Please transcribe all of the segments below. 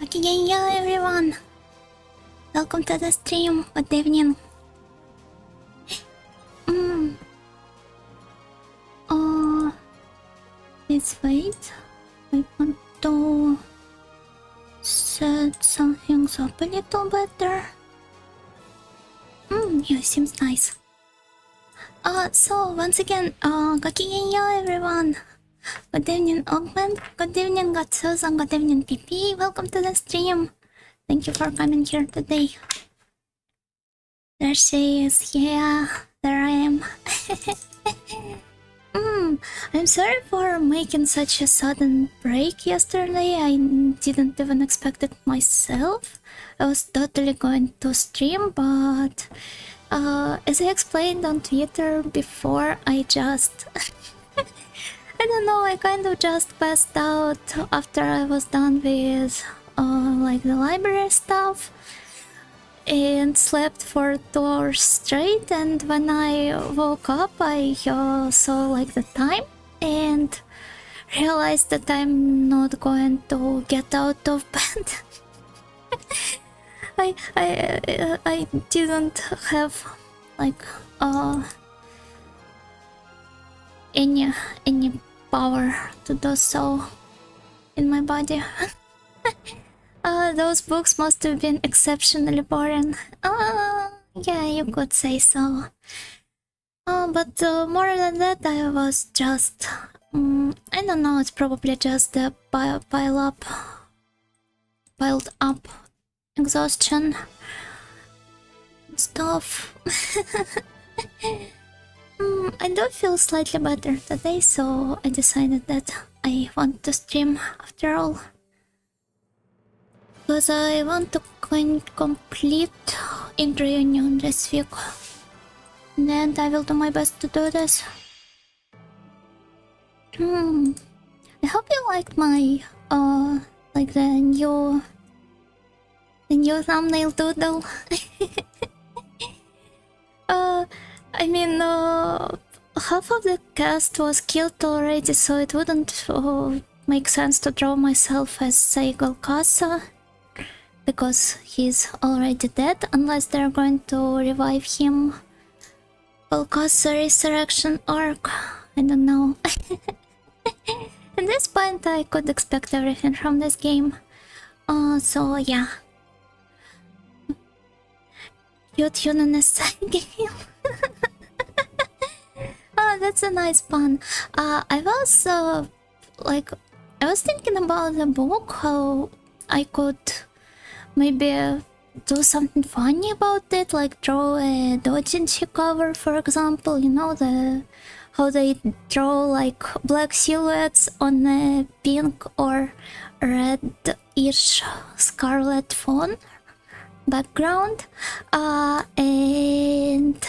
Gokigenyo everyone! Welcome to the stream. Good evening. Let's wait. I want to set some things up a little better. Yeah, seems nice. So once again, gokigenyo everyone. Good evening, Augment. Good evening, Gatsus, and good evening, PP. Welcome to the stream. Thank you for coming here today. There she is. Yeah, there I am. I'm sorry for making such a sudden break yesterday. I didn't even expect it myself. I was totally going to stream, but as I explained on Twitter before, I just... I don't know, I kind of just passed out after I was done with like the library stuff and slept for 2 hours straight, and when I woke up I saw like the time and realized that I'm not going to get out of bed. I didn't have like any power to do so in my body. Those books must have been exceptionally boring. Yeah, you could say so. But more than that, I was just... I don't know, it's probably just the piled up exhaustion stuff. I do feel slightly better today, so I decided that I want to stream after all. Because I want to complete Yggdra Union this week. And I will do my best to do this. I hope you liked my like the new thumbnail doodle. I mean, half of the cast was killed already, so it wouldn't make sense to draw myself as, say, Golkasa, because he's already dead, unless they're going to revive him. Golkasa Resurrection Arc, I don't know. At this point, I could expect everything from this game. So yeah. Cute Unaness game. Oh, that's a nice pun. I was thinking about the book, how I could maybe do something funny about it, like draw a doujinshi cover, for example. You know, how they draw like black silhouettes on a pink or red-ish scarlet font. background, and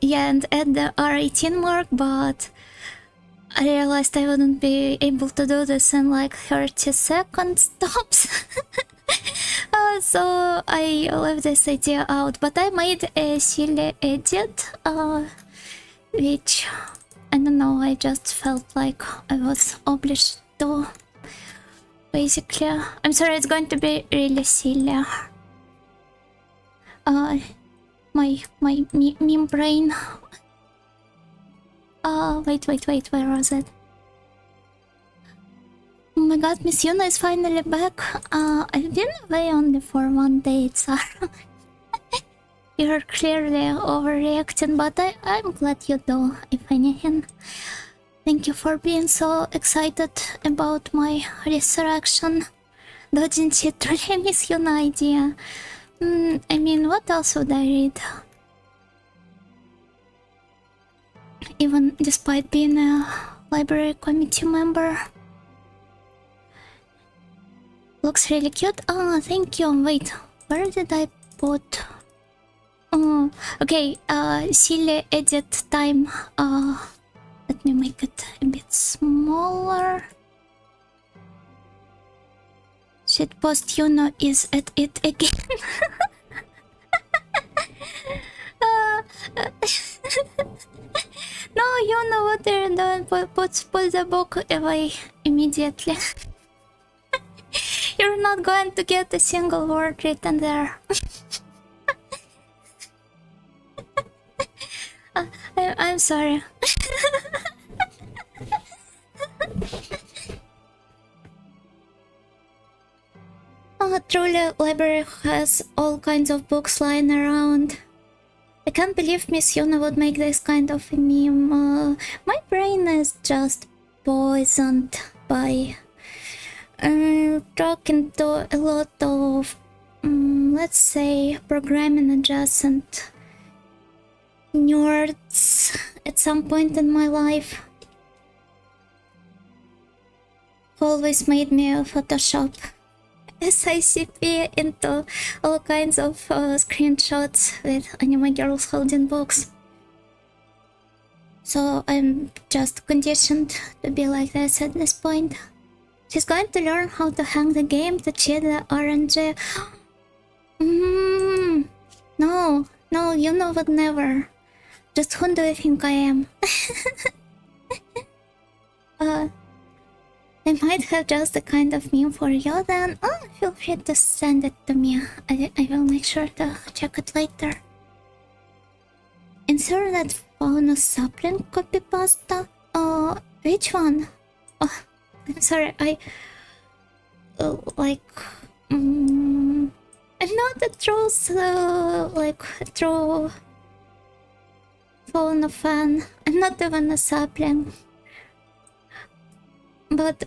yeah, and add the R18 mark, but I realized I wouldn't be able to do this in like 30-second stops. So I left this idea out, but I made a silly edit, which, I don't know, I just felt like I was obliged to. Basically, I'm sorry, it's going to be really silly. My meme brain. Wait, where was it? Oh my god, Miss Yuna is finally back. I've been away only for 1 day, Sarah. You're clearly overreacting, but I'm glad you do, if anything. Thank you for being so excited about my resurrection. Didn't you truly miss Yuna idea? I mean, what else would I read? Even despite being a library committee member. Looks really cute. Oh, thank you. Wait, where did I put? Oh, okay. Silly edit time. Let me make it a bit smaller. Shitpost Yuno is at it again. No, you know what they're doing. Put the book away immediately. You're not going to get a single word written there. I'm sorry. Truly, library has all kinds of books lying around. I can't believe Miss Yuna would make this kind of a meme. My brain is just poisoned by talking to a lot of, let's say, programming adjacent nerds at some point in my life. Always made me Photoshop SICP into all kinds of screenshots with anime girls holding books. So I'm just conditioned to be like this at this point. She's going to learn how to hang the game to cheat the RNG. No, you know what, never. Just who do you think I am? I might have just the kind of meme for you then. Feel free to send it to me. I will make sure to check it later. Insert that fauna sapling copy pasta. Which one? Oh, I'm sorry, I'm not a true, true fauna fan. I'm not even a sapling. But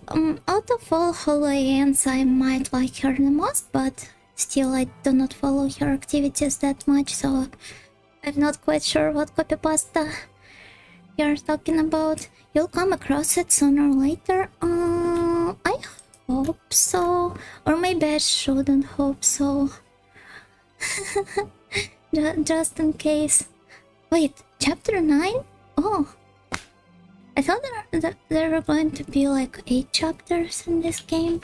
out of all Holoians, I might like her the most, but still I do not follow her activities that much, so I'm not quite sure what copypasta you're talking about. You'll come across it sooner or later. I hope so. Or maybe I shouldn't hope so. Just in case. Wait, chapter 9? Oh. I thought there were going to be like 8 chapters in this game.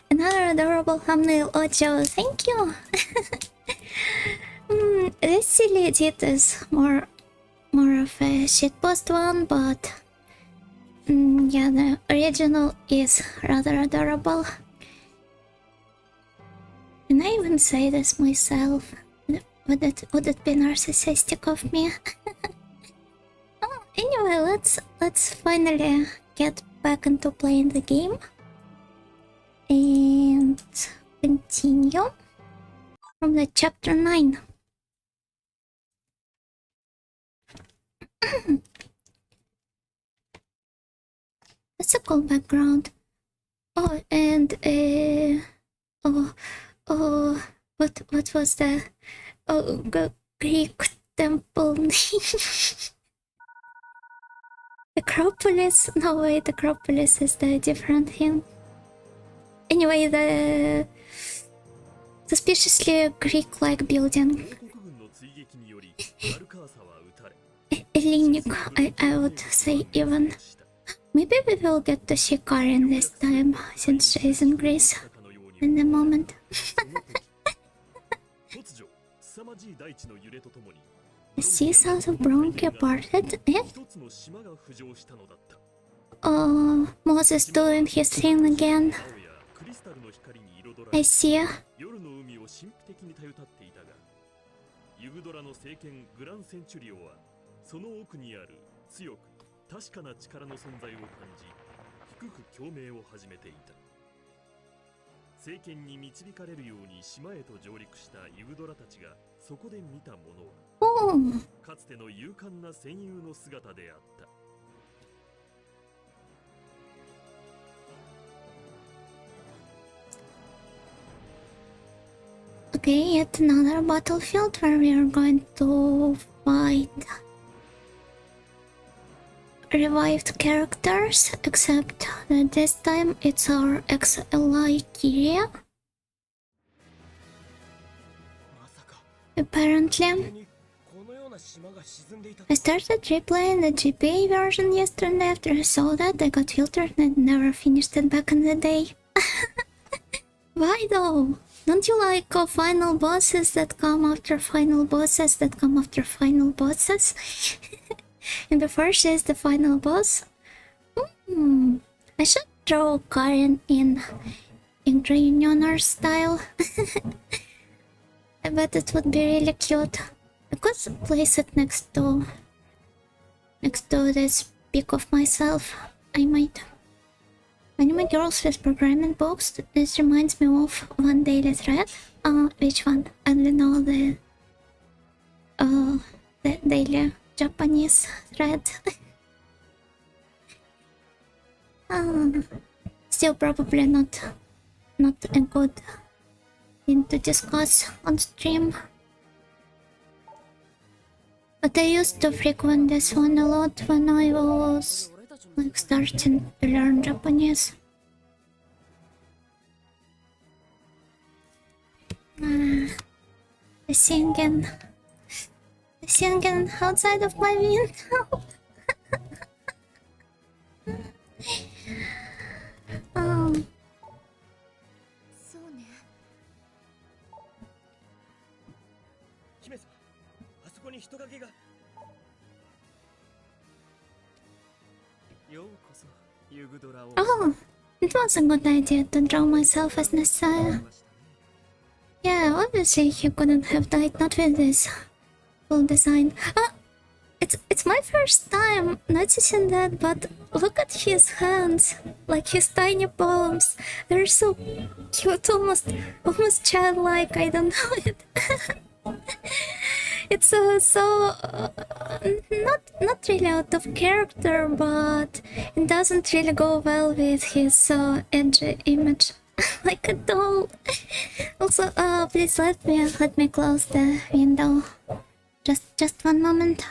Another adorable thumbnail, Ocho, thank you! This silly edit is more of a shitpost one, but yeah, the original is rather adorable. Can I even say this myself? Would it be narcissistic of me? Anyway, let's finally get back into playing the game and continue from the chapter 9. That's a cool background. Oh, and what was the Greek temple name? Acropolis? No, wait, Acropolis is the different thing. Anyway, the suspiciously Greek-like building. Hellenic, I would say even. Maybe we will get to see Karen this time, since she's in Greece in the moment. The sea south of Bronchi parted, eh? Oh, Moses doing his thing again. I see. Yggdra の聖剣グランセンチュリオはその奥にある強く確かな力の存在を感じ低く共鳴を始めていた。聖剣に導かれるように島へと上陸したユグドラたちがそこで見たものはかつての勇敢な戦友の姿であった。Okay, yet another battlefield where we are going to fight revived characters, except that this time it's our ex-ally Kyria. Apparently. I started replaying the GBA version yesterday after I saw that I got filtered and never finished it back in the day. Why though? Don't you like final bosses that come after final bosses that come after final bosses? And the first is the final boss. I should draw Karen in Yggdra Union style. I bet it would be really cute. I could place it next to this pic of myself. I might. Anime girls with programming books. This reminds me of one daily thread. Which one? I don't know the daily Japanese thread. Still probably not a good thing to discuss on stream. But I used to frequent this one a lot when I was like starting to learn Japanese. The singing outside of my window. Oh, it was a good idea to draw myself as Nessaya. Yeah, obviously he couldn't have died not with this full design. It's my first time noticing that, but look at his hands, like his tiny palms. They're so cute, almost childlike. I don't know it. It's so not really out of character, but it doesn't really go well with his edgy image, like a doll. Also, please let me close the window. Just one moment.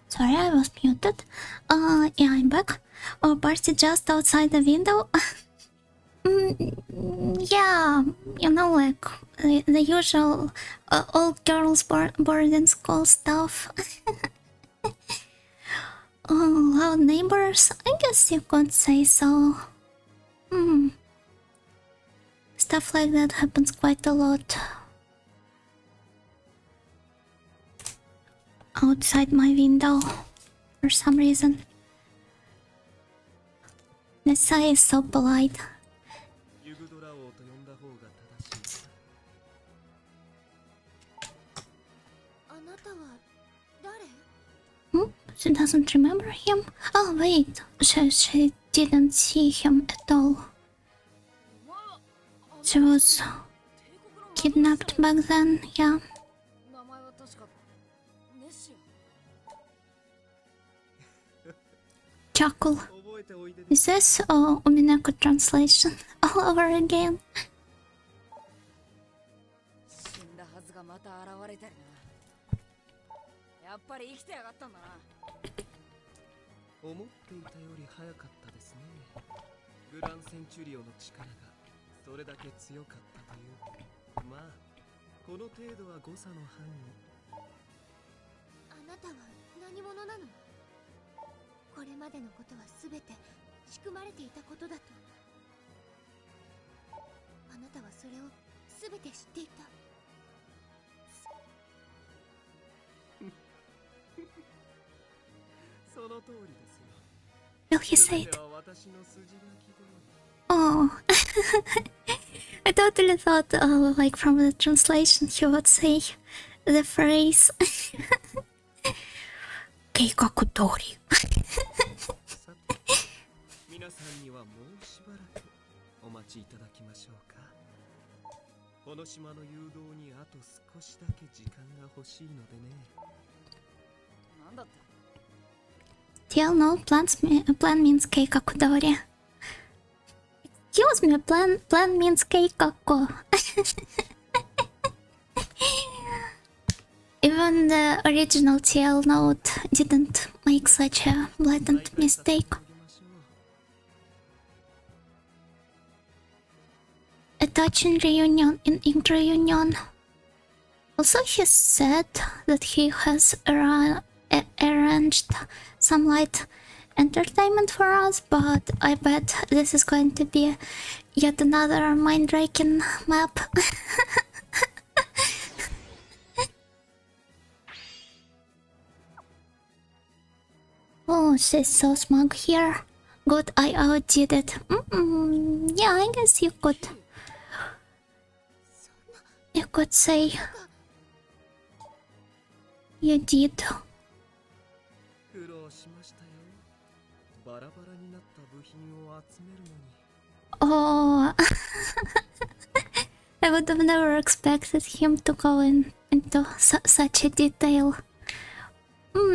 Sorry, I was muted. Yeah, I'm back. Our party just outside the window. Yeah, you know, like the usual old girls boarding school stuff. Loud neighbors, I guess you could say so. Stuff like that happens quite a lot outside my window for some reason. Nessa is so polite. She doesn't remember him? Oh wait, she didn't see him at all. She was kidnapped back then, yeah. Chuckle. Is this Umineko translation all over again? やっぱり生きてやがったんだな。思っていたより早かったですね。グランセンチュリオの力がそれだけ強かったという。まあこの程度は誤差の範囲。あなたは何者なの？これまでのことは全て仕組まれていたことだと。あなたはそれを全て知っていた。その通りですよ。 Will he say it? それは私の筋書き通り。 Oh. I totally thought, like from the translation, he would say the phrase 計画通り。さて皆さんにはもうしばらくお待ちいただきましょうか。この島の誘導にあと少しだけ時間が欲しいのでね。なんだって。 TL no, plan means 計画通り。Excuse me, plan means 計画。Even the original TL note didn't make such a blatant mistake. A touching reunion in Yggdra Union. Also, he said that he has arranged some light entertainment for us, but I bet this is going to be yet another mind-breaking map. Oh, she's so smug here. Good, I outdid it. Yeah, I guess you could. You could say you did. 苦労しましたよ。バラバラになった部品を集めるのに。 Oh, I would have never expected him to go into such a detail.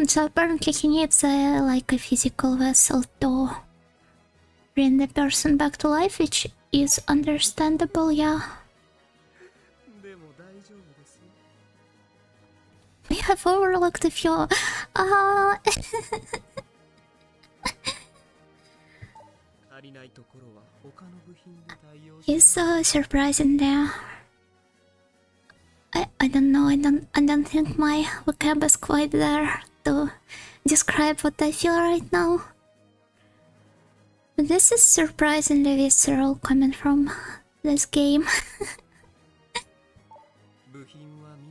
So apparently he needs like a physical vessel to bring the person back to life, which is understandable, yeah. でも大丈夫ですよ。 We have overlooked a few. He's so surprising there. I don't know. I don't think my vocab is quite there to describe what I feel right now. But this is surprisingly visceral coming from this game.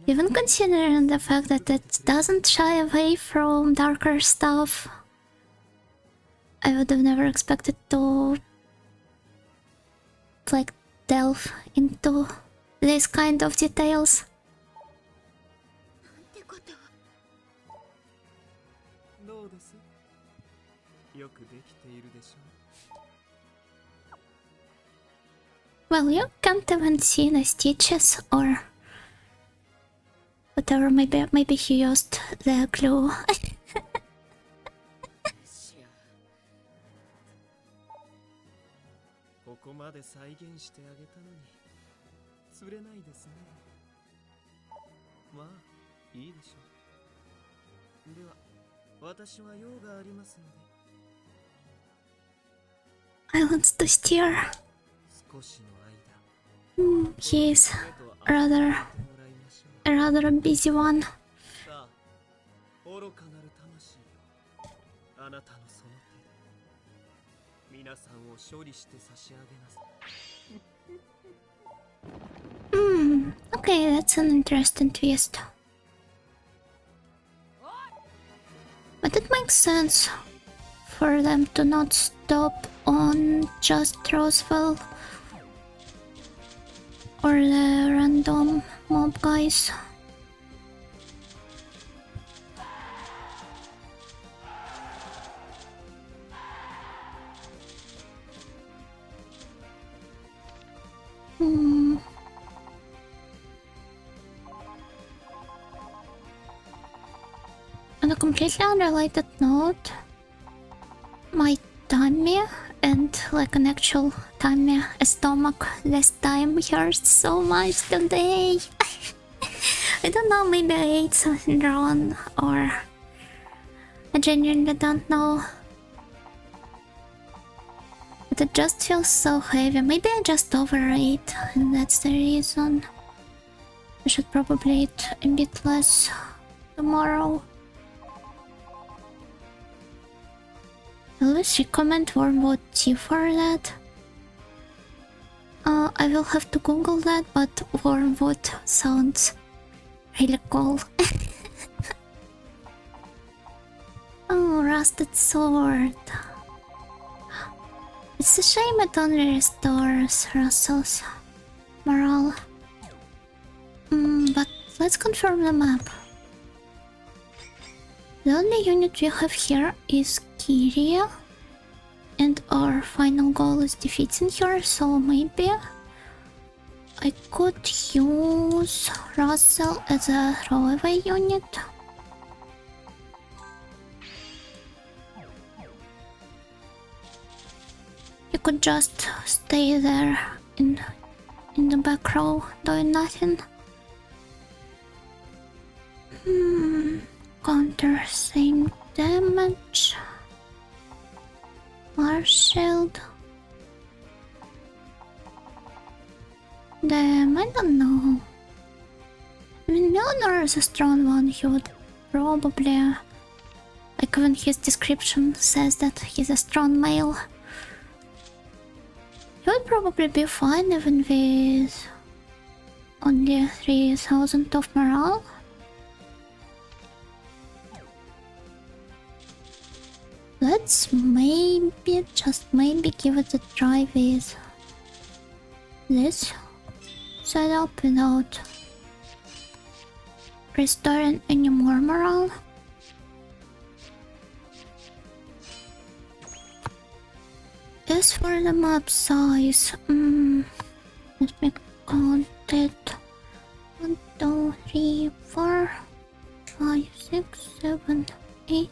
Even considering the fact that it doesn't shy away from darker stuff, I would have never expected to like delve into this kind of details. なんてことを。どうです？よくできているでしょう。 Well, you can't even see the stitches or whatever. Maybe he used the glue. ここまで再現してあげたのに釣れないですね。まあいいでしょう。では私は用がありますので。 Islands to steer. 少しの間。 He is a rather busy one. さあ、愚かなる魂よ。あなたのその手で皆さんを処理して差し上げなさい。 Okay, that's an interesting twist. But it makes sense for them to not stop on just Roswell or the random mob guys. On a completely unrelated note, my tummy and like an actual tummy, a stomach this time hurts so much today. I don't know, maybe I ate something wrong or I genuinely don't know. But it just feels so heavy. Maybe I just overate and that's the reason. I should probably eat a bit less tomorrow. I always recommend wormwood tea for that. I will have to Google that, but wormwood sounds really cool. Oh, rusted sword. It's a shame it only restores Russell's morale. But let's confirm the map. The only unit we have here is Kyria, and our final goal is defeating her, so maybe I could use Russell as a throwaway unit. You could just stay there in the back row doing nothing. Counter same damage. Large shield. Damn, I don't know. I mean, Milner is a strong one. He would probably, like, when his description says that he's a strong male, he would probably be fine even with only 3000 of morale. Let's maybe, just maybe, give it a try with this setup without restoring any more morale. As for the map size, let me count it. 1, 2, 3, 4, 5, 6, 7, 8,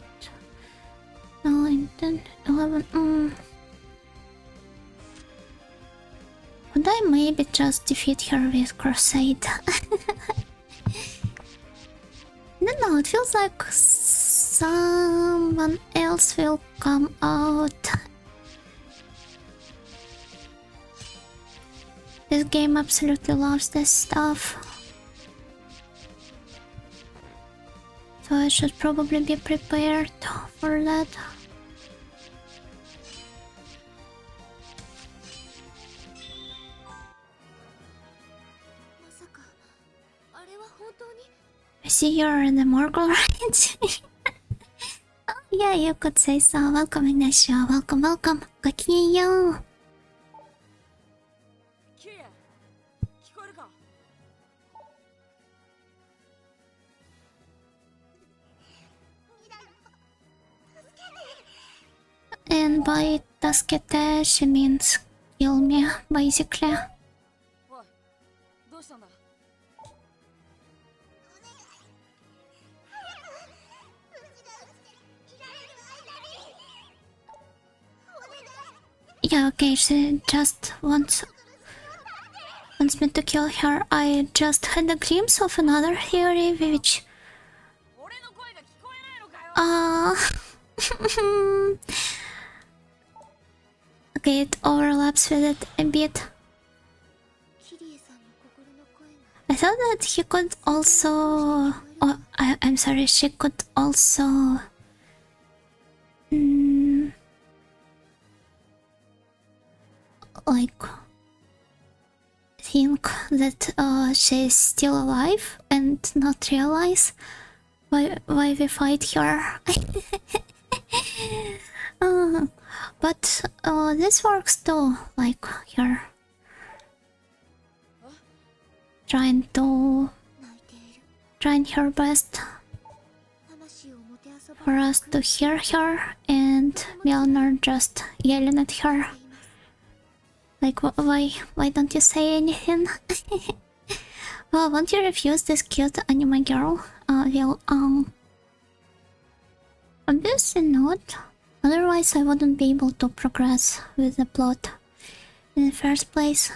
9, 10, 11. Would I maybe just defeat her with Crusade? I don't know, it feels like someone else will come out. This game absolutely loves this stuff. So I should probably be prepared for that. I see you're in the morgue already. Oh, yeah, you could say so. Welcome, Ignacio. Welcome, welcome. ごきげんよう。キリア、聞こえるか？ And by Taskete, she means kill me, basically. おい、どうしたんだ？ Yeah, okay, she just wants me to kill her. I just had a glimpse of another theory which 俺の声が聞こえないのかよ。okay, it overlaps with it a bit. I thought that he could also... Oh, I'm sorry, she could also... like... think that she's still alive and not realize why we fight her. But this works too, like her trying her best for us to hear her, and Mjolnir just yelling at her like, why don't you say anything? Well, won't you refuse this cute anime girl? Will Obviously not. Otherwise, I wouldn't be able to progress with the plot in the first place.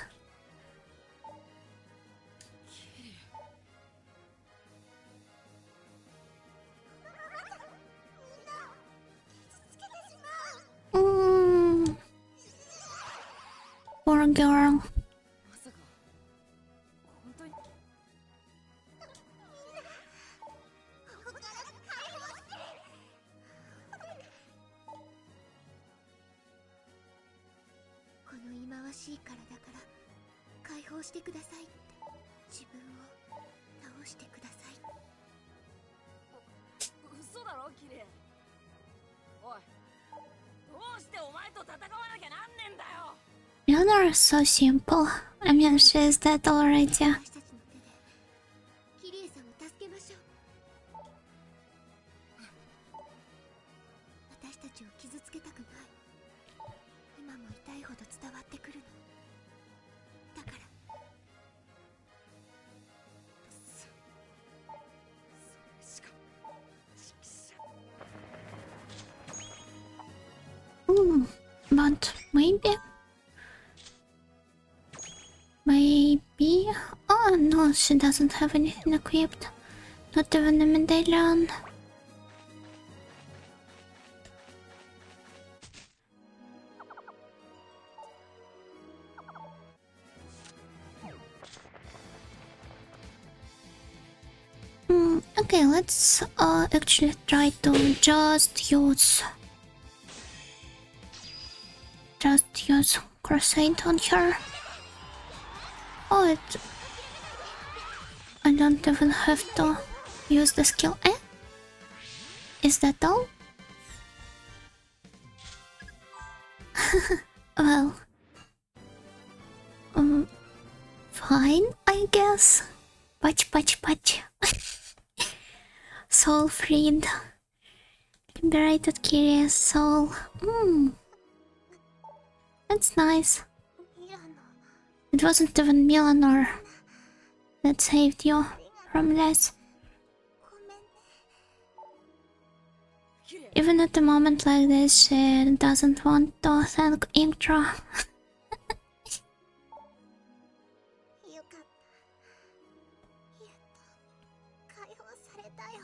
Mm. Poor girl. まさか本当にこの忌まわしい体から解放してくださいって、自分を倒してください。嘘だろキリ。おい、どうしてお前と戦わなきゃなんねんだよ。 Yggdra is so simple. I mean, she's dead already. 私たちの手でキリエさんを助けましょう。私たちを傷つけたくない。今も痛いほど伝わってくるの。だからそれしかBut maybe. Oh no, she doesn't have anything equipped. Not even a medallion. Okay, let's actually try to just use Crusade on her. Oh, I don't even have to use the skill. Eh? Is that all? Well, fine, I guess. Patch. Soul freed. Liberated Kyria's soul. That's nice. It wasn't even Milanor that saved you from this. Even at a moment like this, she doesn't want to thank Yggdra. よかった。やっと解放されたよ。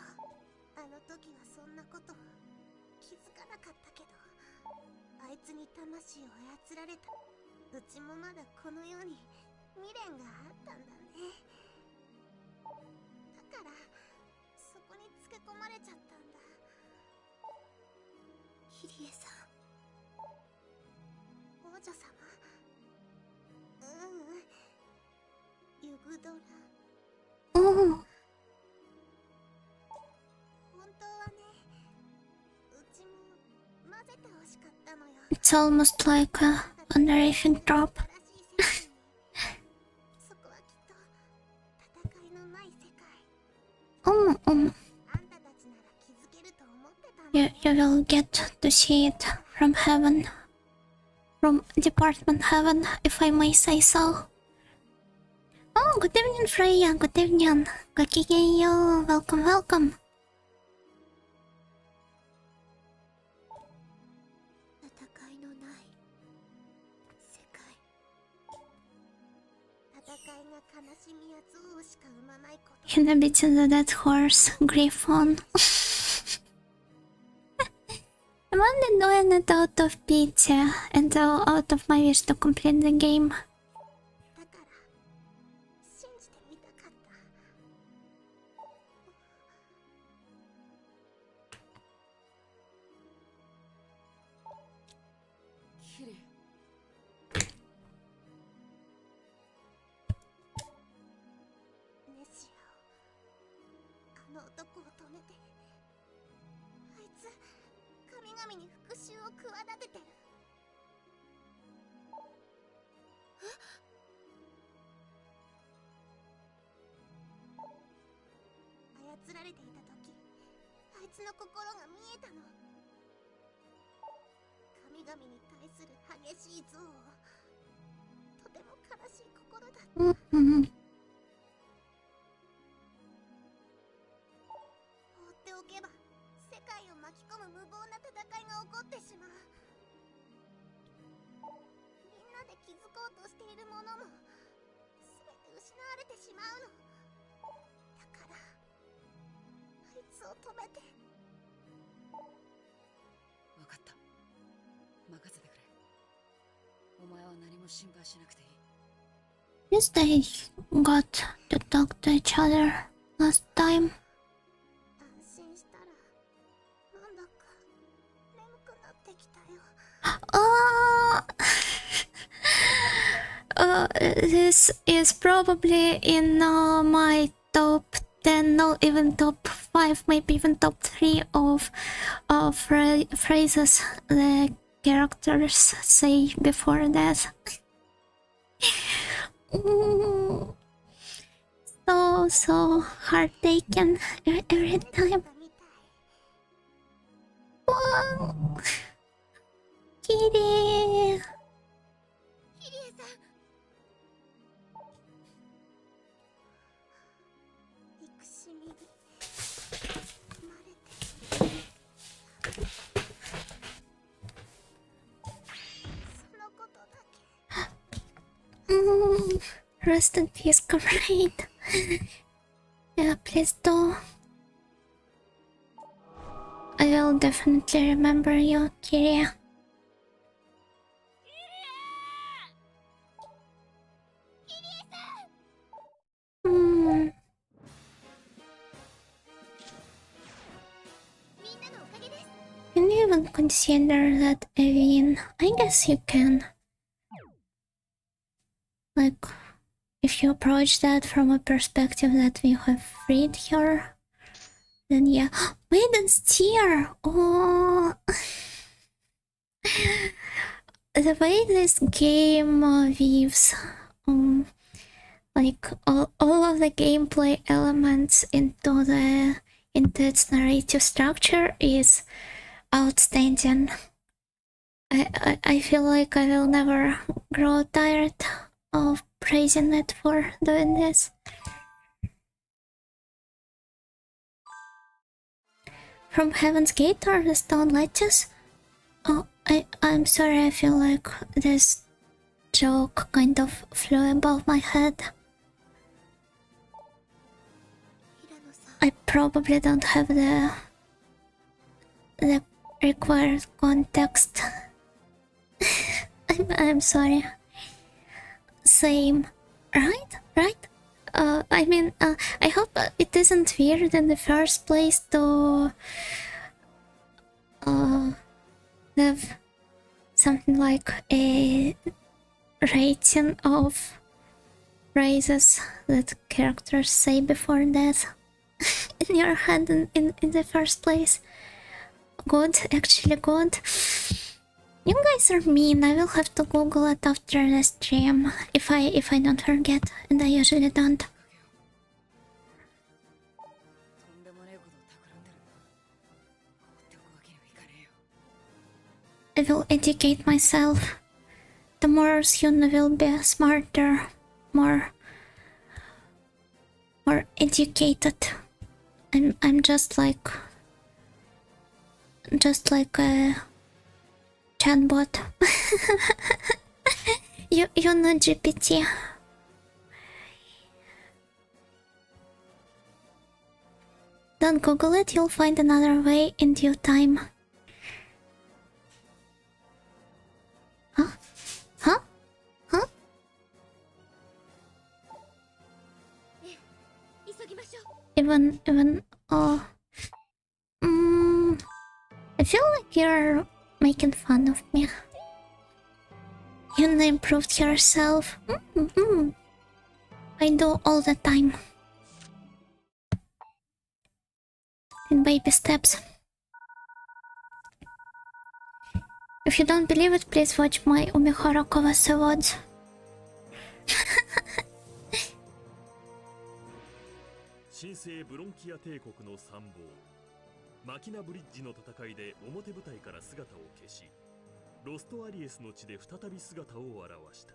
あの時はそんなこと気づかなかったけど、あいつに魂を操られた。うちもまだこの世に未練があったんだね。だからそこにつけ込まれちゃったんだ。キリエさん、王女様。ユグドラ。Oh, 本当はね、うちも混ぜてほしかったのよ。 it's almost like a unnerving drop. そこはきっと戦いのない世界。あんたたちなら気づけると思ってたんだ。 You will get to see it from heaven. From Department Heaven, if I may say so. Oh, good evening, Freya. Good evening. Gokigenyo. Welcome. 戦いのない世界。戦いが悲しみや憎悪しか生まないこと。 Inhabiting the dead horse, Griffon. I'm only doing it out of pity and out of my wish to complete the game. だから信じてみたかった。キリ。ネシアを、あの男を止めて。あいつ神々に復讐を企ててる。操られていた時、あいつの心が見えたの。神々に対する激しい憎悪を。とても悲しい心だった。 Mm-hmm. 放っておけば世界を巻き込む無謀な戦いが起こってしまう。みんなで気づこうとしているものも全て失われてしまうの。だからあいつを止めて。分かった。任せてくれ。お前は何も心配しなくていい。Yes, they got to talk to each other last time. 安心したらなんだか眠くなってきたよ。This is probably in my top 10, not even top 5, maybe even top 3 of phrases the characters say before death. So heartaken every time. Wow. Kitty. キリエさん。憎しみに生まれてそのことだけ。Rest in peace, comrade. Yeah, please do. I will definitely remember you, Kiria. Hmm. Can you even consider that a win? I guess you can. Like, if you approach that from a perspective that we have freed her, then yeah. Maiden Steer! Oh! The way this game weaves like all of the gameplay elements into its narrative structure is outstanding. I feel like I will never grow tired of praising it for doing this. From Heaven's Gate or the Stone Ledges? Oh, I'm sorry, I feel like this joke kind of flew above my head. I probably don't have the required context. I'm sorry. Same, right? I mean, I hope it isn't weird in the first place to have something like a rating of phrases that characters say before death in your head in the first place. Good, actually good. You guys are mean. I will have to Google it after the stream if I don't forget, and I usually don't. I will educate myself. The more soon will be smarter, more educated. I'm just like a chatbot. you know GPT. Don't Google it, you'll find another way in due time. Huh? Huh? Huh? Even I feel like you're making fun of me. You improved yourself. I do all the time. In baby steps. If you don't believe it, please watch my Umihara Kawase VODs. 神聖ブロンキア帝国の参謀マキナブリッジの戦いで表舞台から姿を消し、ロストアリエスの地で再び姿を現した。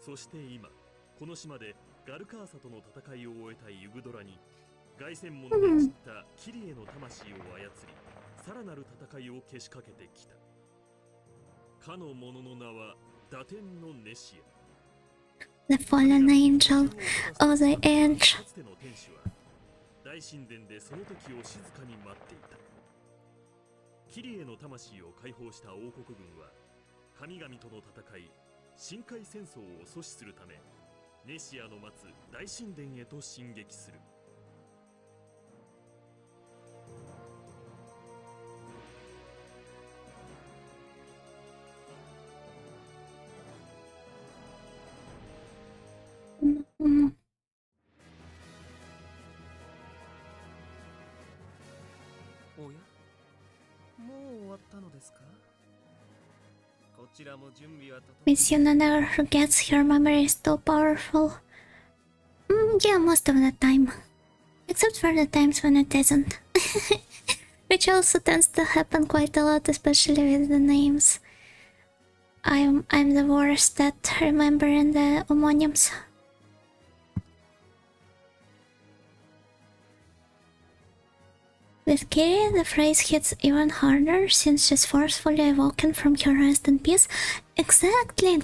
そして今この島でガルカーサとの戦いを終えたユグドラに凱旋門で散ったキリエの魂を操り、さらなる戦いをけしかけてきた。かの者の名は打天のネシア。 The fallen angel of the age. かつての天使は大神殿でその時を静かに待っていた。キリエの魂を解放した王国軍は神々との戦い、深海戦争を阻止するためネシアの待つ大神殿へと進撃する。おや、もう終わったのですか？こちらも準備は整っ Miss Yuna never forgets, her memory is too powerful. Yeah, most of the time. Except for the times when it isn't. Which also tends to happen quite a lot, especially with the names. I'm the worst at remembering the homonyms. With Kiri, the phrase hits even harder since she's forcefully awoken from her rest in peace. Exactly.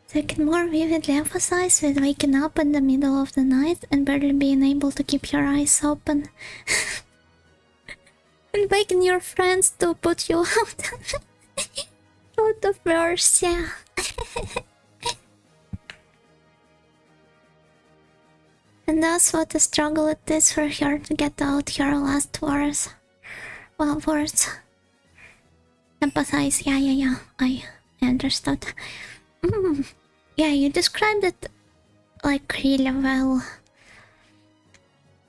So I can more vividly emphasize with waking up in the middle of the night and barely being able to keep your eyes open. And begging your friends to put you out of mercy. And that's what a struggle it is for her to get out her last words. Well, words. Empathize, yeah, I understood. Yeah, you described it like really well.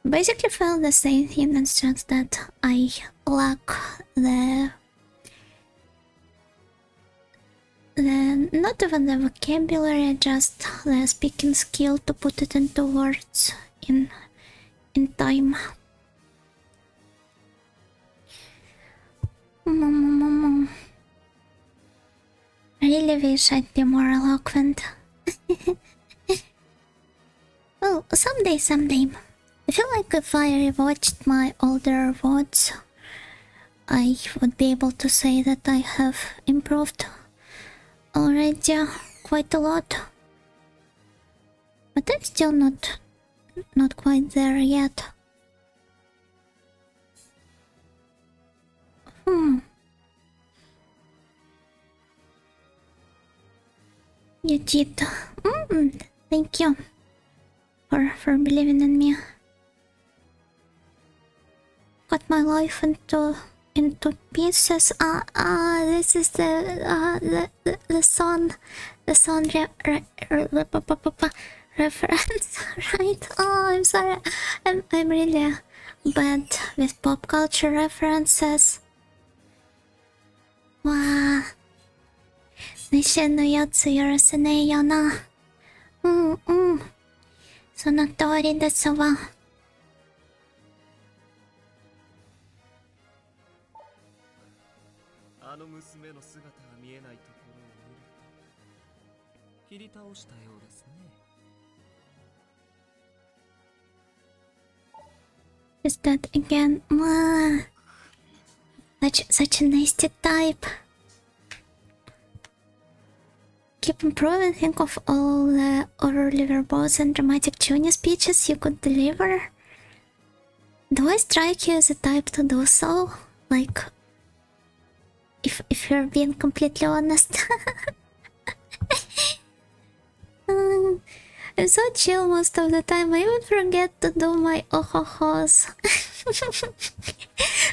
Basically felt the same thing, it's just that I lack the not even the vocabulary, just the speaking skill to put it into words in time. I really wish I'd be more eloquent. Well, someday. I feel like if I rewatched my older VODs, I would be able to say that I have improved already quite a lot. But I'm still not quite there yet. You did. Thank you for believing in me. Cut my life into pieces. This is the song reference, right? Oh, I'm sorry. I'm really bad with pop culture references. Wow. ねしのやつ許せねえよな。その通りですわ。あの娘の姿が見えないところを見ると切り倒したようですね。Is that again? Such a nasty type. Keep improving. Think of all the orally verbose and dramatic tuning speeches you could deliver. Do I strike you as a type to do so? Like, if you're being completely honest. I'm so chill most of the time. I even forget to do my ohos.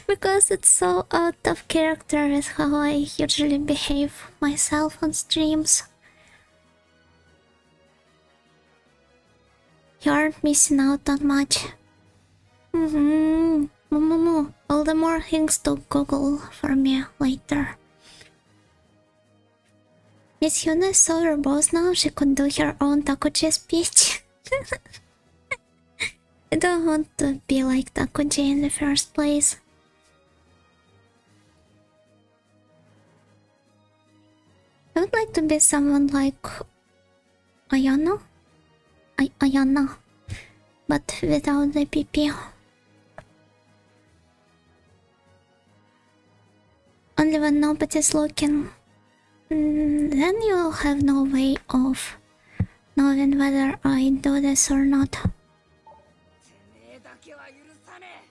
Because it's so out of character with how I usually behave myself on streams. You aren't missing out on much. All the more things to Google for me later. Miss Yuna is so verbose now, she could do her own Takuji speech. I don't want to be like Takuji in the first place. I would like to be someone like Ayano, Ayana, but without the PP. Only when nobody's looking. Then you have no way of knowing whether I do this or not. てめえだけは許さね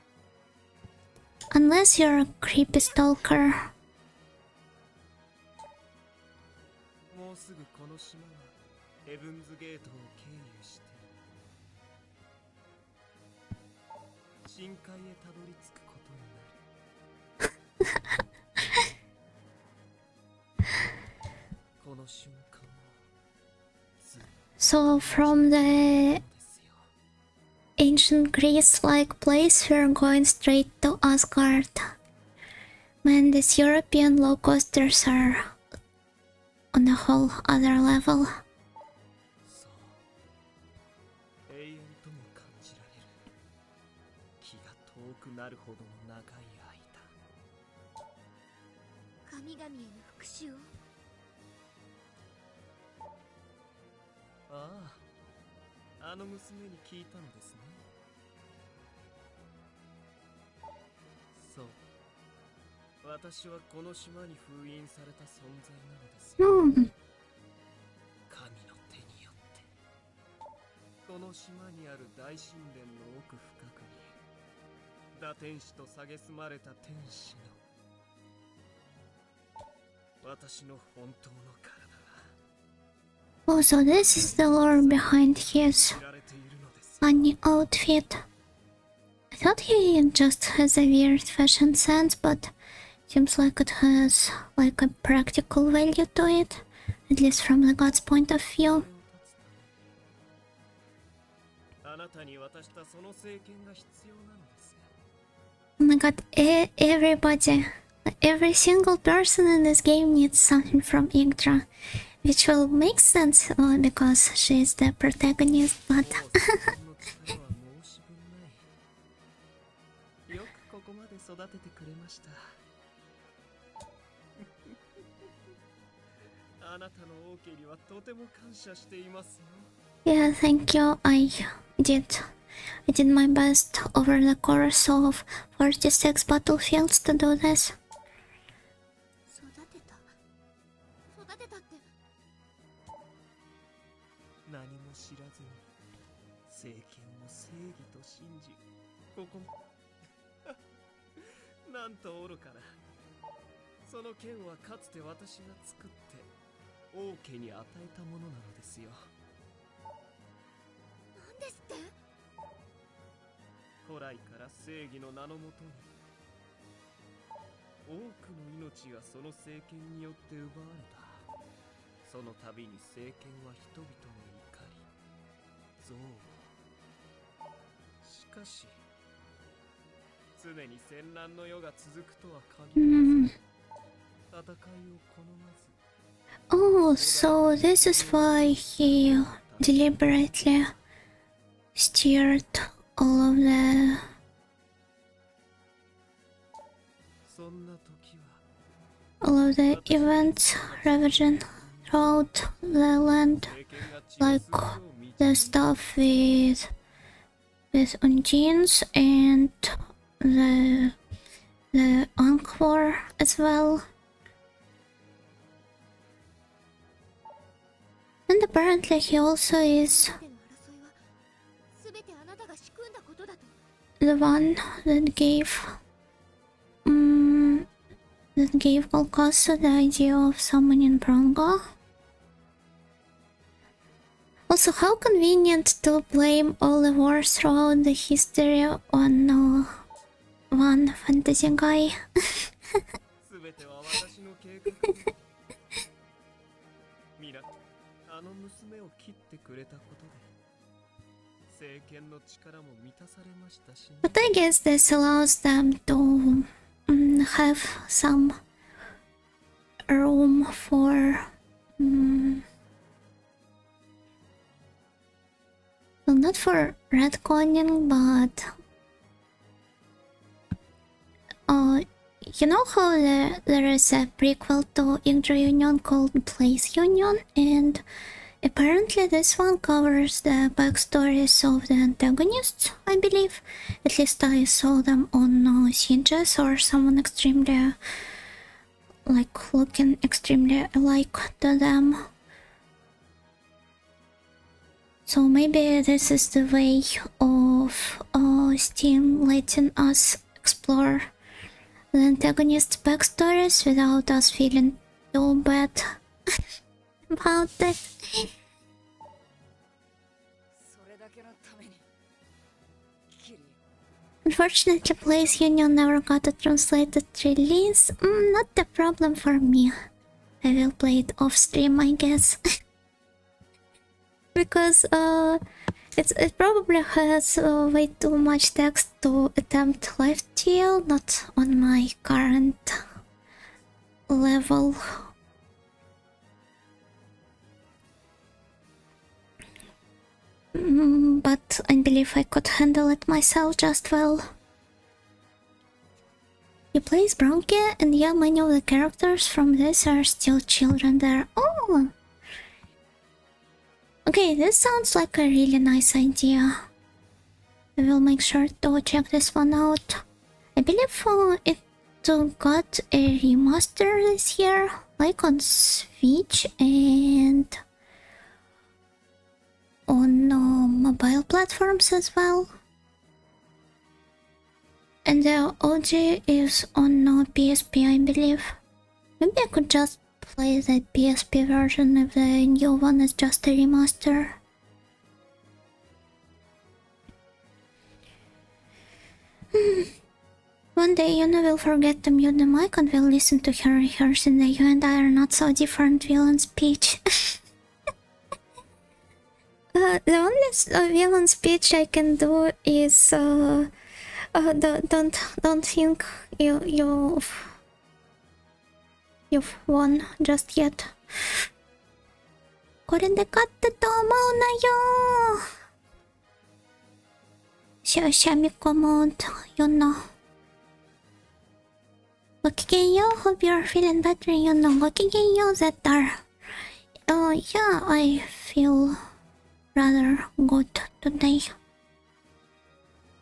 Unless you're a creepy stalker. もうすぐこの島はヘブンズゲートを経由して深海へたどり着くことになる。この瞬間をずっ So from the とですよ。 ancient Greece-like place, we're going straight to Asgard. Man, these European low coasters are on a whole other level. そう永遠とも感じられる。気が遠くなるほどの長い間。神々への復讐を。ああ、あの娘に聞いたのですね。そう。私はこの島に封印された存在なのですよ。 Hmm. 神の手によってこの島にある大神殿の奥深くに堕天使と蔑まれた天使の私の本当の体が Oh, so this is the lore behind his 知られているのです。 funny outfit. I thought he just has a weird fashion sense, but seems like it has like a practical value to it, at least from the god's point of view. あなたに渡したその政権が必要なのです。 Oh my god, everybody, every single person in this game needs something from Yggdra, which will make sense because she is the protagonist, but もう政権の力は申し分ない。よくここまで育ててくれました。あなたの王家にはとても感謝していますよ。 yeah, thank you. I did my best over the course of 46 battlefields to do this. 育てたって。何も知らずに政権を正義と信じ、ここなんと愚かな。その剣はかつて私が作って王家に与えたものなのですよ。なんですって？古来から正義の名のもとに多くの命がその政権によって奪われた。その度に政権は人々の怒り、憎悪。しかし常に戦乱の世が続くとは限りません。戦いを好まず Oh, so this is why he deliberately steered all of the そんな時は all of the events ravaging throughout the land, 政権が血を like 吸うよう導い the stuff with Undines and the Encore as well. And apparently he also is での争いは全てあなたが仕組んだことだと。 the one that gave Golgotha the idea of summoning Brongo. Also, how convenient to blame all the wars throughout the history on one fantasy guy. 全ては私の計画で皆あの娘を切ってくれたことで政権の力も満たされましたしね。 But I guess this allows them to have some room for well, not for retconning, but you know how there is a prequel to Yggdra Union called Place Union, and Apparently this one covers the backstories of the antagonists, I believe. At least I saw them on CGS or someone extremely, like, looking extremely alike to them. So maybe this is the way of Steam letting us explore the antagonist's backstories without us feeling too bad about it. それだけのためにキリ Unfortunately, Blaze Union never got a translated release. Not a problem for me. I will play it off stream, I guess. Because it probably has way too much text to attempt live TL, not on my current level. But I believe I could handle it myself just well. You play as Bronchi, and yeah, many of the characters from this are still children there. Oh! Okay, this sounds like a really nice idea. I will make sure to check this one out. I believe it got a remaster this year, like on Switch and on mobile platforms as well. And the OG is on PSP, I believe. Maybe I could just play the PSP version if the new one is just a remaster. One day Yuna will forget to mute the mic and will listen to her rehearsing the You and I are not so different villain speech. The only villain speech I can do is don't think you've won just yet. これで勝ったと思うなよ。シャミコモードよな。ごきげんよう。Hope you're feeling better よな。ごきげんよう Zetar. Yeah, I feel rather good today.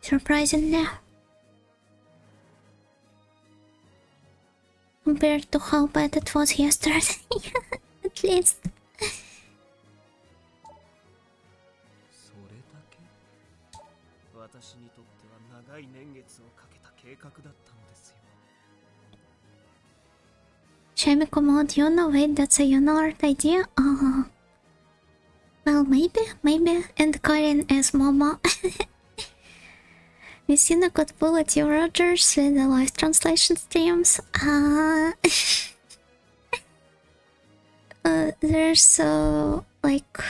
Surprisingly. Compared to how bad it was yesterday. At least. それだけ私にとっては長い年月をかけた計画だったのですよ。Shamiko mode, Yuna, wait, that's a Yuna art idea? Well, maybe. And Karin as Mama. Messina could pull at you, Rogers, with the live translation streams. There's like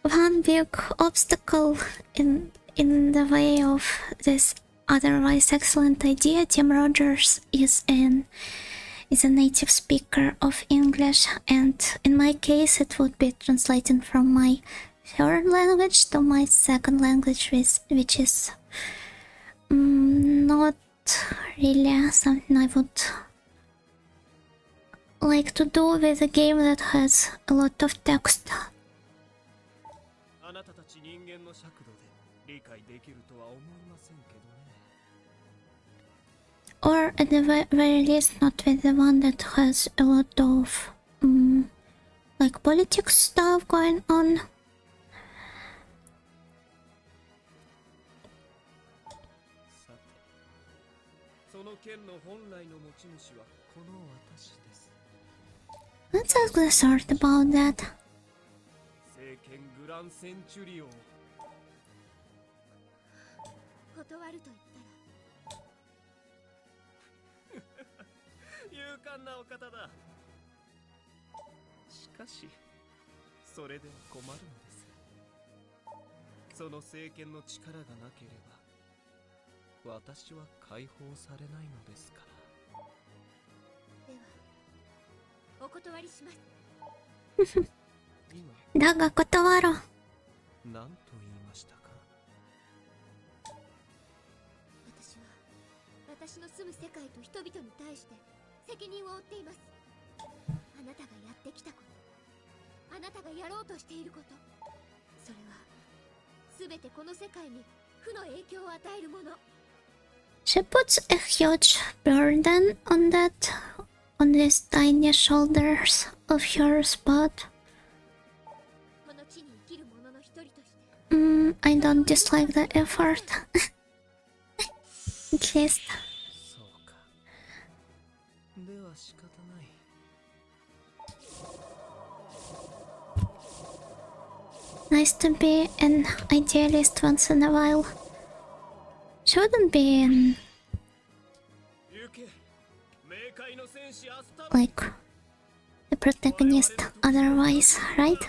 one big obstacle in the way of this otherwise excellent idea. Tim Rogers is a native speaker of English, and in my case it would be translating from my third language to my second language, which is not really something I would like to do with a game that has a lot of text. あなたたち人間の尺度で理解できるとは思いませんけどね。 Or at the very least not with the one that has a lot of like politics stuff going on. さて、その剣の本来の持ち主はこの私です。 Let's ask the sword about that. 聖剣グランセンチュリオン。断ると言ったら勇敢なお方だ。しかしそれでは困るのです。その聖剣の力がなければ私は解放されないのですから。ではお断りします。だが断ろう。何と言いましたか。私の住む世界と人々に対して責任を負っています。あなたがやってきたこと、ああなたがやろうとしていること、それは全てこの世界に負の影響を与えるもの。 She puts a huge burden on these tiny shoulders of yours, but この地に生きる者の一人として I don't dislike the effort. At least. そうか。では仕方ない。Nice to be an idealist once in a while. Shouldn't be like the protagonist otherwise, right?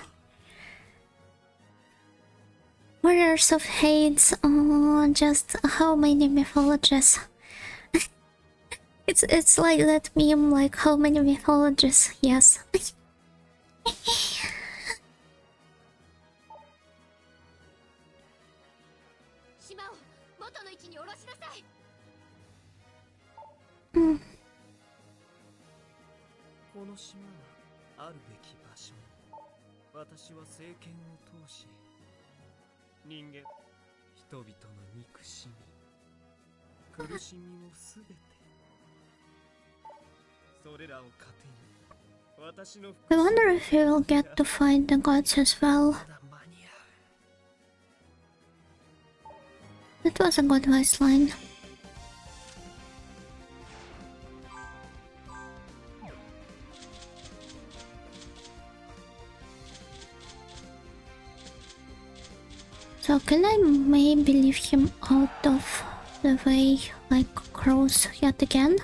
Warriors of Hades, oh, just how many mythologies. It's like that meme, like how many mythologies, yes. 島を元の位置に下ろしなさい。この島はあるべき場所に私は聖剣を通し人間人々の憎しみ苦しみをすべてそれらを糧に私の I wonder if he will get to fight the gods as well. まだ間に合う。 That was a good voice line. So can I maybe leave him out of the way like crows yet again?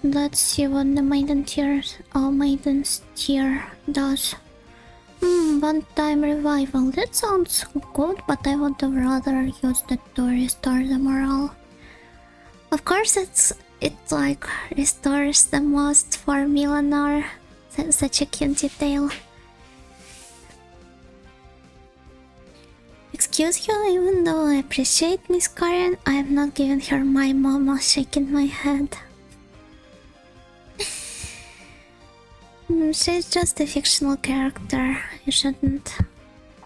Let's see what the maiden maiden's tear does. One time revival. That sounds good, but I would have rather used it to restore the morale. Of course, it like restores the most for Milanar. Such a cute detail. Excuse you, even though I appreciate Miss Karen, I have not given her my mama, shaking my head. She's just a fictional character. You shouldn't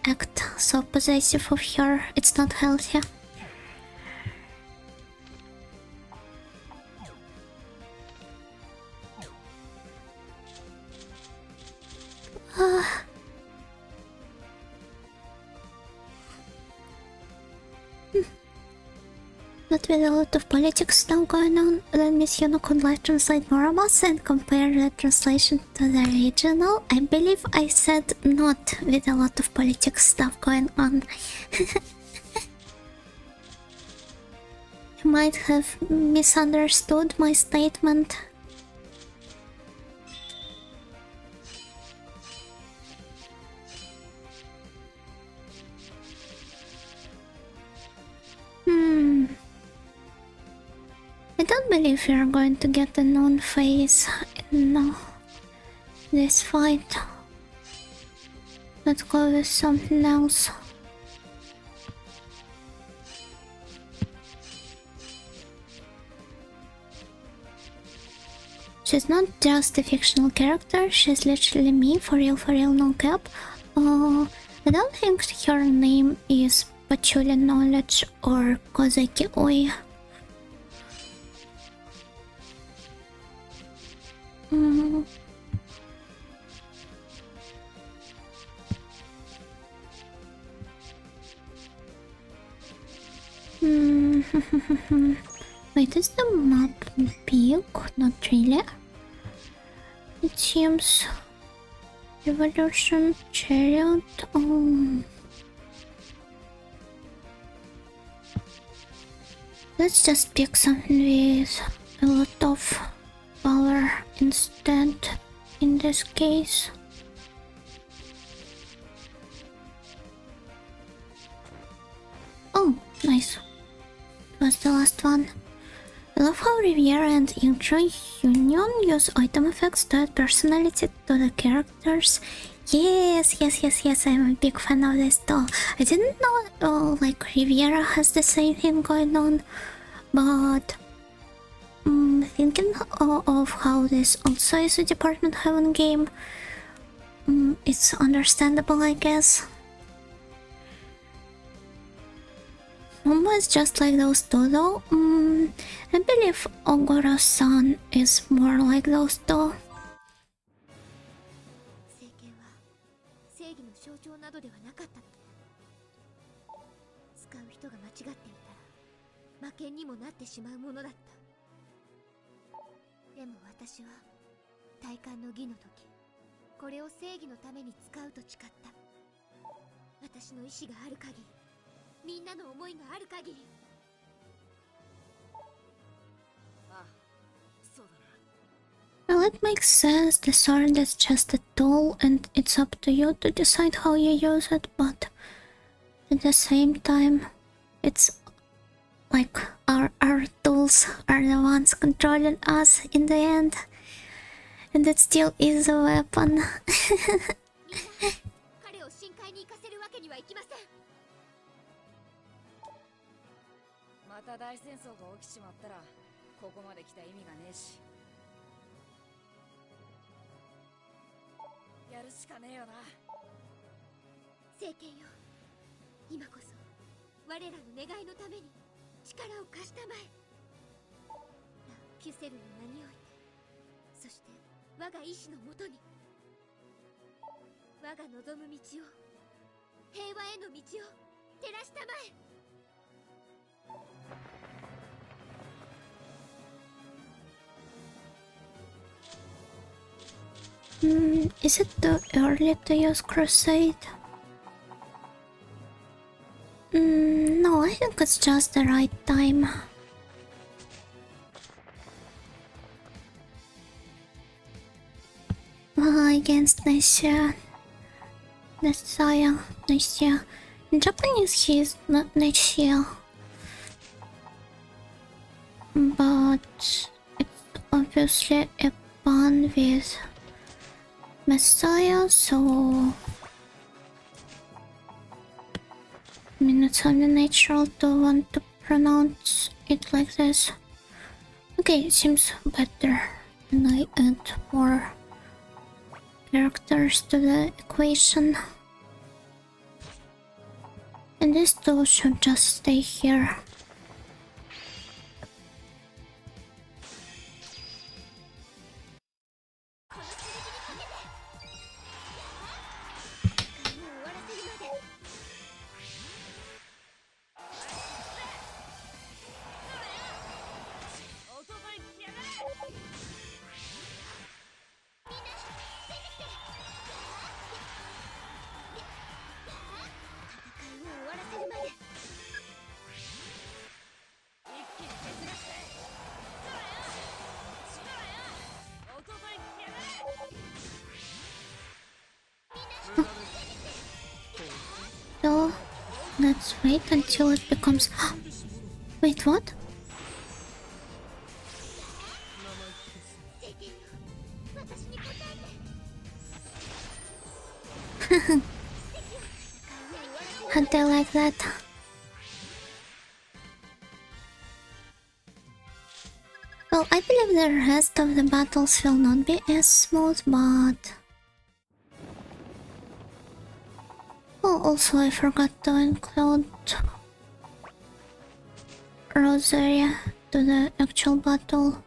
act so possessive of her. It's not healthy. But with a lot of politics stuff going on, then Miss Yuno could live translate Moramas and compare the translation to the original. I believe I said not with a lot of politics stuff going on. You might have misunderstood my statement. I don't believe we are going to get a known phase in this fight. Let's go with something else. She's not just a fictional character, she's literally me, for real, no cap. I don't think her name is Patchouli Knowledge or Kozaki Oi. Wait, is the map big? Not really. It seems Revolution, Chariot. Let's just pick something with a lot of power instead in this case. Oh, nice. It was the last one. I love how Riviera and Yggdra Union use item effects to add personality to the characters. Yes, I'm a big fan of this though. I didn't know like Riviera has the same thing going on, but thinking of how this also is a Department Heaven game. It's understandable, I guess. Almost just like those two, though. I believe Ogura-san is more like those two. 政権は正義の象徴などではなかったって。使う人が間違っていたら魔剣にもなってしまうものだった。でも私は体感の儀の時、これを正義のために使うと誓った。私の意志がある限り、みんなの思いがある限り。ああ、そうだな。 Well, it makes sense. The sword is just a tool and it's up to you to decide how you use it, but at the same time, it's like our tools are the ones controlling us in the end. And it still is a weapon. 彼を深海に行かせるわけにはいきません。また大戦争が起きちまったらここまで来た意味がねえし、やるしかねえよな。政権よ、今こそ我らの願いのために力を貸したまえ。ラ・キュセルの名において、そして我が意志のもとに、我が望む道を、平和への道を照らしたまえ。Is it too early to use Crusade? No, I think it's just the right time. Against Necia. Necia. In Japanese he is not Necia. But it's obviously a pun with Messiah, so I mean it's only natural to want to pronounce it like this. Okay, it seems better when I add more characters to the equation. And these two should just stay here. So let's wait until it becomes. Wait, what? How'd they like that? Well, I believe the rest of the battles will not be as smooth, but... Oh, also I forgot to include Rosaria to the actual battle,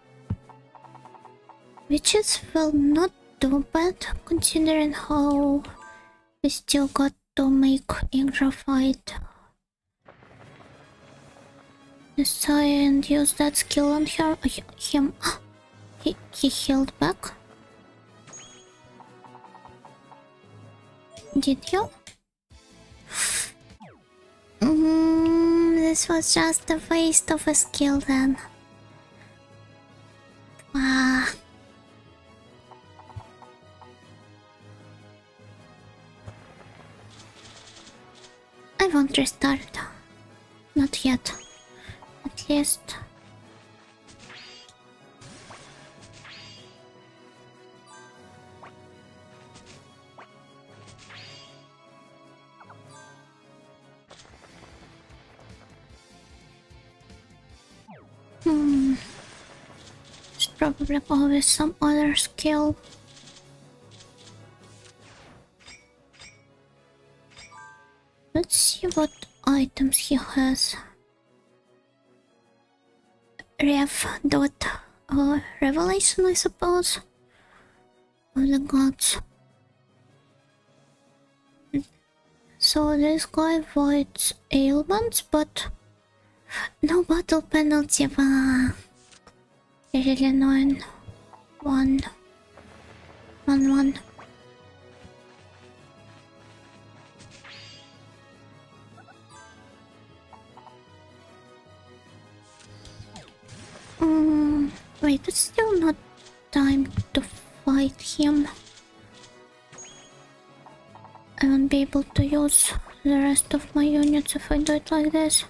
which is well not too bad considering how we still got to make Yggdra fight Messiah and use that skill on her. Him. He healed back. Did you? This was just a waste of a skill then. Ah. I won't restart. Not yet. At least. probably go with some other skill. Let's see what items he has. Revelation, I suppose, of the gods. So this guy avoids ailments, but no battle penalty. Really annoying. One. Wait, it's still not time to fight him. I won't be able to use the rest of my units if I do it like this.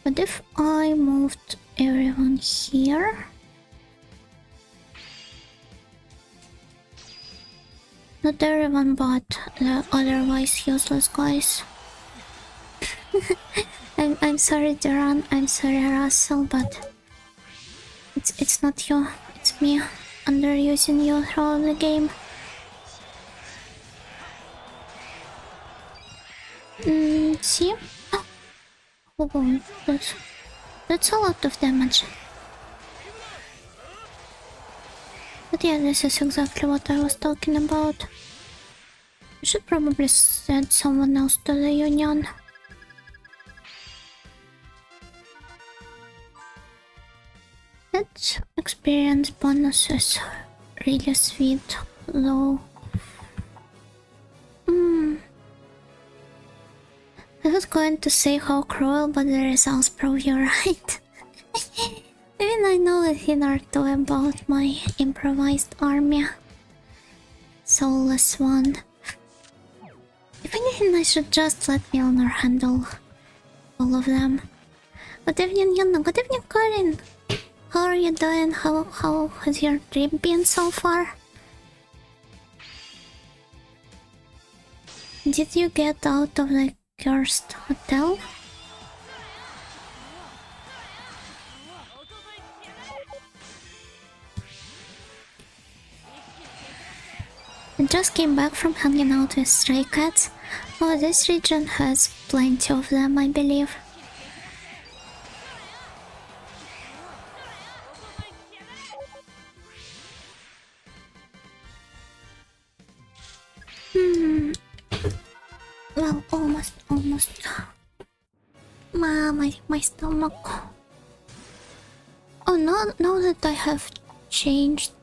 But if I moved everyone here... Not everyone, but the otherwise useless guys. I'm sorry, Duran. I'm sorry, Russell, but it's not you. It's me underusing you throughout the game. See? Oh, that's a lot of damage. But yeah, this is exactly what I was talking about. I should probably send someone else to the Union. That experience bonus is really sweet, though. I was going to say how cruel, but the results prove you're right. Even I know a thing or two about my improvised army. Soulless one. If anything, I should just let Milner handle all of them. Good evening, Yuna. Good evening, Karin. How are you doing? How has your trip been so far? Did you get out of the cursed hotel? I just came back from hanging out with stray cats. Oh, this region has plenty of them, I believe. Well, almost. My stomach. Oh, now that I have changed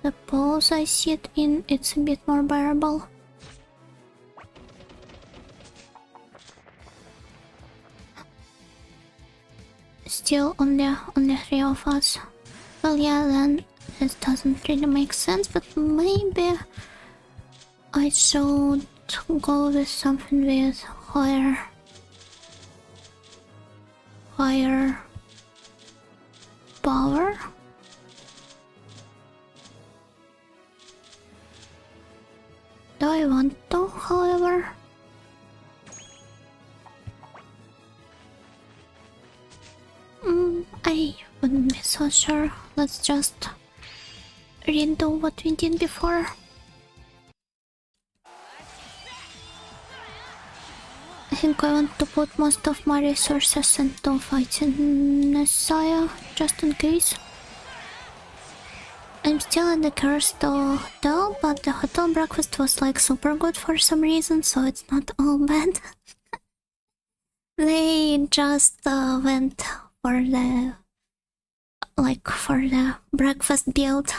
the pose I sit in, it's a bit more bearable. Still only 3 of us. Well, yeah, then this doesn't really make sense, but maybe I should go with something with higher power. Do I want to, however? I wouldn't be so sure. Let's just redo what we did before. I think I want to put most of my resources into fighting Messiah, just in case. I'm still in the cursed hotel, but the hotel breakfast was like super good for some reason, so it's not all bad. They just went for the breakfast build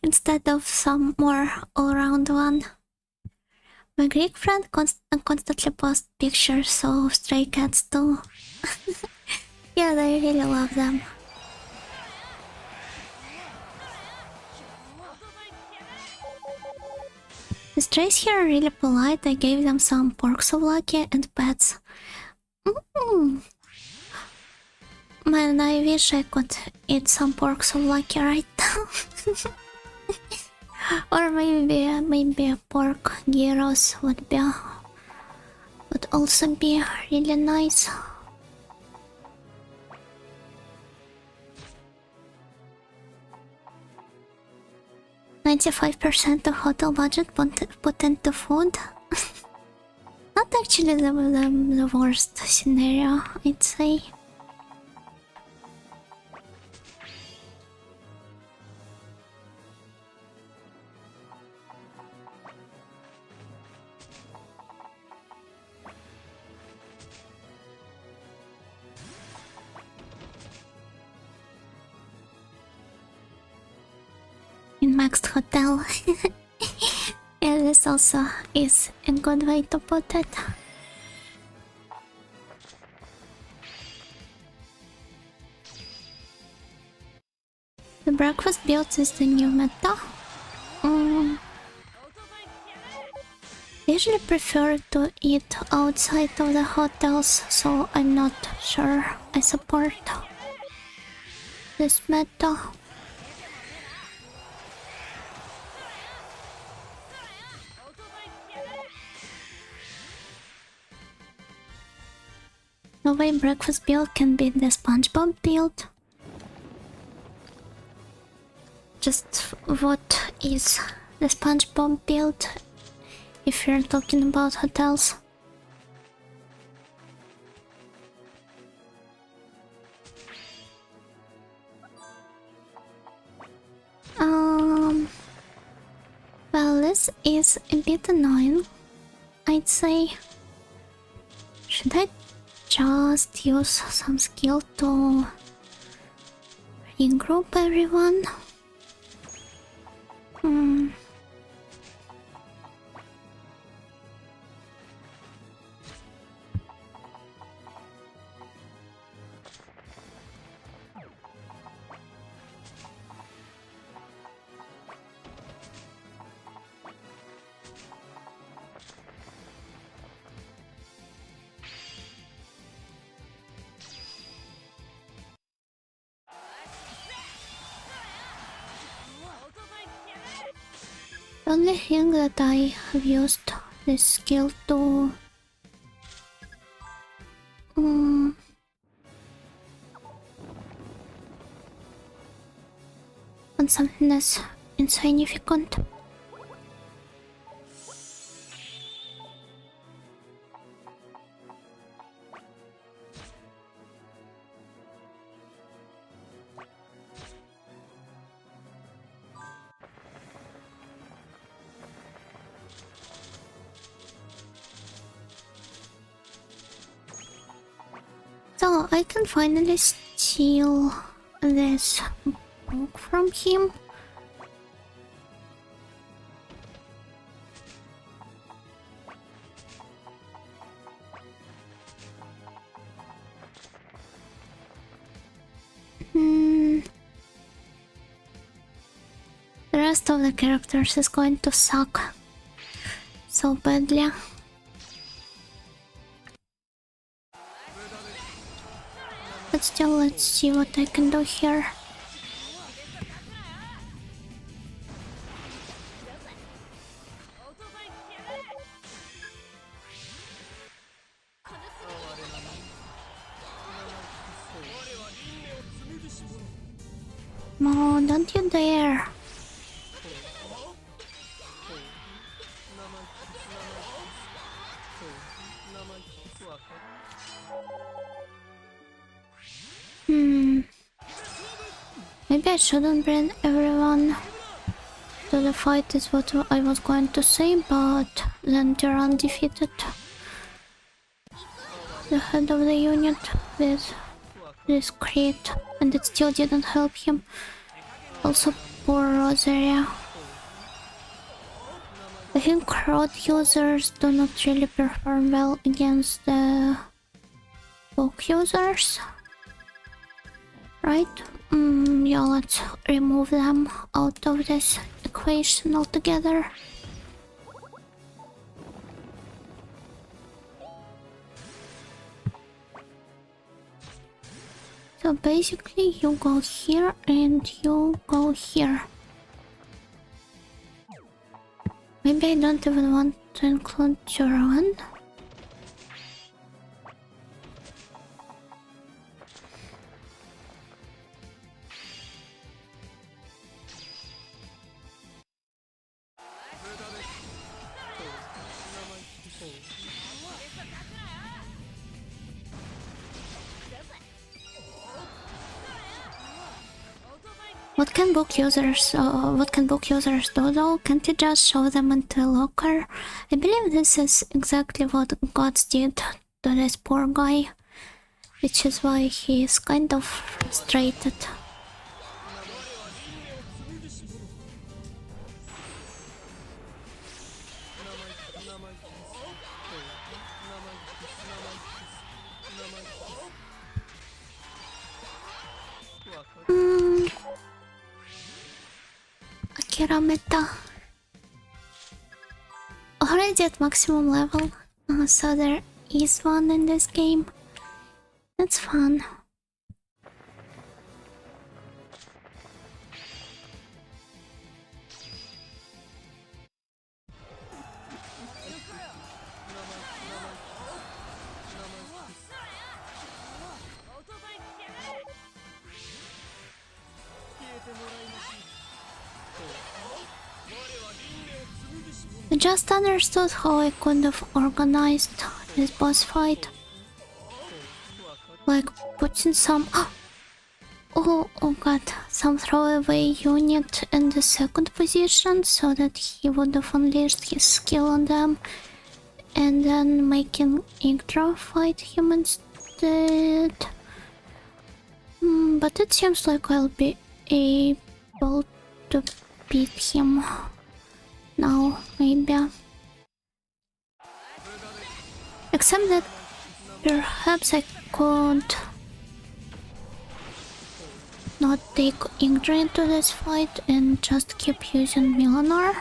instead of some more all-round one. My Greek friend constantly posts pictures of stray cats too. Yeah, they really love them. The strays here are really polite. I gave them some pork souvlaki and pets. Man, I wish I could eat some pork souvlaki right now. Or maybe a pork gyros would also be really nice. $95% of hotel budget put into food. Not actually the worst scenario, I'd say. In Maxed Hotel. Yeah, this also is a good way to put it. The breakfast build is the new meta. I usually prefer to eat outside of the hotels, so I'm not sure I support this meta. No way breakfast build can beat the SpongeBob build. Just what is the SpongeBob build if you're talking about hotels? Well, this is a bit annoying, I'd say. Should I just use some skill to regroup everyone? The only thing that I have used this skill to on something that's insignificant. So I can finally steal this book from him. The rest of the characters is going to suck so badly. But still, let's see what I can do here. No, don't you dare. Maybe I shouldn't bring everyone to the fight is what I was going to say, but then Duran defeated the head of the unit with this crit, and it still didn't help him. Also, poor Rosaria. I think road users do not really perform well against the book users, right? Yeah, let's remove them out of this equation altogether. So basically you go here and you go here. Maybe I don't even want to include Joran. What can book users do though? Can't you just show them into a locker? I believe this is exactly what gods did to this poor guy, which is why he is kind of frustrated. Akira meta. Already at maximum level, so there is one in this game. That's fun. I just understood how I could have organized this boss fight. Like putting some... Oh god, some throwaway unit in the second position so that he would have unleashed his skill on them. And then making Yggdra fight him instead. But it seems like I'll be able to beat him now, maybe. Except that perhaps I could not take Yggdra into this fight and just keep using Milanar.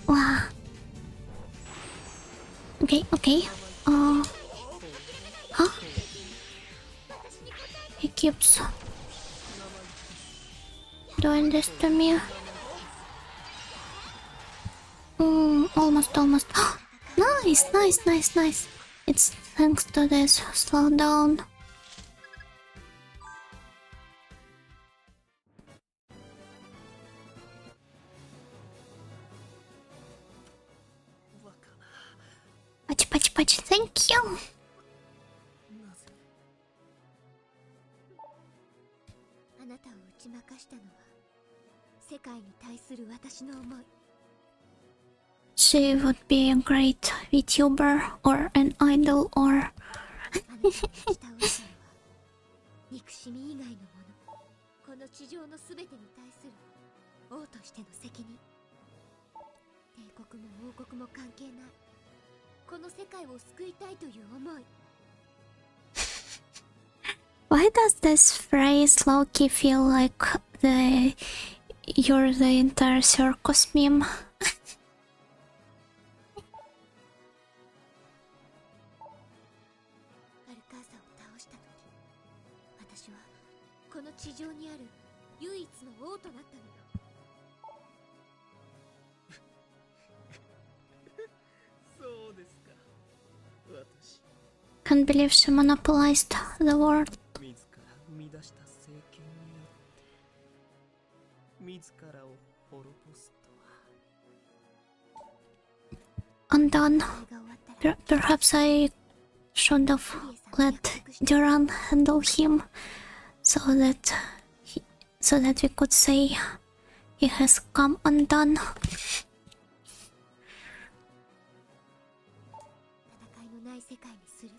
Wow. Okay. Huh? He keeps doing this to me. Almost. Nice. It's thanks to this slowdown. Patch, thank you. あなたを打ち負かしたのは世界に対する私の思い。 She would be a great Vtuber or an idol or 憎しみ以外のもの。この地上のすべてに対する王としての責任。帝国も王国も関係ない。この世界を救いたいという思い。 Why does this phrase low-key feel like you're the entire circus meme? アルカーサを倒した時、私はこの地上にある唯一の王となったのよ。そうですか。私 Can't believe she monopolized the world. 自ら生み出した政権によって自らを滅ぼすとは。 Undone. それが終わったら Perhaps I should have let Duran handle him so that we could say he has come undone. 戦いのない世界にするって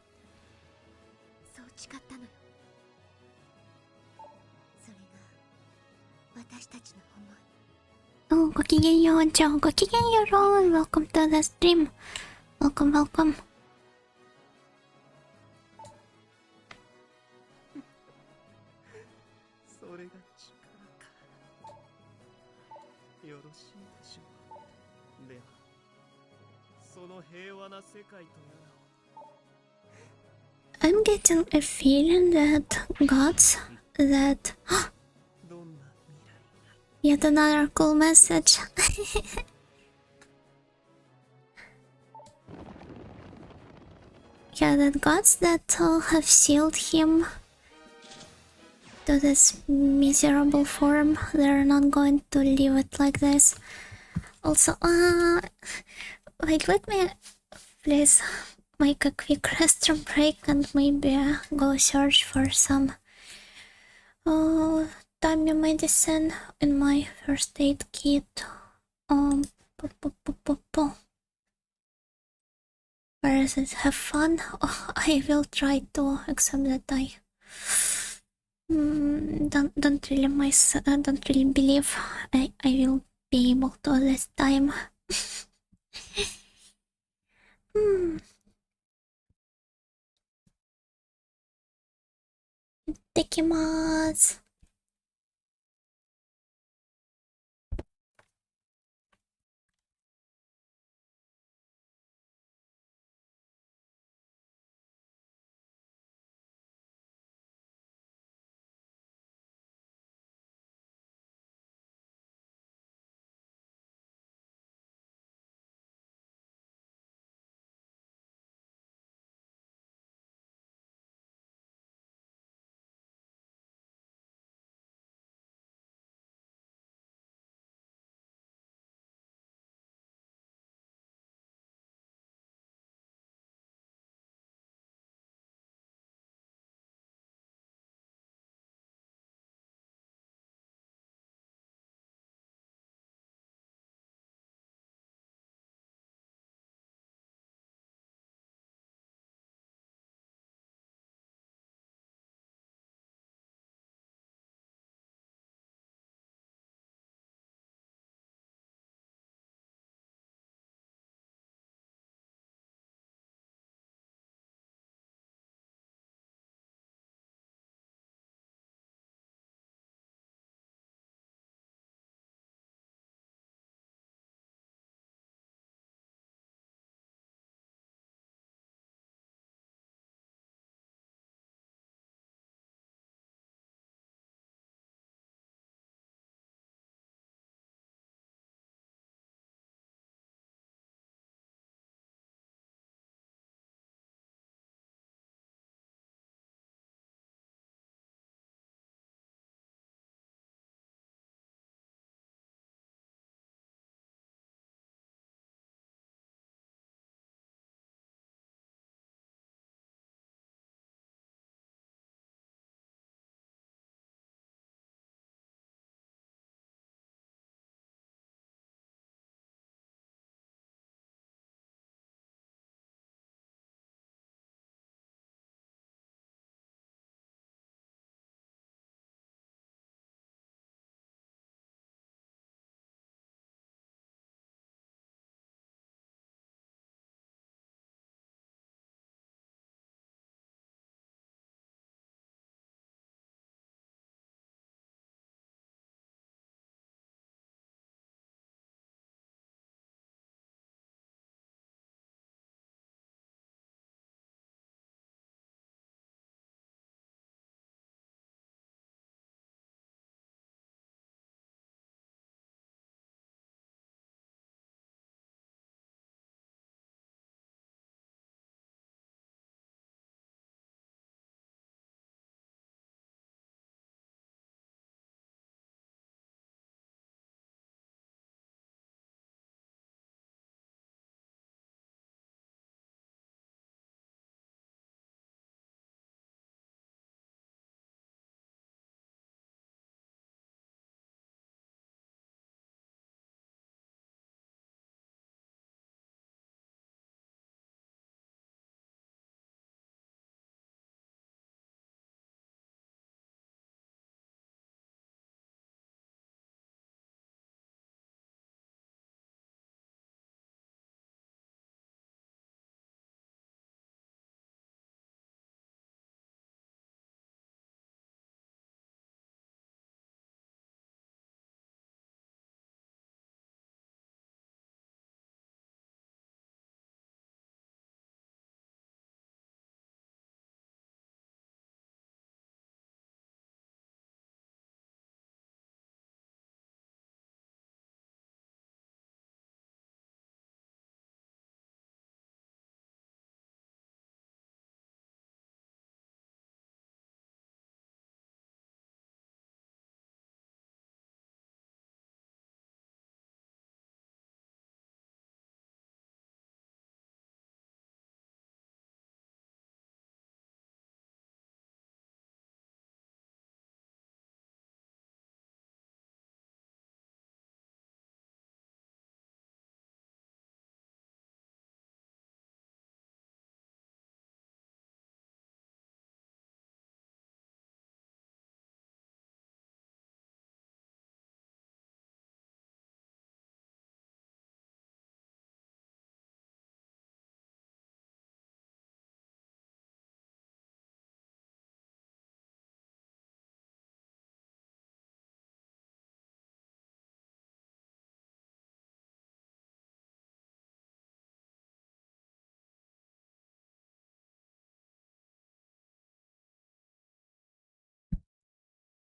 そう誓ったのよ。それが私たちの思い。 Oh, ごきげんよう、Joe. ごきげんよう、Ron. Welcome to the stream. Welcome. それが力か。よろしいでしょう。ではその平和な世界とやらを。 I'm getting a feeling that gods that. どんな未来 Yet another cool message. Yeah, the gods that have sealed him to this miserable form, they're not going to leave it like this. Also, wait, let me please make a quick restroom break and maybe go search for some tummy medicine in my first aid kit. Where is it? Have fun? Oh, I will try to, except that I don't really believe I will be able to this time. Ittakimasu.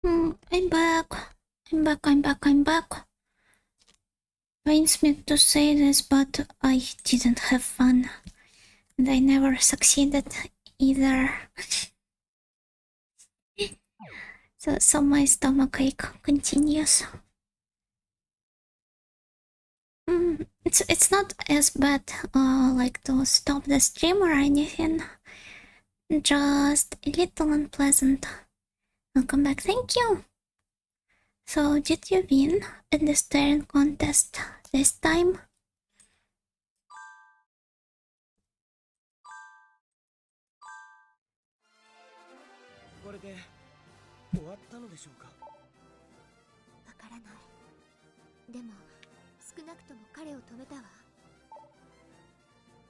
I'm back. I'm back. Pains me to say this, but I didn't have fun. And I never succeeded either. So my stomachache continues. It's not as bad like to stop the stream or anything. Just a little unpleasant. Welcome back, thank you. So did you win at the staring contest this time? これで終わったのでしょうか。わからない。でも少なくとも彼を止めたわ。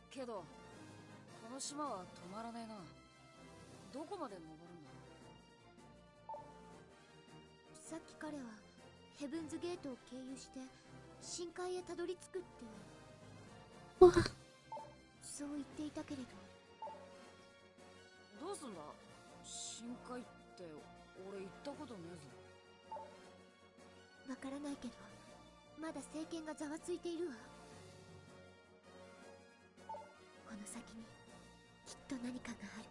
けどこの島は止まらねえな。どこまで登るんだ。さっき彼はヘブンズゲートを経由して深海へたどり着くって。そう言っていたけれど。どうすんだ。深海って俺行ったことねえぞ。わからないけどまだ政権がざわついているわ。この先にきっと何かがあ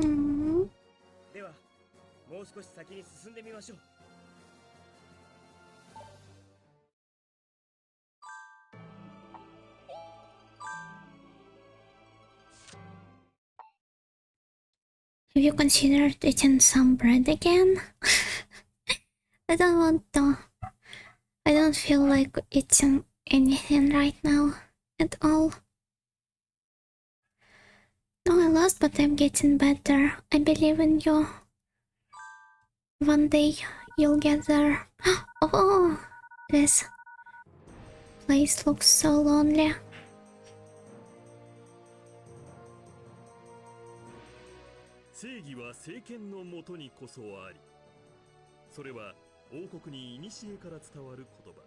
る。ではもう少し先に進んでみましょう。Have you considered eating some bread again? I don't want to. I don't feel like eating anything right now at all. No, I lost, but I'm getting better. I believe in you. One day you'll get there. Oh, this place looks so lonely. 正義は政権のもとにこそあり。それは王国に古から伝わる言葉。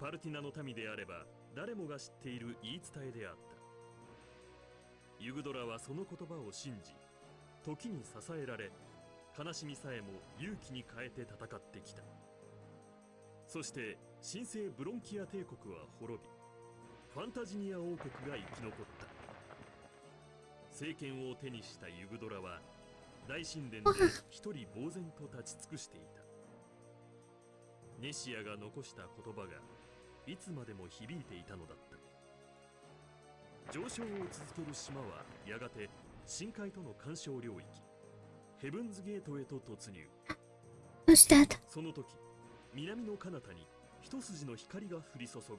パルティナの民であれば誰もが知っている言い伝えであった。ユグドラはその言葉を信じ、時に支えられ、悲しみさえも勇気に変えて戦ってきた。そして神聖ブロンキア帝国は滅び、ファンタジニア王国が生き残った。政権を手にしたユグドラは大神殿で一人呆然と立ち尽くしていた。ネシアが残した言葉がいつまでも響いていたのだった。上昇を続ける島はやがて深海との干渉領域ヘブンズゲートへと突入。 Who's that? その時、南の彼方に一筋の光が降り注ぐ。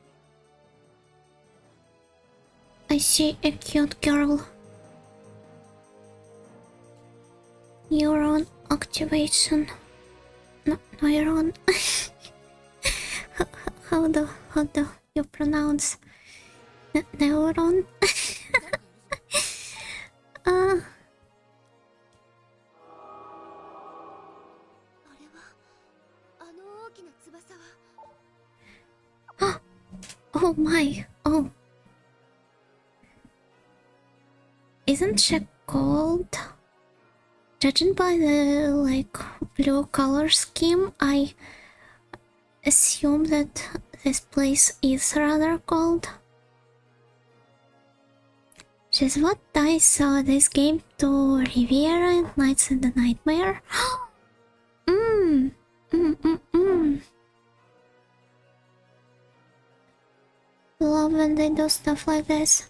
I see a cute girl. Neuron activation. No, neuron. how do you pronounce neuron? あれはあの大きな翼は。Oh my. Oh. Isn't she cold? Judging by the like blue color scheme, I assume that this place is rather cold. She's what I saw this game to Riviera and Nights in the Nightmare. Love when they do stuff like this.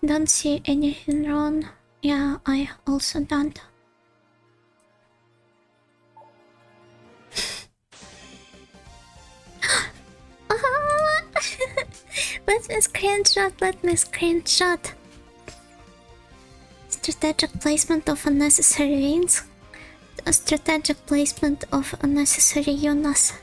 Don't see anything wrong. Yeah, I also don't. Let me screenshot. Strategic placement of unnecessary wings. Strategic placement of unnecessary units.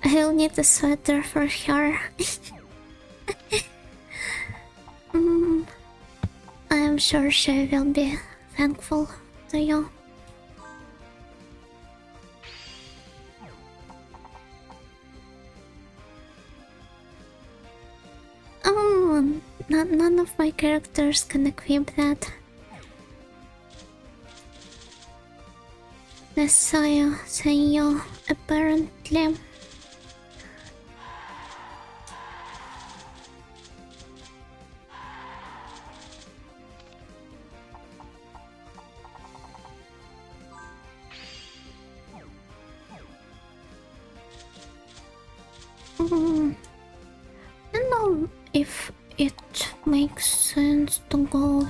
I'll need a sweater for her. I'm sure she will be thankful to you. Oh, none of my characters can equip that. Messiah, Seiya, apparently. I don't know if it makes sense to go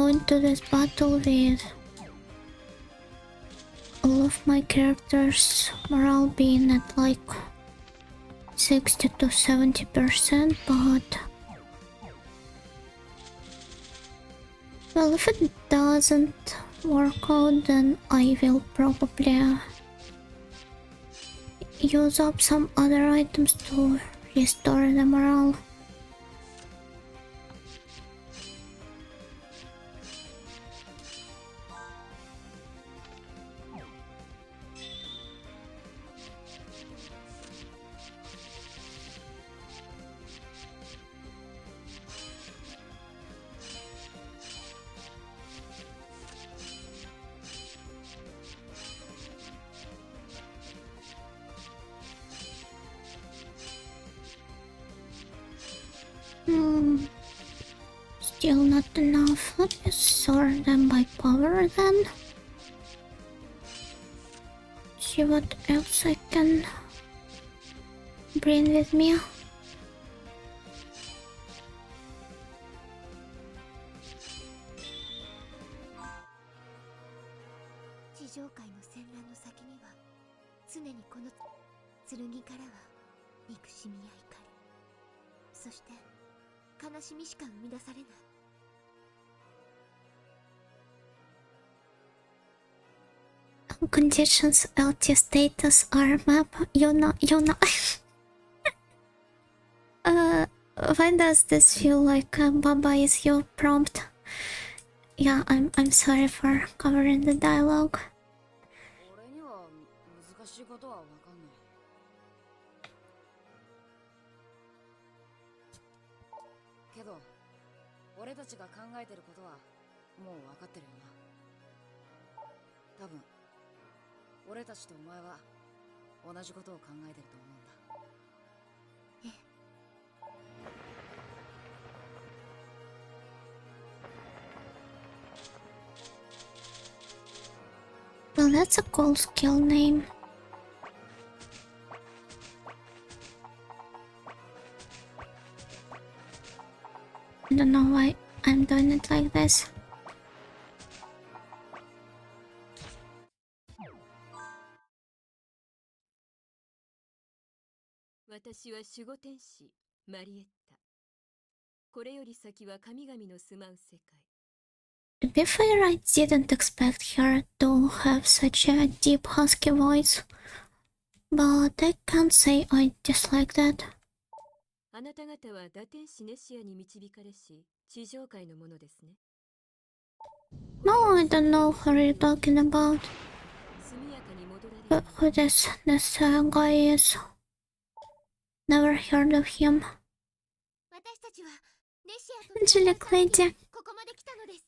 into this battle with all of my characters' morale being at like 60 to 70%, but well, if it doesn't work out, then I will probably use up some other items to restore the morale. Still not enough. Let me sort them by power then. See what else I can bring with me. 地上界の戦乱の先には常にこの剣からは憎しみや怒り、そして悲しみしか生み出されない。Conditions LT status R map. Yona. Why does this feel like Baba is your prompt? Yeah, I'm sorry for covering the dialogue. 俺には難しいことはわかんない。けど、俺たちが考えてることはもう分かってるよな。多分、俺たちとお前は同じことを考えてると思うんだ。 Well, that's a cool skill name. I don't know why I'm doing it like this. 私は守護天使マリエッタ。これより先は神々の住まう世界。 To be fair, I didn't expect her to have such a deep husky voice, but I can't say I dislike that. あなた方は打天使ネシアに導かれし地上界のものですね。 No, I don't know who you're talking about. 速やかに戻られる。 Who this guy is? Never heard of him. 私たちはネシアと Angelic lady. ここまで来たのです。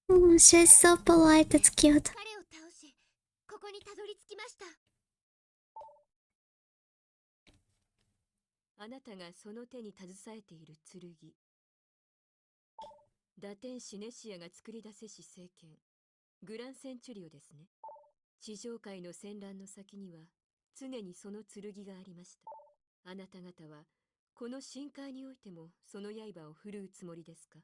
She's so polite, it's cute. 彼を倒し、ここにたどり着きました。 あなたがその手に携えている剣。打天使ネシアが作り出せし聖剣、グランセンチュリオですね。地上界の戦乱の先には常にその剣がありました。あなた方はこの深海においてもその刃を振るうつもりですか？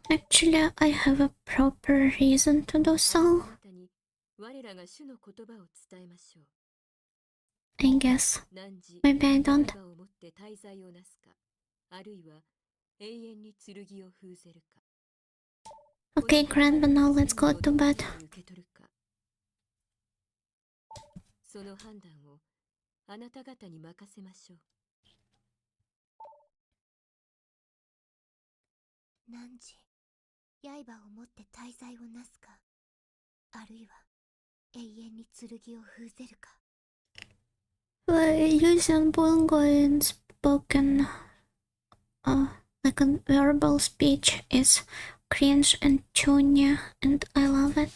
Actually, I have a proper reason to do so. あなたに我らが主の言葉を伝えましょう。 I guess. 汝 Maybe I don't. 刃を持って大罪をなすか、あるいは永遠に剣を封ぜるか。 Okay, Grandma, now let's go to bed. 受け取るか。その判断をあなた方に任せましょう。 何時刃を持って大罪をなすか、あるいは永遠に剣を封ぜるか。Using Bongo in spoken, like a verbal speech is cringe and chunya, and I love it.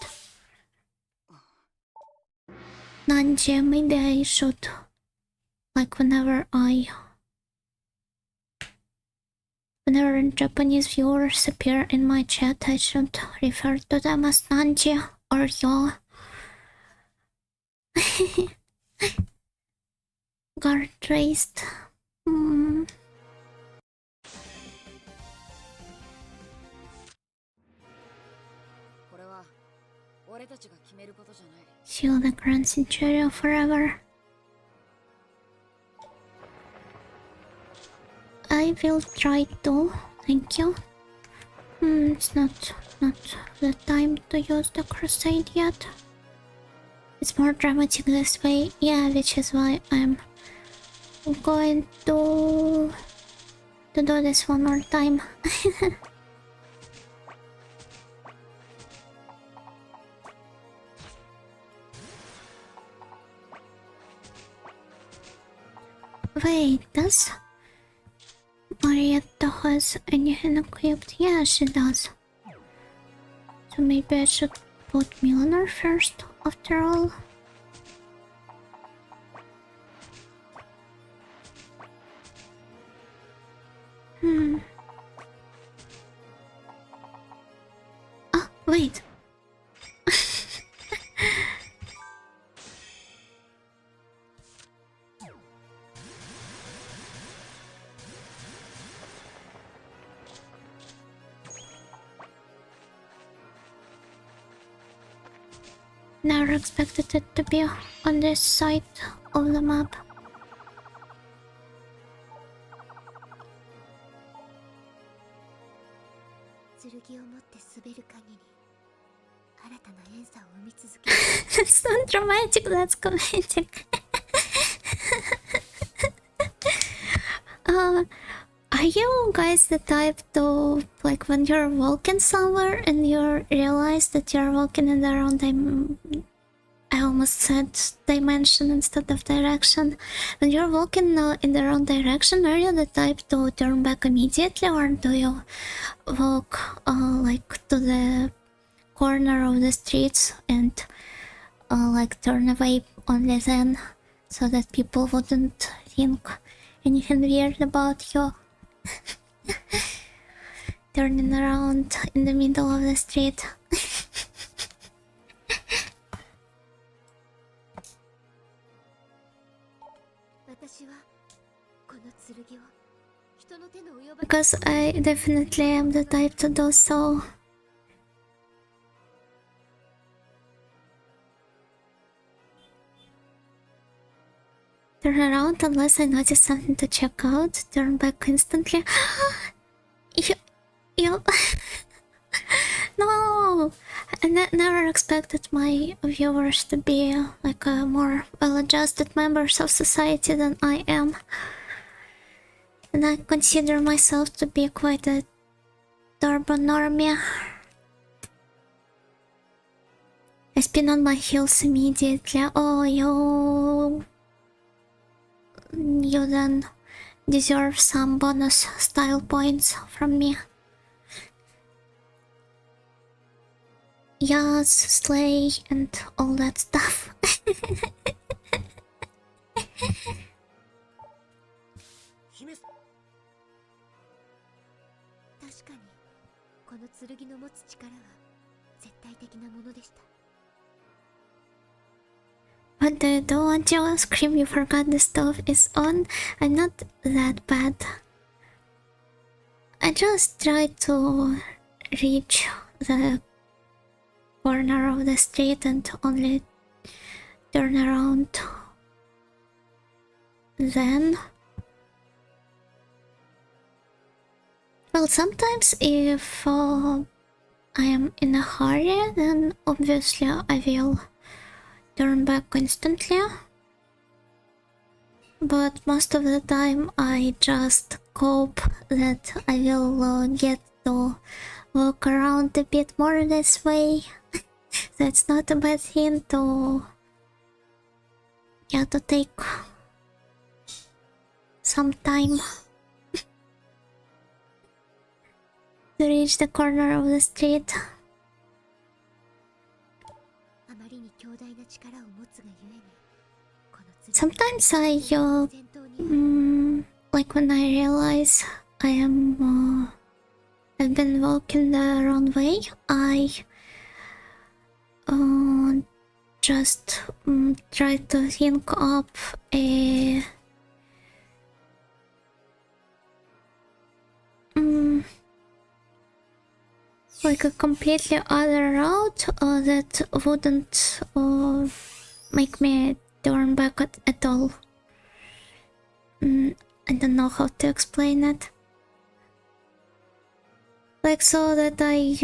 Nanji, maybe I should, like whenever Japanese viewers appear in my chat, I should refer to them as Nanji or Yo. Guard raised. これは俺たちが決めることじゃない。 Seal the Grand Centurion forever. I will try to. Thank you. It's not the time to use the crusade yet. It's more dramatic this way. Yeah, which is why I'm going to do this one more time. Wait, does Marietta has anything equipped? Yeah, she does. So maybe I should put Milner first, after all. Ah, wait. Never expected it to be on this side of the map. That's not dramatic, that's comedic. Are you guys the type to, like, when you're walking somewhere and you realize that you're walking in the wrong I almost said dimension instead of direction. When you're walking in the wrong direction, are you the type to turn back immediately, or do you walk like to the corner of the streets and like turn away only then, so that people wouldn't think anything weird about you? Turning around in the middle of the street. Because I definitely am the type to do so. Turn around unless I notice something to check out. Turn back instantly. You no! I never expected my viewers to be like a more well-adjusted members of society than I am. And I consider myself to be quite a turbo normie. I spin on my heels immediately. Oh, you then deserve some bonus style points from me. Yes, slay and all that stuff. 確かにこの剣の持つ力は絶対的なものでした。 What do you do? Want you scream you forgot the stove is on? I'm not that bad. I just try to reach the corner of the street and only turn around then. Well, sometimes if I am in a hurry, then obviously I will turn back instantly. But most of the time I just hope that I will get to walk around a bit more this way. That's not a bad thing to, yeah, to take some time to reach the corner of the street. あまりに強大な力を持つがゆえに、この剣 Sometimes I, 前頭に like when I realize I've been walking the wrong way, I just try to think up a like a completely other route that wouldn't make me turn back at all. I don't know how to explain it. Like so that I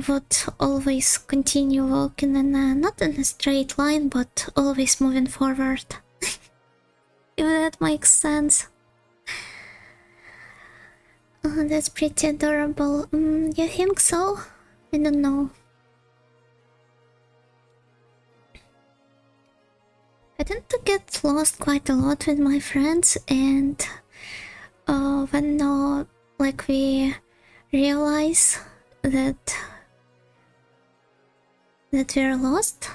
would always continue walking not in a straight line, but always moving forward. If that makes sense. Oh, that's pretty adorable. You think so? I don't know. I tend to get lost quite a lot with my friends, and when like we realize that we're lost,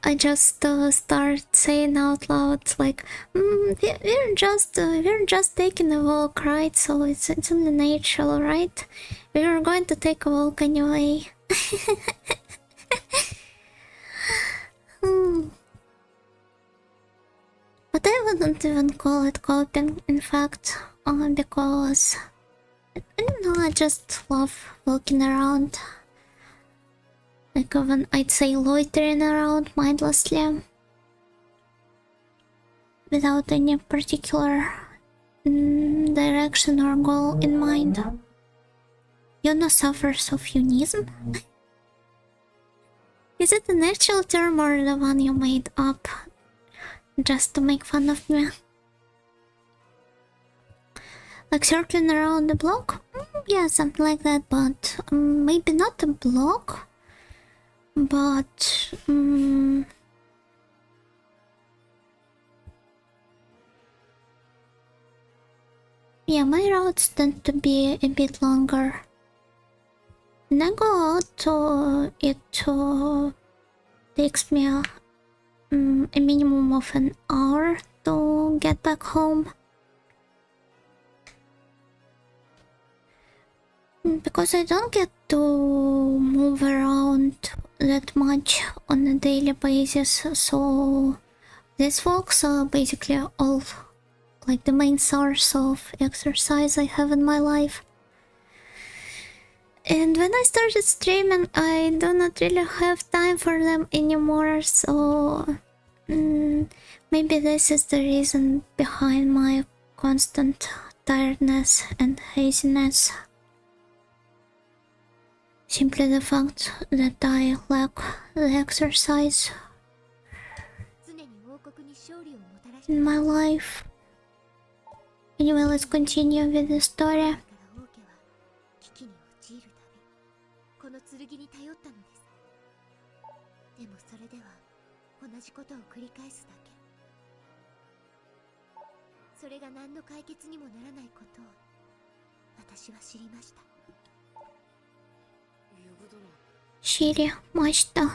I just start saying out loud like, we're just taking a walk, right? So it's only natural, right? We were going to take a walk anyway. But I wouldn't even call it coping, in fact, because I don't know, I just love walking around. Like even I'd say loitering around mindlessly. Without any particular direction or goal in mind. Yuna suffers of unism? Is it an actual term or the one you made up just to make fun of me? Like circling around the block? Yeah, something like that, but maybe not a block. But yeah, my routes tend to be a bit longer. When I go out, it takes me a minimum of an hour to get back home. Because I don't get to move around that much on a daily basis, so these walks are basically all like the main source of exercise I have in my life. And when I started streaming, I do not really have time for them anymore, so maybe this is the reason behind my constant tiredness and haziness. Simply the fact that I lack the exercise in my life. Anyway, let's continue with the story. この剣に頼ったのです。でもそれでは同じことを繰り返すだけ。それが何の解決にもならないことを私は知りました。知りました。I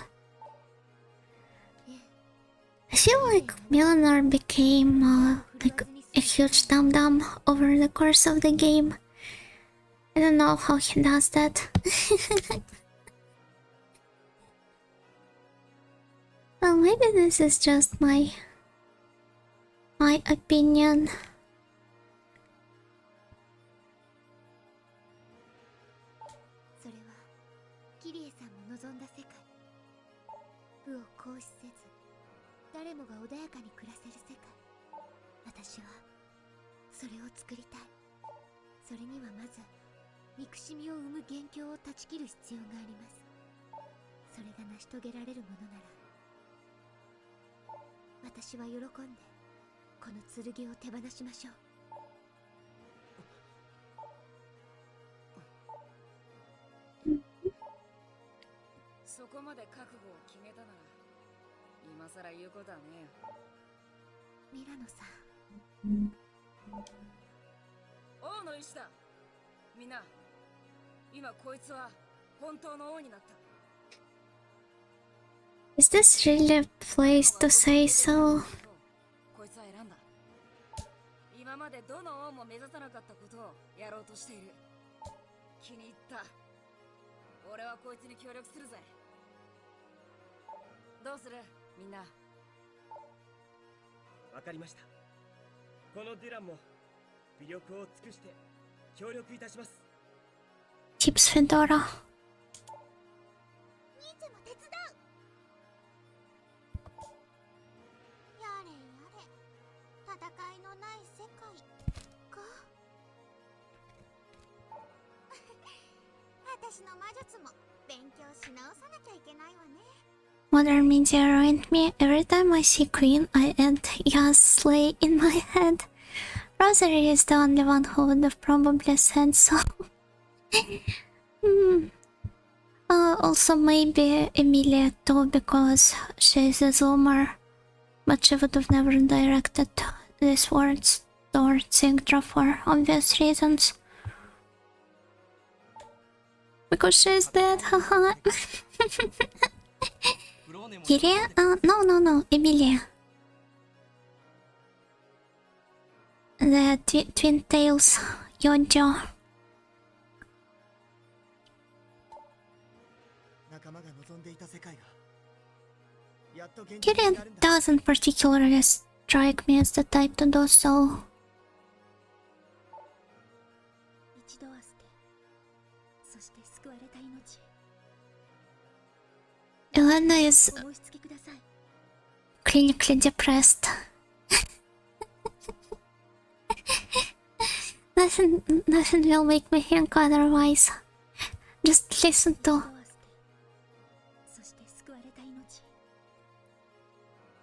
feel like Mjolnir became like a huge dum-dum over the course of the game. I don't know how he does that. Well, maybe this is just my opinion. それはキリエさんも望んだ世界。武を行使せず、誰もが穏やかに暮らせる世界。私はそれを作りたい。それにはまず憎しみを生む元凶を断ち切る必要があります。それが成し遂げられるものなら、私は喜んでこの剣を手放しましょう。そこまで覚悟を決めたなら今さら言うことはねえよ。ミラノさん、王の意志だ。みんな、今こいつは本当の王になった。 Is this really a place to say so? こいつは選んだ。今までどの王も目指さなかったことをやろうとしている。気に入った。俺はこいつに協力するぜ。どうするみんな。わかりました。このディランも微力を尽くして協力いたします。 Tips Fedora. 兄ちゃんも手伝う。やれやれ、戦いのない世界か。私の魔術も勉強し直さなきゃいけないわね。 Modern media ruined me. Every time I see Queen, I add Yasley in my head. Rosary is the only one who would have probably said so. Also maybe Emilia too, because she's a zoomer. But she would have never directed these words towards Yggdra for obvious reasons. Because she's dead, haha. Kiria? No, Emilia. The Twin Tails, Yojo. Kiria doesn't particularly strike me as the type to do so. 一度は捨て、そして救われた命。 Elena is お申し付けください。 clinically depressed. Nothing will make me think otherwise. Just listen to. そして救われた命。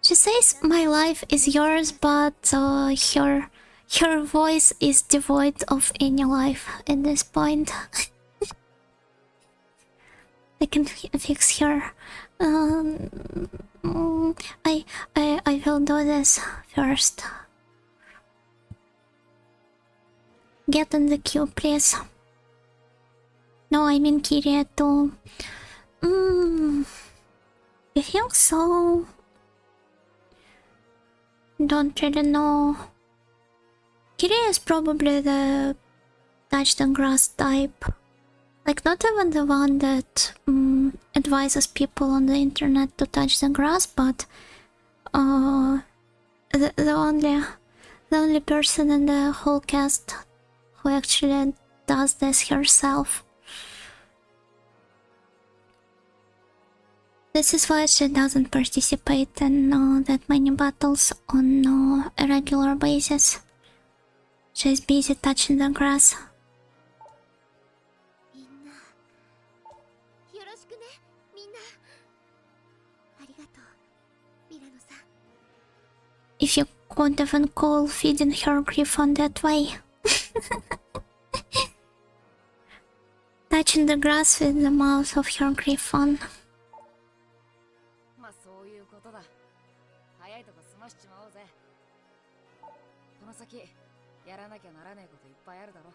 She says my life is yours, but her voice is devoid of any life at this point. I can fix her. I will do this first. Get in the queue, please. No, I mean Kiria too. I think so. Don't really know. Kiria is probably the touch the grass type. Like, not even the one that advises people on the internet to touch the grass, but the only person in the whole cast who actually does this herself. This is why she doesn't participate in that many battles on a regular basis. She's busy touching the grass. みんな、よろしくね、みんな。ありがとう、ミラノさん。 If you couldn't even call feeding her griffon that way. Touching the grass with the mouth of her griffon. まあそういうことだ。早いとこ済ましちまおうぜ。この先やらなきゃならないこといっぱいあるだろ。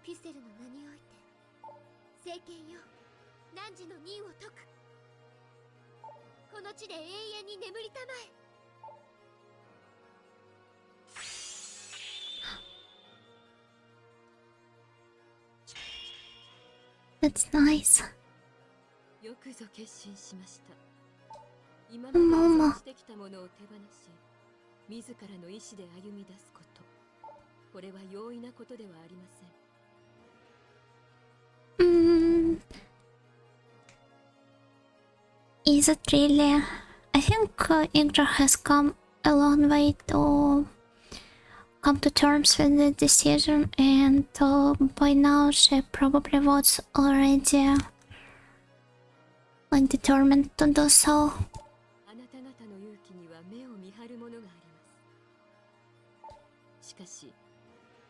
ピセルの名において聖剣よ、汝の任を解く。この地で永遠に眠りたまえ。 That's nice. よくぞ決心しました。今まで保存してきたものを手放し、自らの意志で歩み出すこと。これは容易なことではありません。Is it really? I think Yggdra has come a long way to come to terms with the decision, and by now she probably was already like determined to do so. あなた方の勇気には目を見張るものがあります。しかし、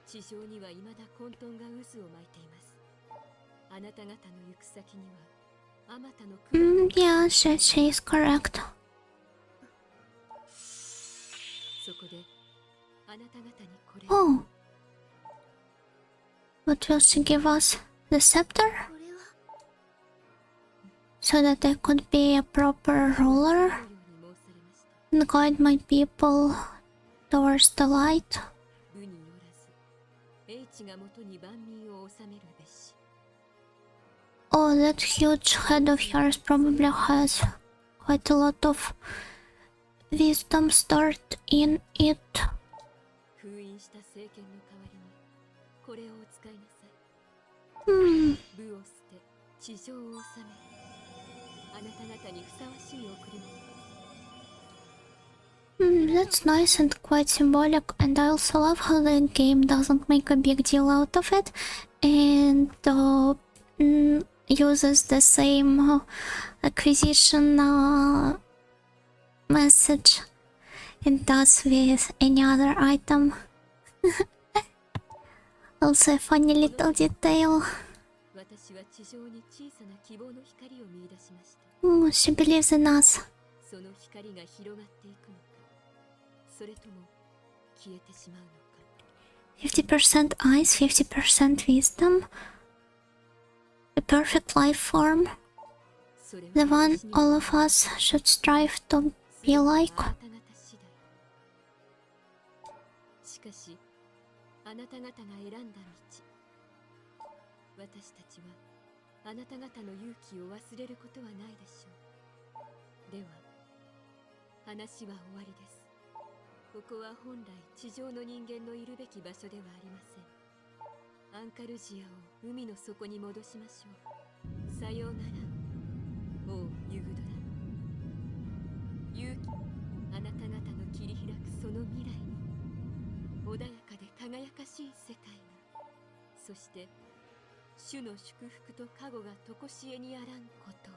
地上には未だ混沌が渦を巻いています。あなた方の行く先には、あまたの Yeah, she is correct. Oh. What will she give us? The scepter? これは So that I could be a proper ruler ように申されました。 and guide my people towards the light. 部によらず、英知がもとに万民を治めるべし。 Oh, that huge head of yours probably has quite a lot of wisdom stored in it. 封印した政権の代わりに、これをお使いなさい。 Hmm. 部を捨て、地上を治める。あなた方にふさわしい贈り物です。 That's nice and quite symbolic, and I also love how the game doesn't make a big deal out of it and uses the same acquisition message it does with any other item. Also a funny little detail. 私は地上に小さな希望の光を見出しました。 She believes in us. その光が広がっていくのか、それとも消えてしまうのか。 50% eyes, 50% wisdom. A perfect life form. それは The one 私に all of us should strive to be like. あなた方次第。しかし、あなた方が選んだ道。私たちはあなた方の勇気を忘れることはないでしょう。では、話は終わりです。ここは本来地上の人間のいるべき場所ではありません。アンカルジアを海の底に戻しましょう。さようなら、王ユグドラ。勇気、あなた方の切り開くその未来に、穏やかで輝かしい世界が、そして主の祝福と加護がとこしえにあらんことを。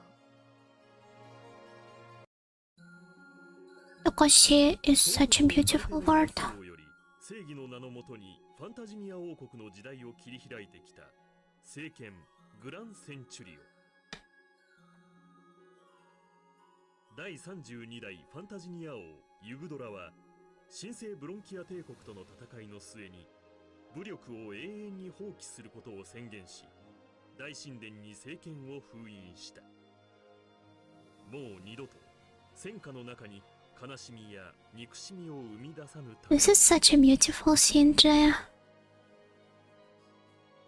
Tokoshi is such a beautiful word. 正義の名のもとにファンタジニア王国の時代を切り開いてきた聖剣グランセンチュリオ。第32代ファンタジニア王ユグドラは神聖ブロンキア帝国との戦いの末に武力を永遠に放棄することを宣言し、大神殿に聖剣を封印した。もう二度と戦火の中に悲しみや憎しみを生み出さぬため。 This is such a beautiful scene, Jaya.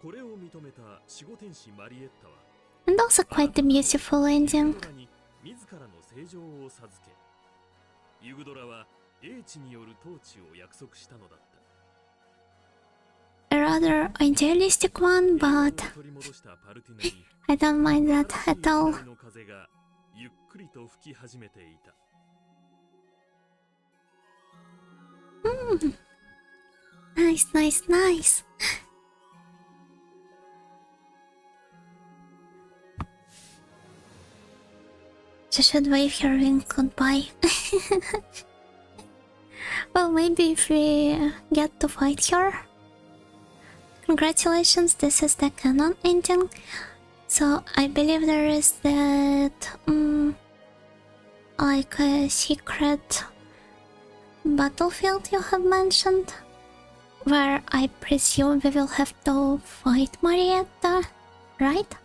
これを認めた守護天使マリエッタは And also quite a beautiful ending. ユグドラに自らの聖状を授け、ユグドラは英知による統治を約束したのだった。 A rather idealistic one, but 取り戻したパルティナに I don't mind that at all. 新しい光の風がゆっくりと吹き始めていた。 Nice, nice, nice. She should wave her wing goodbye. Well, maybe if we get to fight her. Congratulations, this is the canon ending. So I believe there is that like a secret battlefield you have mentioned, where I presume we will have to fight Marietta, right?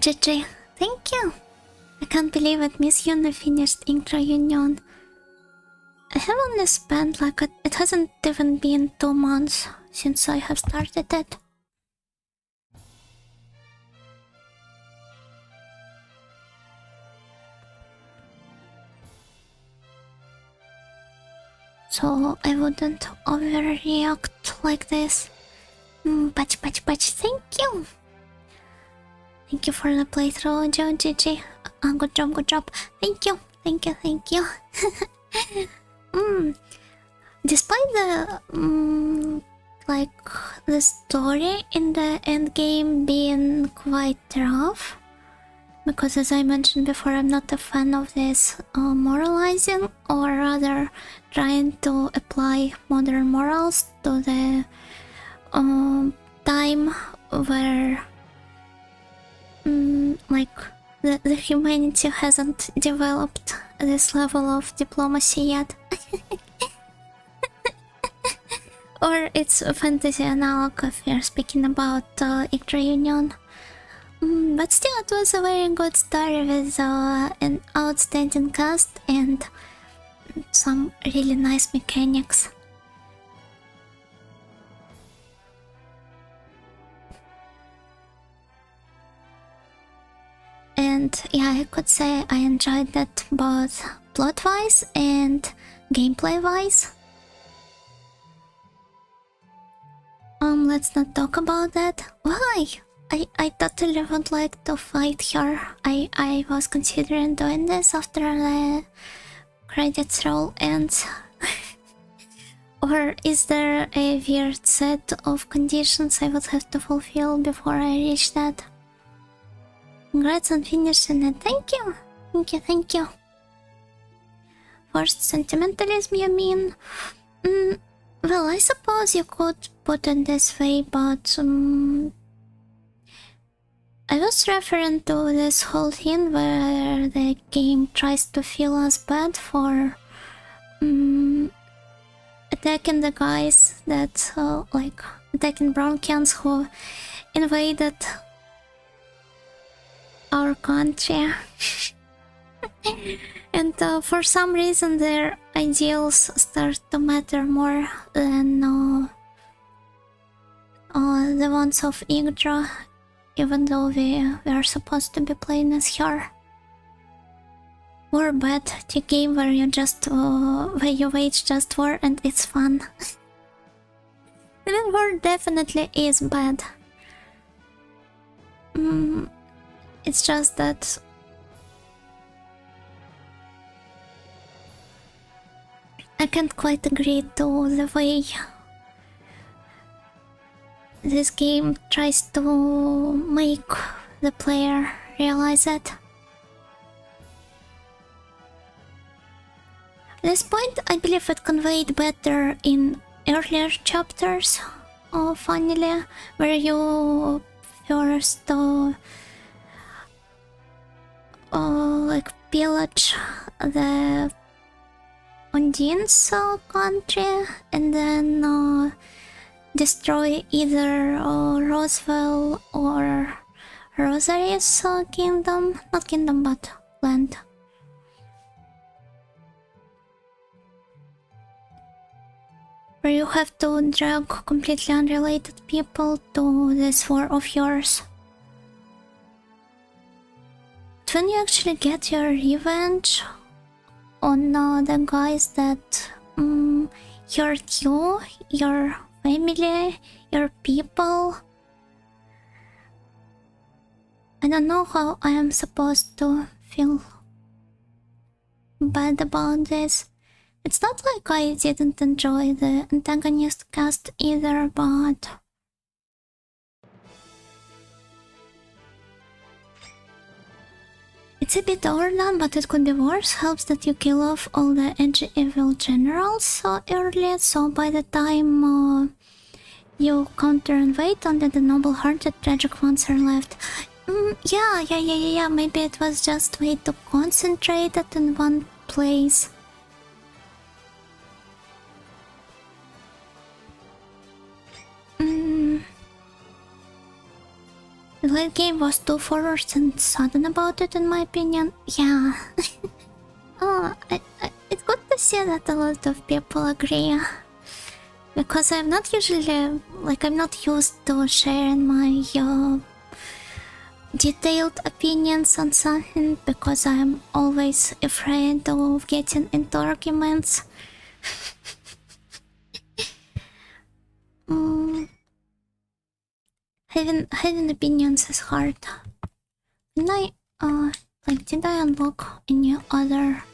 GG, thank you! I can't believe it, Miss Yuna finished Yggdra Union. I have only spent like it hasn't even been 2 months since I have started it. So I wouldn't overreact like this. Patch, thank you! Thank you for the playthrough, Joe. GG. Good job. Thank you. Despite the like the story in the end game being quite rough, because as I mentioned before, I'm not a fan of this moralizing, or rather trying to apply modern morals to the time where like the humanity hasn't developed this level of diplomacy yet. Or it's a fantasy analog if you're speaking about Yggdra Union. But still, it was a very good story with an outstanding cast and some really nice mechanics. And yeah, I could say I enjoyed that both plot-wise and gameplay-wise. Let's not talk about that. Why? I totally would like to fight her. I was considering doing this after the credits roll ends. Or is there a weird set of conditions I would have to fulfill before I reach that? Congrats on finishing it. Thank you. Thank you, thank you. Forced sentimentalism, you mean? Well, I suppose you could put it this way, but I was referring to this whole thing where the game tries to feel us bad for attacking the guys that, like, attacking Bronchians who invaded our country. And for some reason their ideals start to matter more than the ones of Yggdra, even though we are supposed to be playing as her. War bad, the game where you just where you wage just war and it's fun. I mean, war definitely is bad. It's just that I can't quite agree to the way this game tries to make the player realize it. At this point, I believe it conveyed better in earlier chapters, finally, where you first like pillage the Undine's country and then destroy either Roswell or Rosary's kingdom. Not kingdom, but land. Where you have to drag completely unrelated people to this war of yours. But when you actually get your revenge on the guys that hurt you, your family, your people, I don't know how I am supposed to feel bad about this. It's not like I didn't enjoy the antagonist cast either, but it's a bit overdone, but it could be worse. Helps that you kill off all the edgy evil generals so early, so by the time you counter-invade, only the noble-hearted tragic ones are left. Yeah, maybe it was just way to concentrate it in one place. The late game was too forward and sudden about it, in my opinion. Yeah. It's good to see that a lot of people agree. Because I'm not usually, like, I'm not used to sharing my detailed opinions on something, because I'm always afraid of getting into arguments. Having opinions is hard. And like, did I unlock any other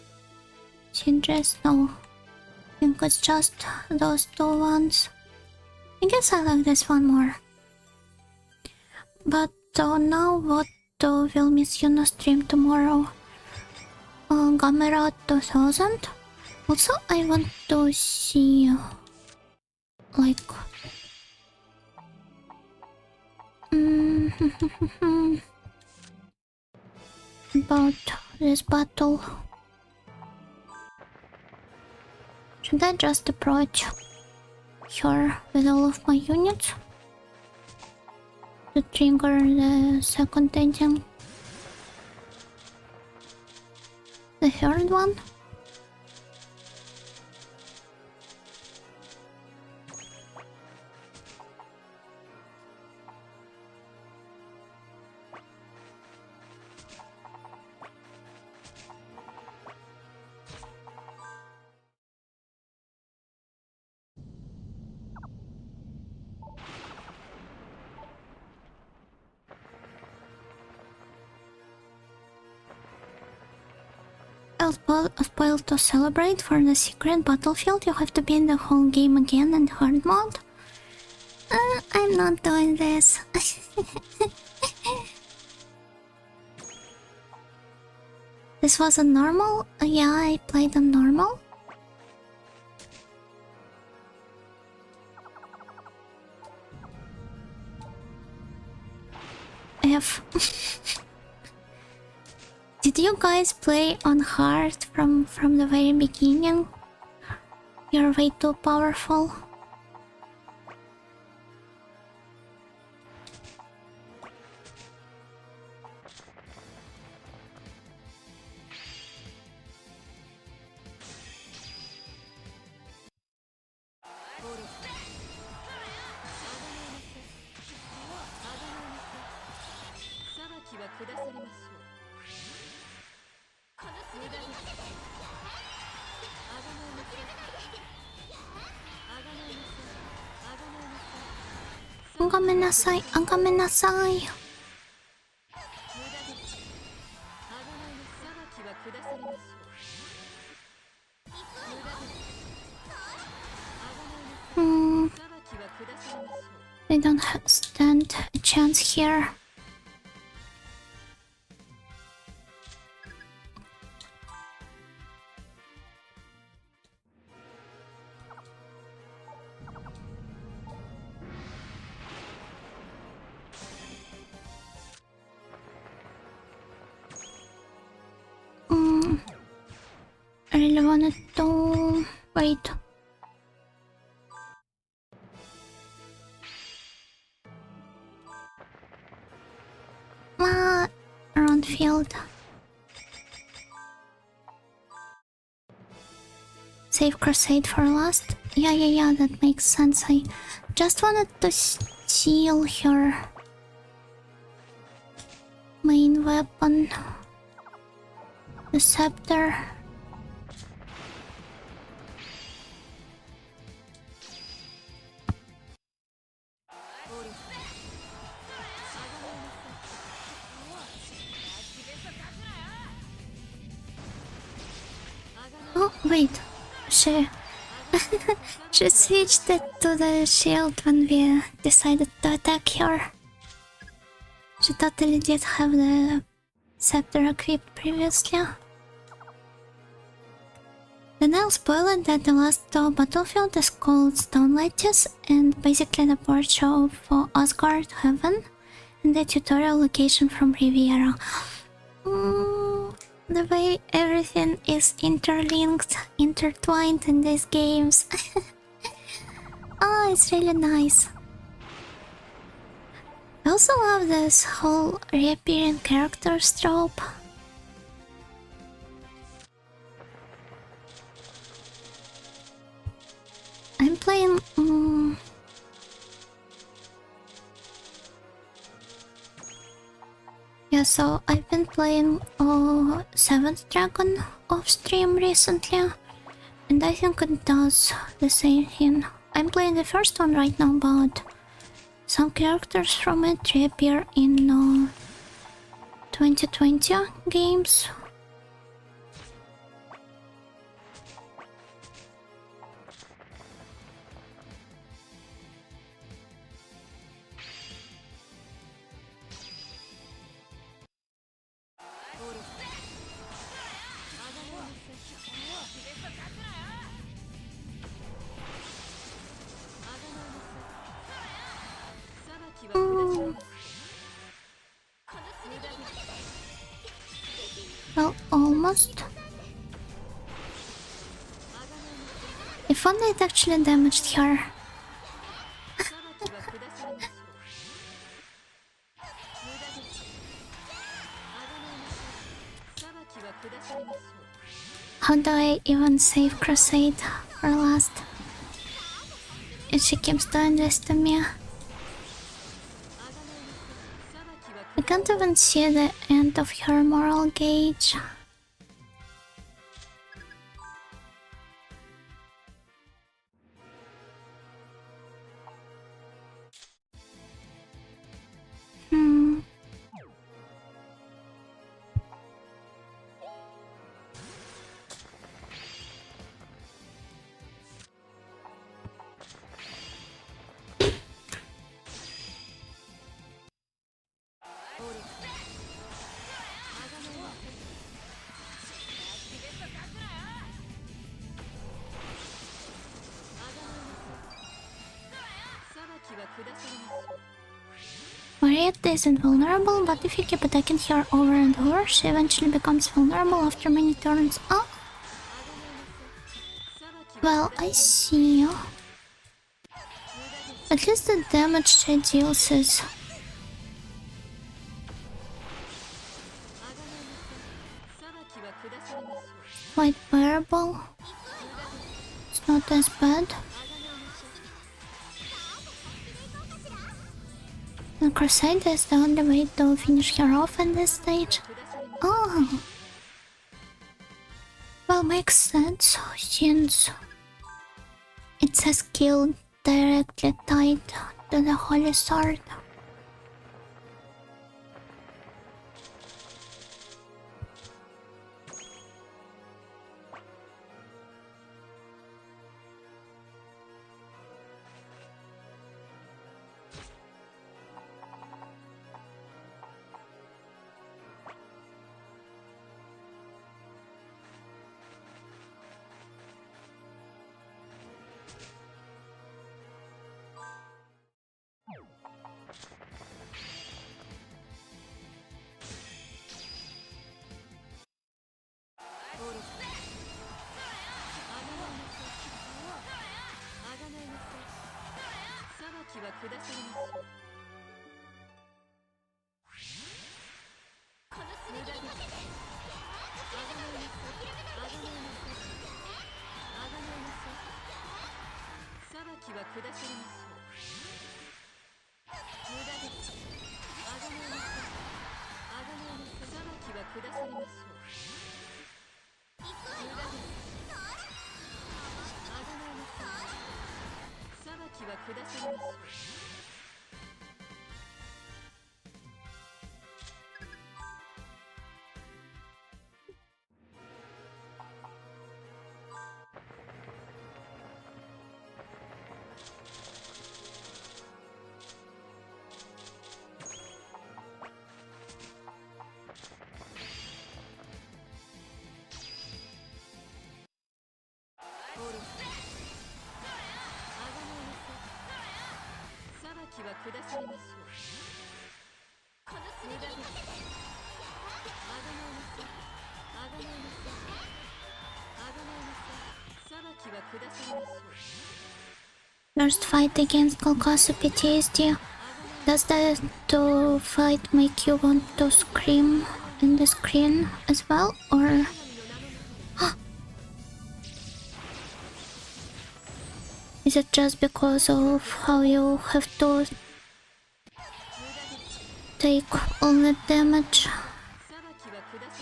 changes? No. I think it's just those two ones. I guess I like this one more. But now what will miss you no stream tomorrow? Gamera 2000? Also, I want to see, like, about this battle. Should I just approach her with all of my units to trigger the second engine? The third one? Spoil to celebrate for the secret battlefield. You have to be in the whole game again in hard mode. I'm not doing this. This was a normal? Yeah, I played on normal. F. Did you guys play on hard from the very beginning? You're way too powerful. Angaminasai, angaminasai. They don't stand a chance here. I really wanted to wait. Around field. Save crusade for last. Yeah, that makes sense. I just wanted to steal her main weapon, the scepter. Oh wait, she switched it to the shield when we decided to attack her. She totally did have the scepter equipped previously. Then I'll spoil it that the last battlefield is called Stone Lattice and basically the porch of Asgard Heaven and the tutorial location from Riviera. The way everything is interlinked, intertwined in these games. Oh, it's really nice. I also love this whole reappearing characters trope. I'm playing... Yeah, so I've been playing 7th Dragon off stream recently, and I think it does the same thing. I'm playing the first one right now, but some characters from it reappear in 2020 games. Well, almost. If only it actually damaged her. 裁きは下されましょう。無駄です。あがないなさい。裁きは下されましょう。 How do I even save Crusade for last? If she keeps doing this to me. I can't even see the end of her moral gauge. Hmm. Marietta isn't vulnerable, but if you keep attacking her over and over, she eventually becomes vulnerable after many turns. Oh! Well, I see. At least the damage she deals is quite bearable. It's not as bad. The Crusade is the only way to finish her off in this stage. Oh! Well, makes sense, since it's a skill directly tied to the Holy Sword. First fight against Kolkasa PTSD. Does the to fight make you want to scream in the screen as well, or is it just because of how you have to take all the damage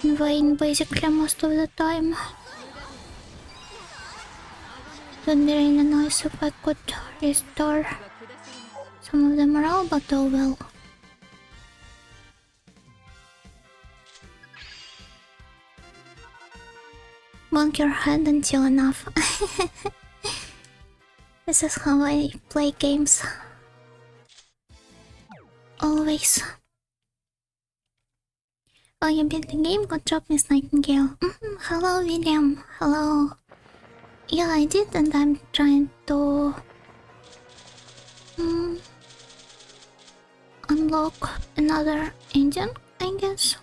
in vain basically most of the time? It would be really nice if I could restore some of the morale, but oh well. Bonk your head until enough. This is how I play games. Always. Oh, you beat the game? Good job, Miss Nightingale. Hello, William. Hello. Yeah, I did, and I'm trying to unlock another engine, I guess.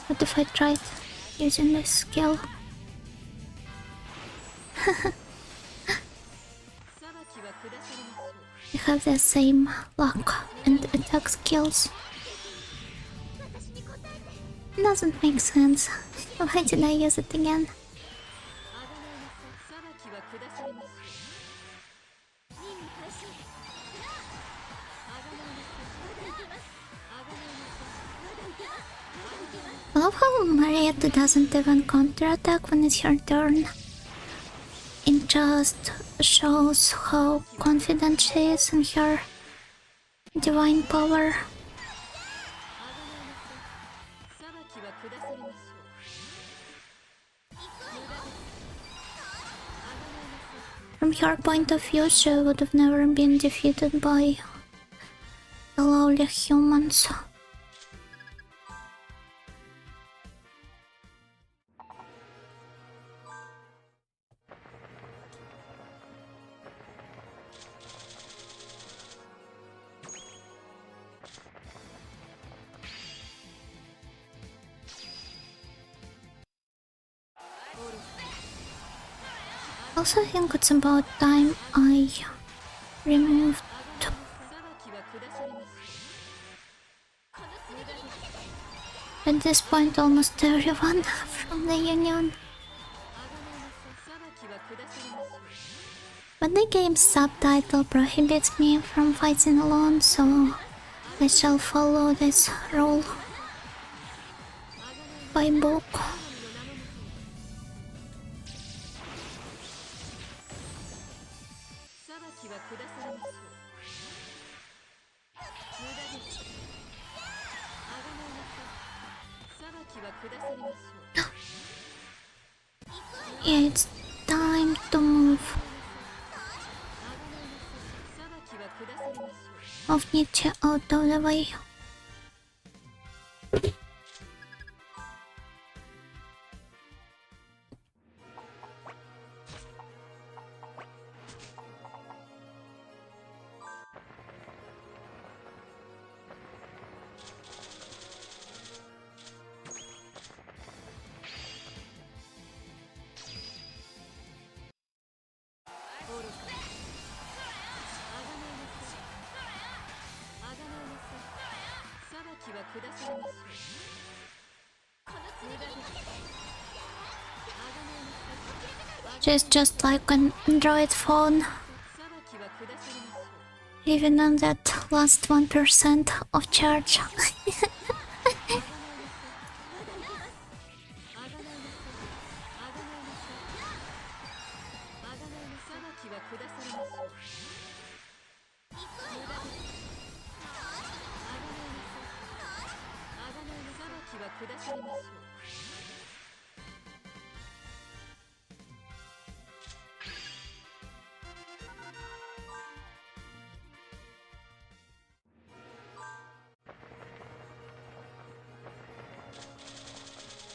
What if I tried using this skill? We have the same luck and attack skills. Doesn't make sense. Why did I use it again? I love how Marietta doesn't even counterattack when it's her turn. It just shows how confident she is in her divine power. From her point of view, she would have never been defeated by the lowly humans. Also, I think it's about time I removed at this point almost everyone from the Union. But the game's subtitle prohibits me from fighting alone, so I shall follow this rule by book. Yeah, it's time to move. Move Nietzsche out of the way. She's just like an Android phone, living on that last 1% of charge.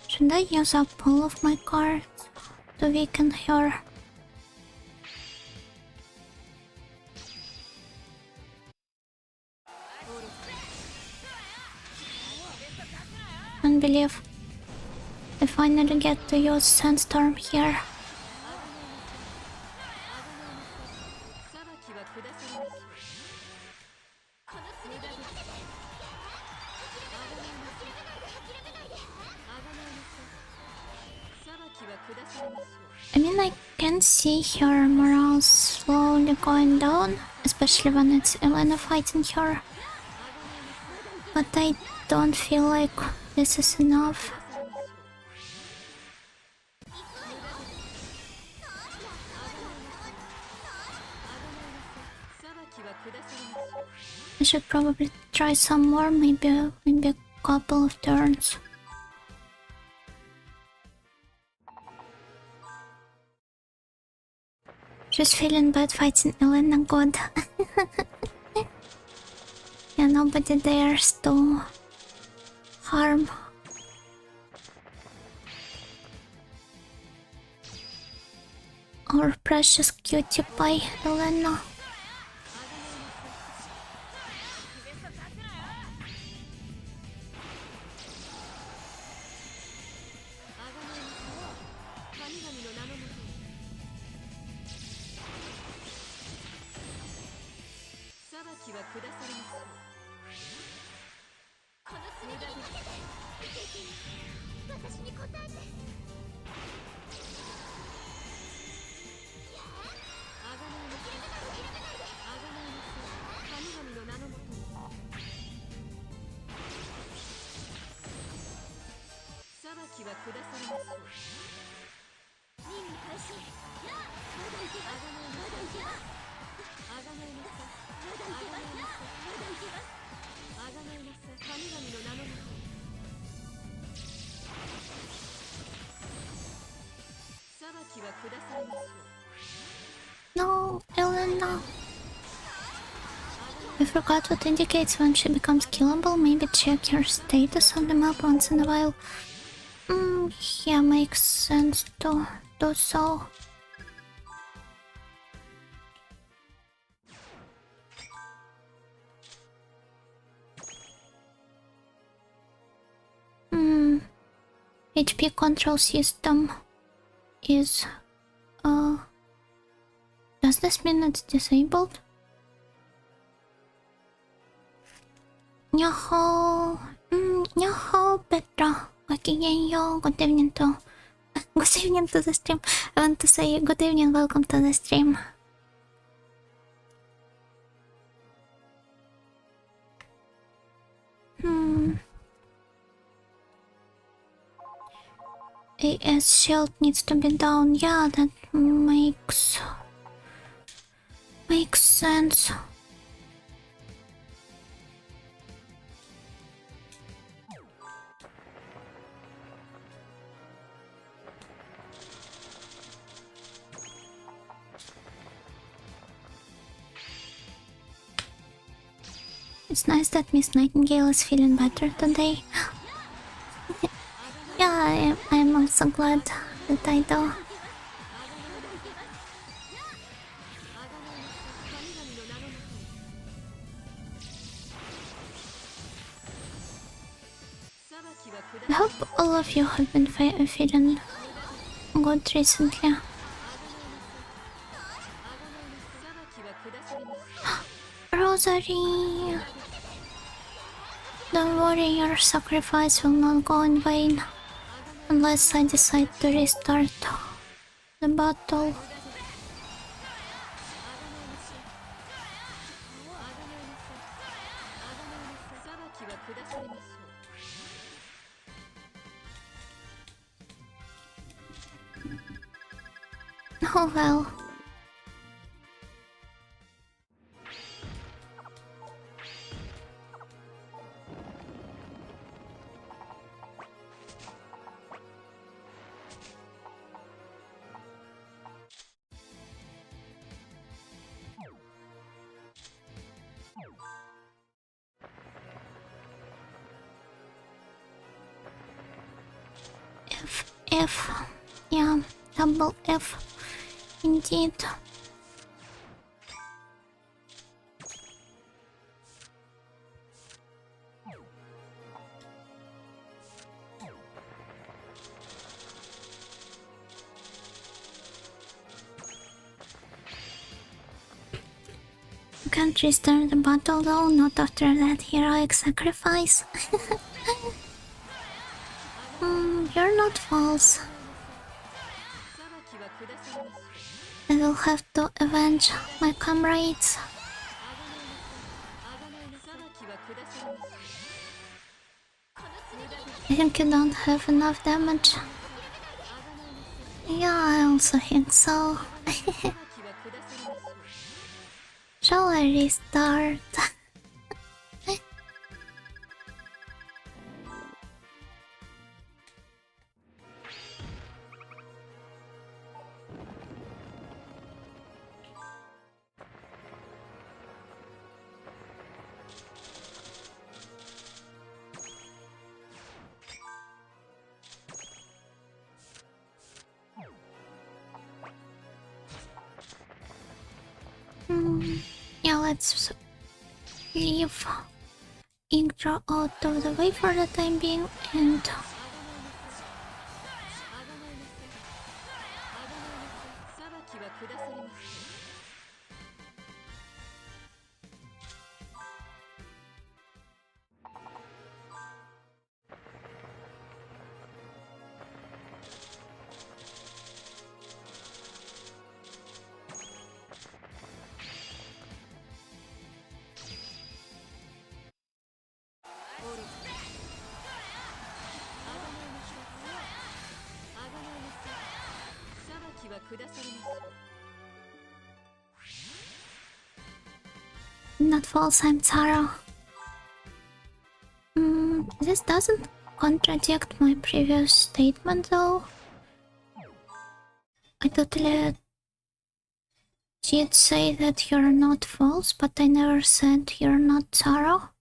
Should I use up all of my cards to weaken her? Can't believe I finally get to use Sandstorm here. I mean, I can see her morale slowly going down, especially when it's Elena fighting her. But I don't feel like this is enough. I should probably try some more, maybe a couple of turns. Just feeling bad fighting Elena, god. Yeah, nobody dares to harm our precious cutie pie, Elena. は下されましょう。この罪に私に答えて。あがないなさい。あがないなさい。神々の名のもとに。裁きは下されましょう。任務開始。やあ、まだいけます。まだいけます。あがないなさい。まだいけます。まだいけます。あがないなさい。神々の名のもとに。裁きは下されましょう。 No, Elena. I forgot what indicates when she becomes killable. Maybe check your status on the map once in a while. Yeah, makes sense to do so. HP control system is does this mean it's disabled? Nyaho, nyaho, Petra. ごきげんよう。Good evening to Good evening to the stream. I want to say good evening, welcome to the stream. AS shield needs to be down. Yeah, that makes sense. It's nice that Miss Nightingale is feeling better today. Yeah, I'm also glad that I do. I hope all of you have been feeling good recently. Rosary! Don't worry, your sacrifice will not go in vain unless I decide to restart the battle. Oh well. F. Yeah, double F. Indeed. You can't restart the battle though, not after that heroic sacrifice. You're not false. I will have to avenge my comrades. I think you don't have enough damage. Yeah, I also think so. Shall I restart? Yeah, let's leave Yggdra out of the way for the time being and は下されます。 Not false, I'm Sarah. This doesn't contradict my previous statement though. I totally did say that you're not false, but I never said you're not Sarah.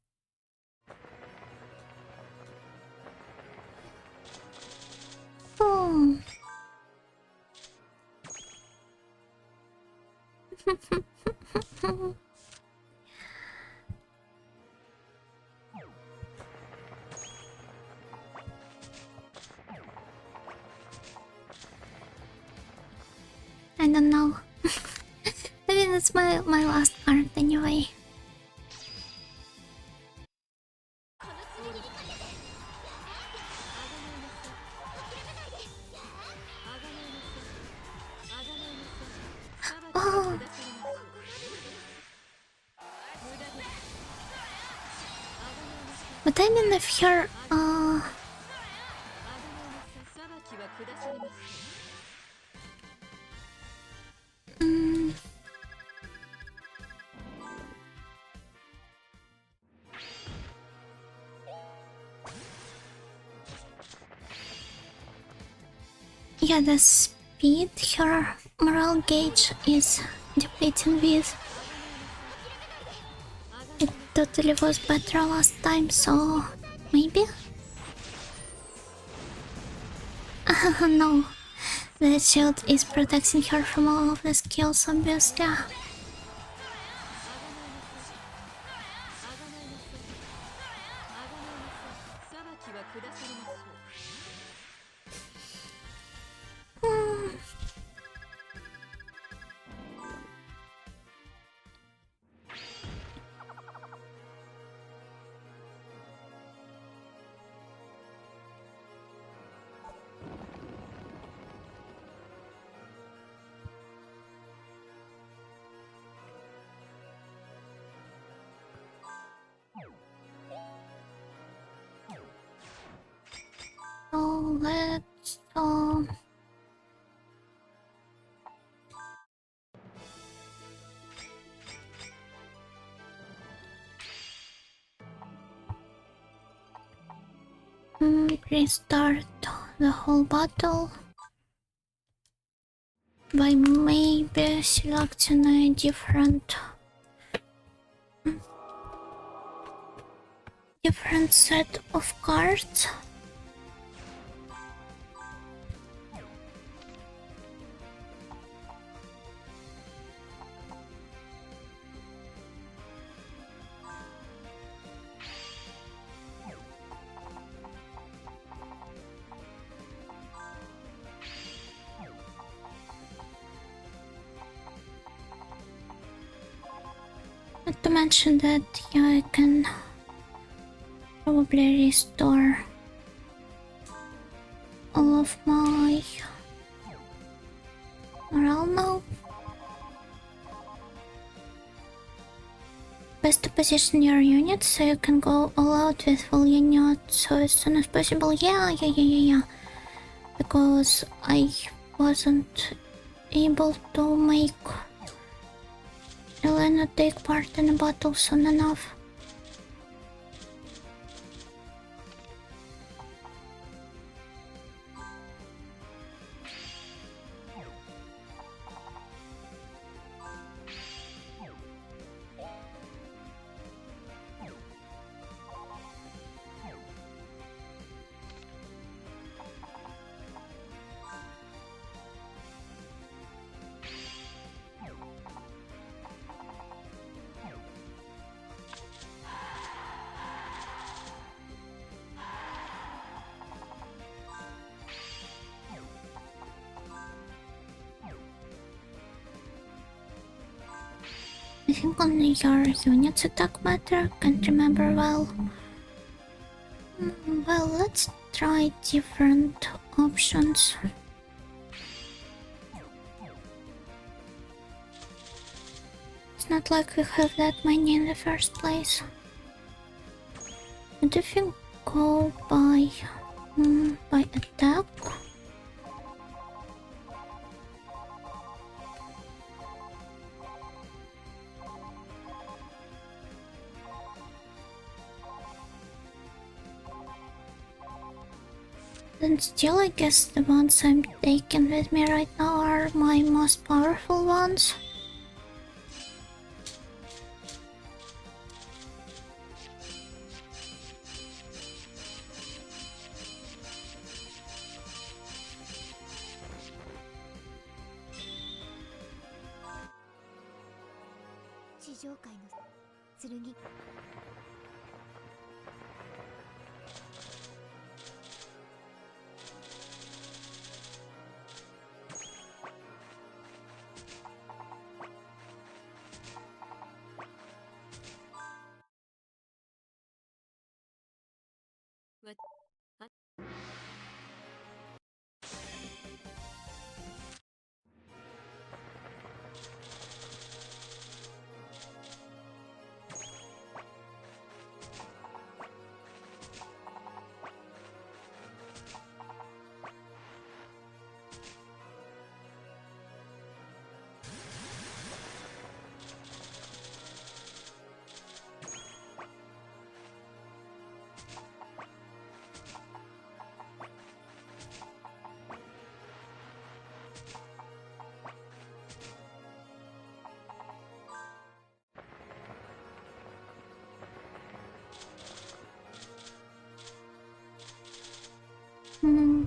Oh. I don't know. I think that's my last card anyway. Oh. But I mean, if you're yeah, the speed her morale gauge is depleting with. It totally was better last time, so maybe? No, the shield is protecting her from all of the skills, obviously. So let's restart the whole battle by maybe selecting a different set of cards. Not to mention that, yeah, I can probably restore all of my morale now. Best to position your units so you can go all out with full unit so as soon as possible. Yeah. Because I wasn't able to make Elena take part in a battle soon enough. I think only your units attack matter, can't remember well. Well, let's try different options. It's not like we have that many in the first place. What if we go by attack? Then still, I guess the ones I'm taking with me right now are my most powerful ones. Hmm.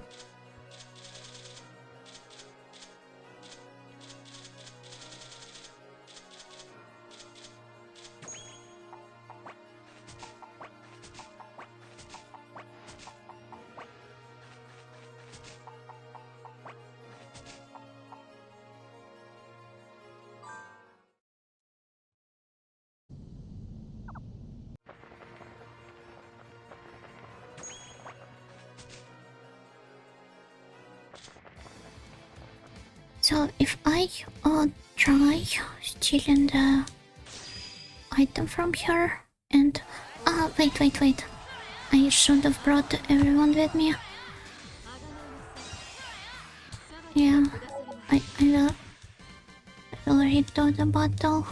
So if I try stealing the item from her and wait, I should have brought everyone with me. Yeah, I will redo the battle.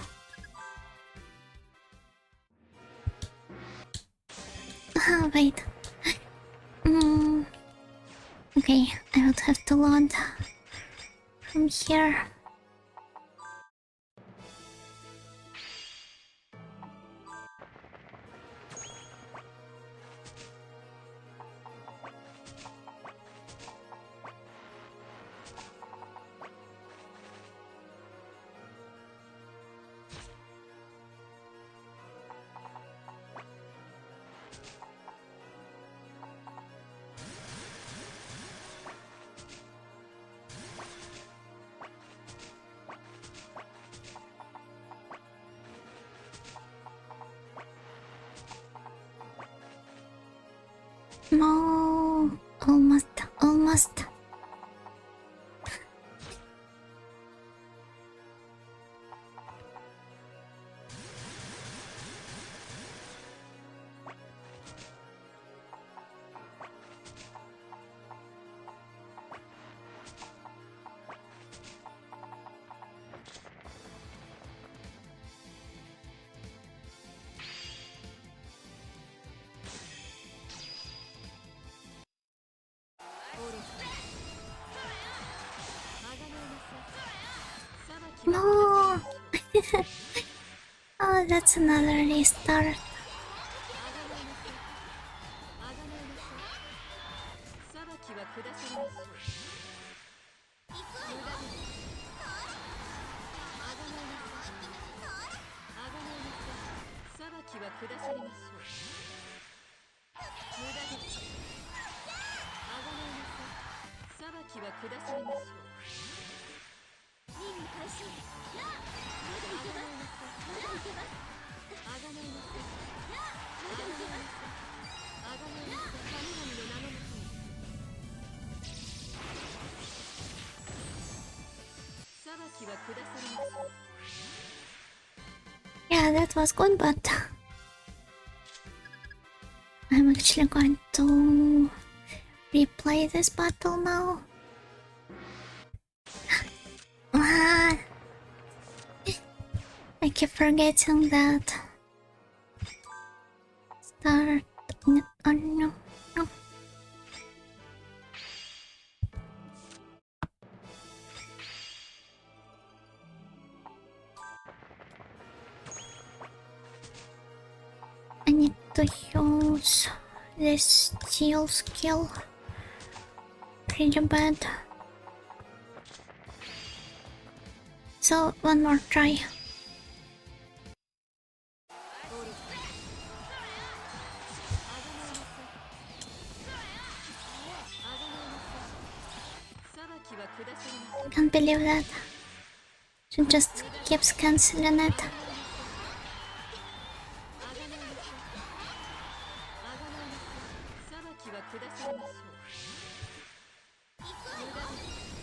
Wait. Okay, I would have to land from here. No, almost. No. Oh, that's another restart. Yeah, that was good, but I'm actually going to replay this battle now. Ah, I keep forgetting that. Start. Oh no. to use this steel skill pretty bad. So, one more try. Can't believe that. She just keeps canceling it.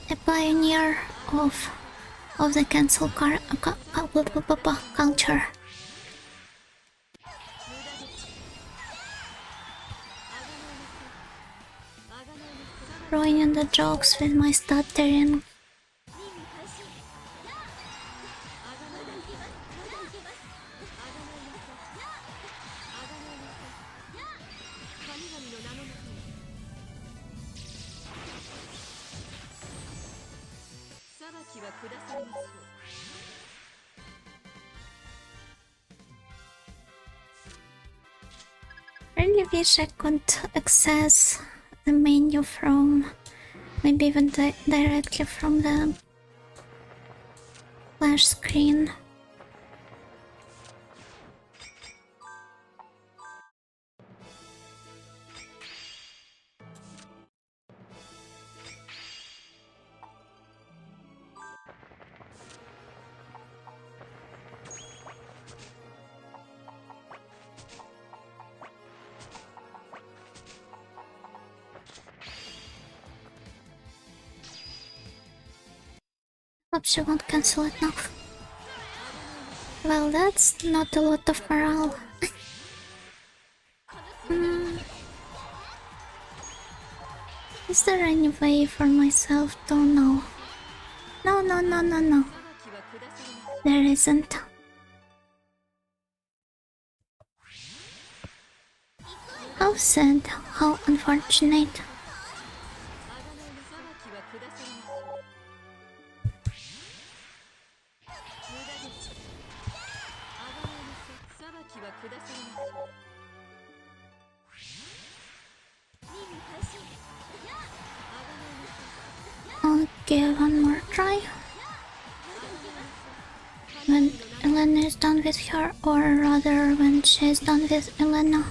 A pioneer of the cancel culture. Ruining the jokes with my stuttering. I really wish I could access the menu from, maybe even directly from the flash screen. Hope she won't cancel it now. Well, that's not a lot of morale. Is there any way for myself to know? No. There isn't. How sad, how unfortunate. I'll give one more try. When Elena is done with her, or rather when she is done with Elena.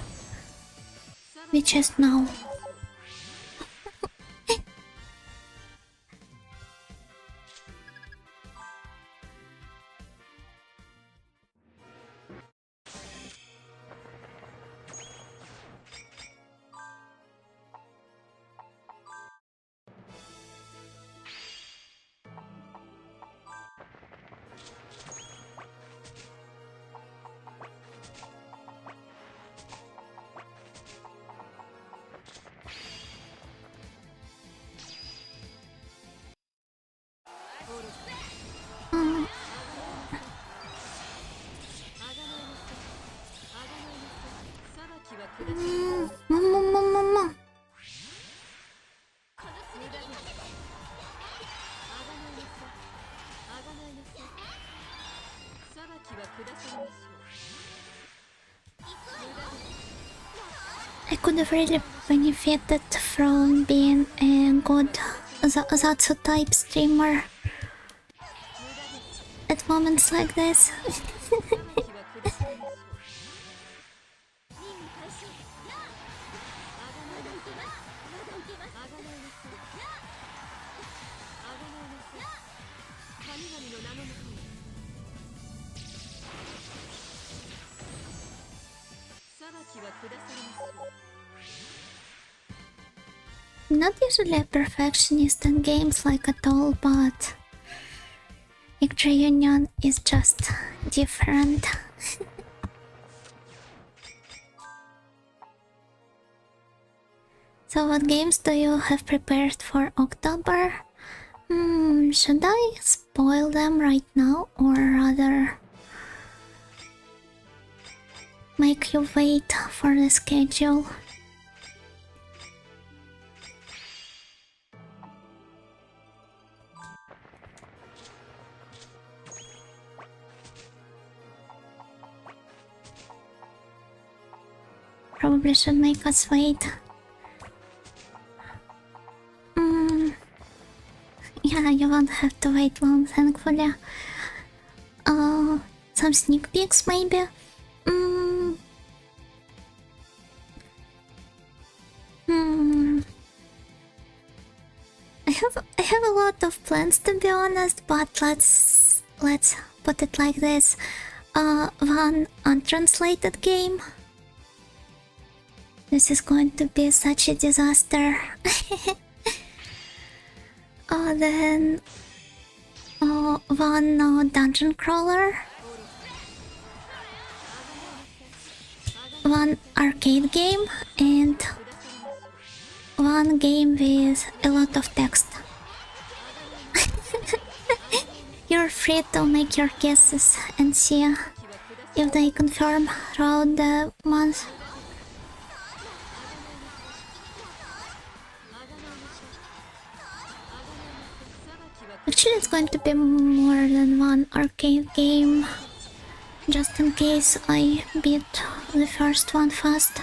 Which is now. Mama. I could have really benefited from being a good Zatsu type streamer at moments like this. I'm not usually a perfectionist in games like at all, but Yggdra Union is just different. So what games do you have prepared for October? Should I spoil them right now, or rather make you wait for the schedule? probably should make us wait. Yeah, you won't have to wait long, thankfully. Some sneak peeks, maybe? I have a lot of plans, to be honest, but let's put it like this. One untranslated game. This is going to be such a disaster. Then one dungeon crawler, one arcade game, and one game with a lot of text. You're free to make your guesses and see if they confirm throughout the month. Actually, it's going to be more than one arcade game, just in case I beat the first one fast.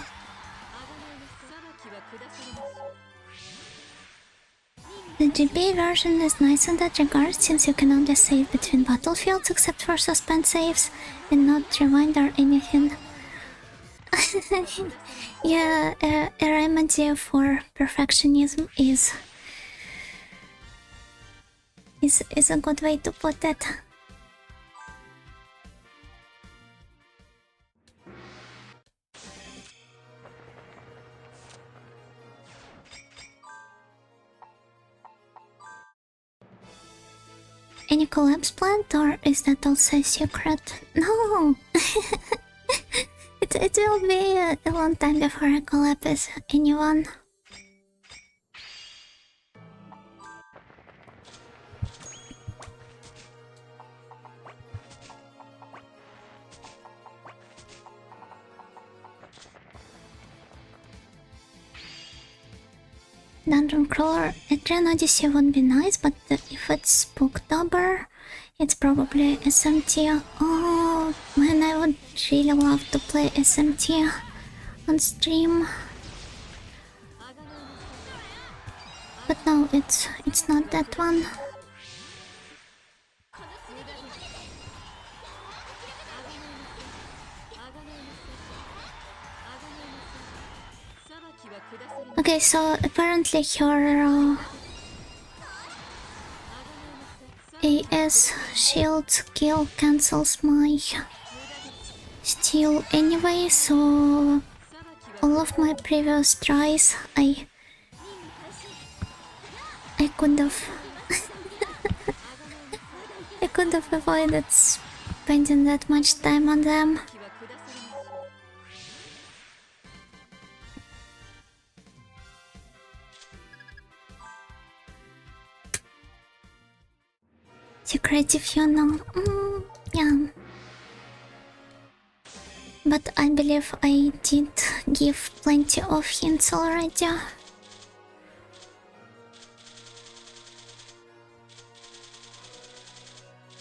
The GBA version is nice in that regard, since you can only save between battlefields except for suspend saves and not rewind or anything. Yeah, a remedy for perfectionism is a good way to put it. Any collabs planned, or is that also a secret? No! it will be a long time before I collab with anyone. Dungeon Crawler at Gen Odyssey would be nice, but if it's Vtuber, it's probably SMT. Oh man, I would really love to play SMT on stream. But no, it's not that one. Okay, so apparently her AS shield skill cancels my steal anyway, so all of my previous tries I could have I could have avoided spending that much time on them. Secretive, you know. Yeah. But I believe I did give plenty of hints already.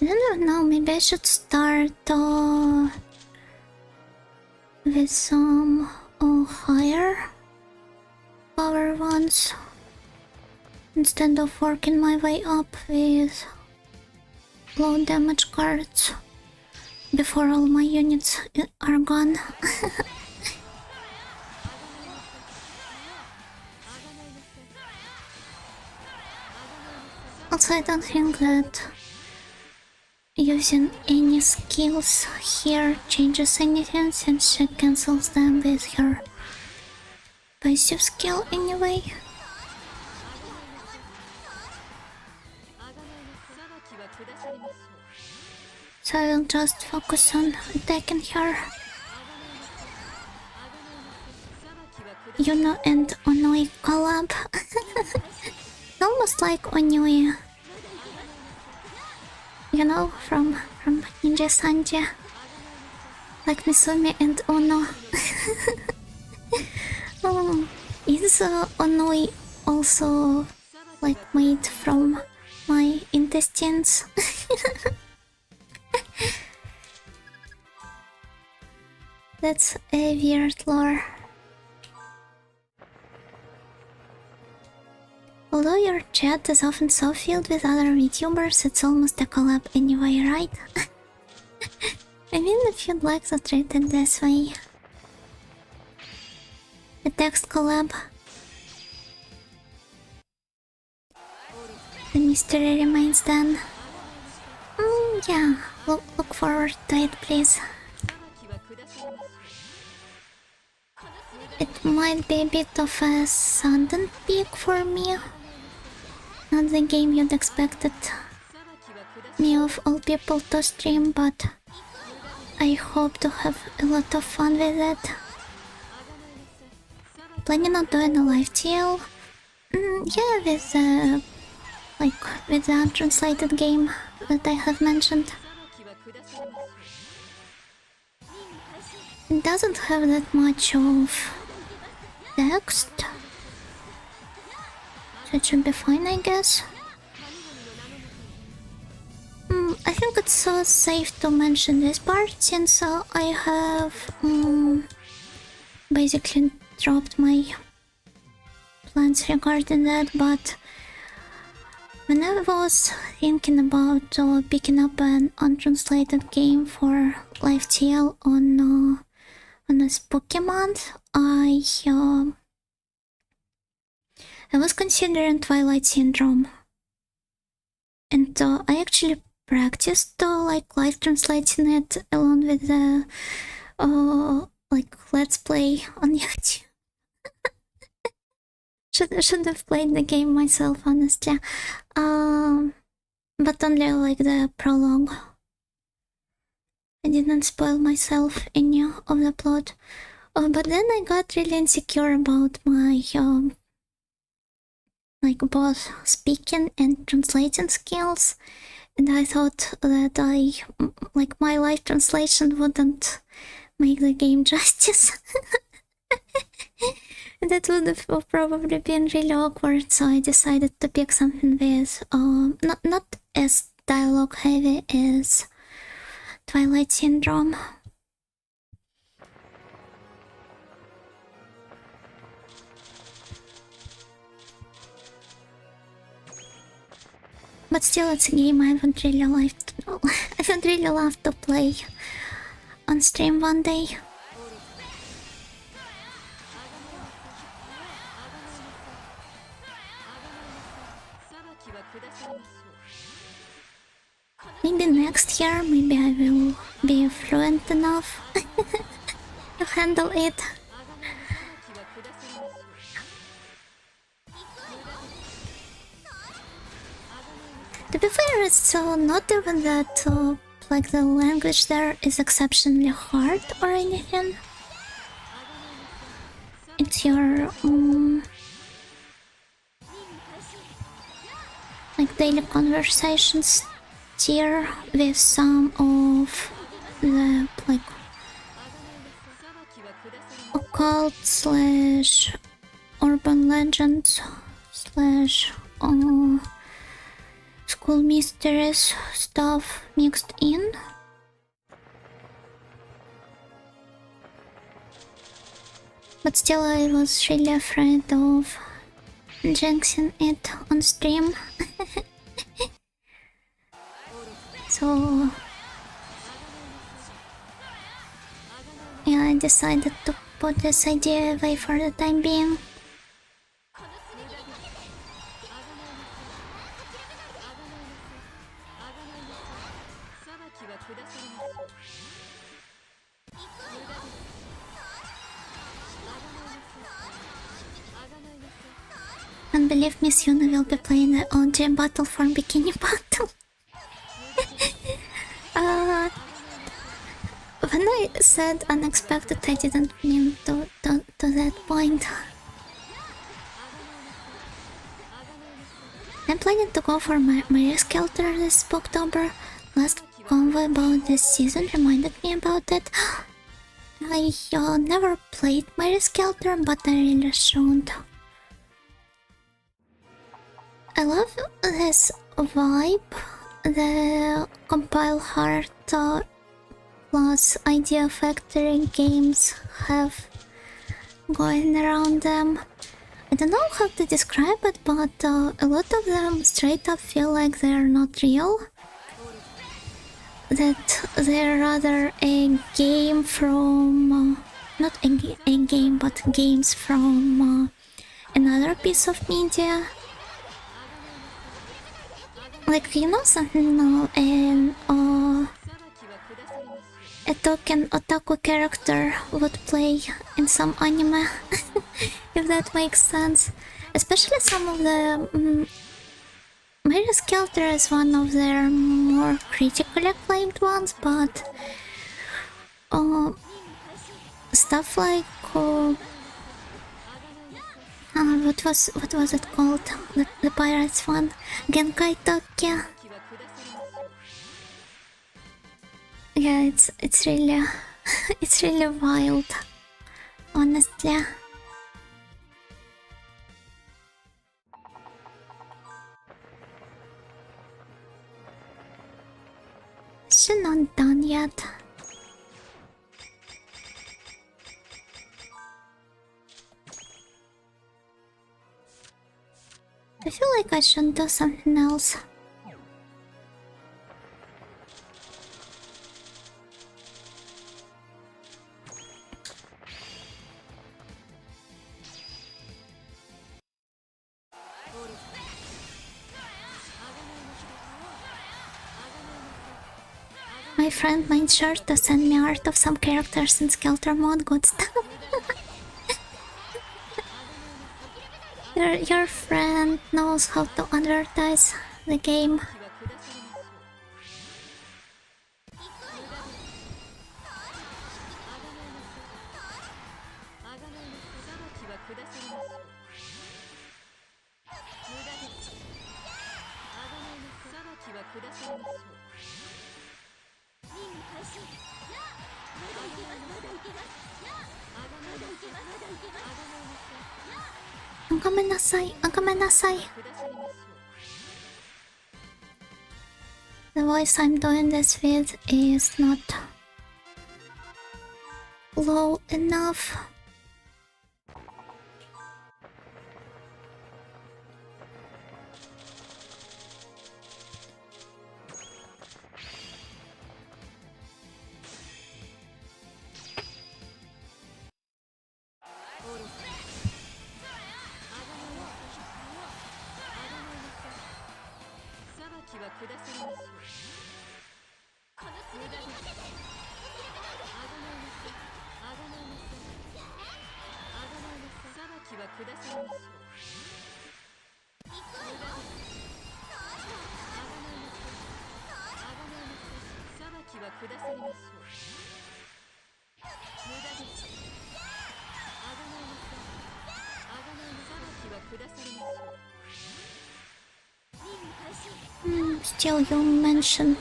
I don't know, maybe I should start with some higher power ones instead of working my way up with low damage cards before all my units are gone. Also, I don't think that using any skills here changes anything, since she cancels them with her passive skill anyway. So I will just focus on attacking her. Yuno and Onoi collab. Almost like Onoi. You know, from Ninja Sanji. Like Misumi and Ono. Is Onoi also like made from my intestines? That's a weird lore. Although your chat is often so filled with other VTubers, it's almost a collab anyway, right? I mean, if you'd like to treat it this way. A text collab. The mystery remains then. Yeah, look forward to it, please. It might be a bit of a sudden peak for me. Not the game you'd expected me of all people to stream, but I hope to have a lot of fun with it. Planning on doing a live TL? Yeah, with with the untranslated game that I have mentioned. It doesn't have that much of text, so it should be fine, I guess. I think it's so safe to mention this part since I have basically dropped my plans regarding that, but when I was thinking about picking up an untranslated game for live TL on a spooky month, I was considering Twilight Syndrome, and I actually practiced live translating it along with the let's play on YouTube. Should have played the game myself, honestly. But only the prologue. I didn't spoil myself any of the plot. But then I got really insecure about my both speaking and translating skills, and I thought that my live translation wouldn't make the game justice. That would have probably been really awkward, so I decided to pick something with not as dialogue heavy as Twilight Syndrome. But still, it's a game I would really love to play on stream one day. Maybe next year, maybe I will be fluent enough to handle it. To be fair, it's not even that the language there is exceptionally hard or anything. It's your daily conversations tier with some of the occult slash urban legends slash school mysteries stuff mixed in. But still, I was really afraid of jinxing it on stream. So yeah, I decided to put this idea away for the time being. And believe me, soon I will be playing the OG battle for Bikini Battle. When I said unexpected, I didn't mean to that point. I'm planning to go for my Skelter this October. Last convo about this season reminded me about it. I never played my Skelter, but I really should. I love this vibe the Compile Heart plus Idea Factory games have going around them. I don't know how to describe it, but a lot of them straight up feel like they're not real. That they're rather a game from... not a game, but games from another piece of media. Like, you know, something a token otaku character would play in some anime, if that makes sense. Especially some of the... Mary Skelter is one of their more critically acclaimed ones, but... stuff like... what was it called? The Pirates one? Genkai Tokki. Yeah, it's really it's really wild, honestly. Is she not done yet? I feel like I should do something else. My friend made sure to send me art of some characters in Skelter mode. Good stuff. Your friend knows how to advertise the game. The voice I'm doing this with is not low enough. Still, you mentioned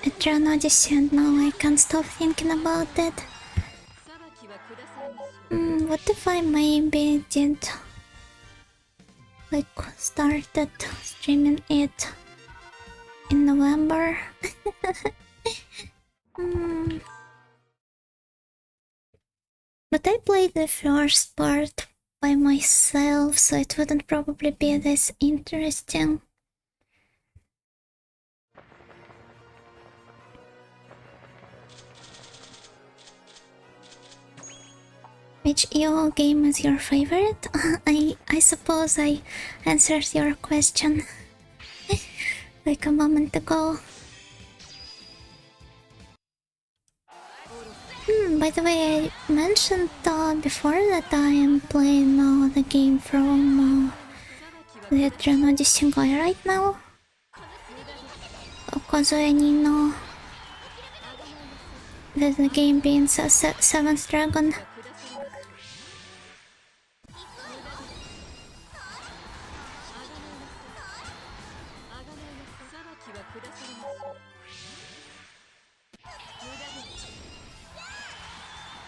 Yggdra Odyssey and now I can't stop thinking about it. What if I maybe did like started streaming it in November? But I played the first part by myself, so it wouldn't probably be this interesting. Which EO game is your favorite? I suppose I answered your question like a moment ago. By the way, I mentioned before that I am playing the game from the Yggdra Odyssey guy right now. Kozue Nino. The game being Seventh Dragon.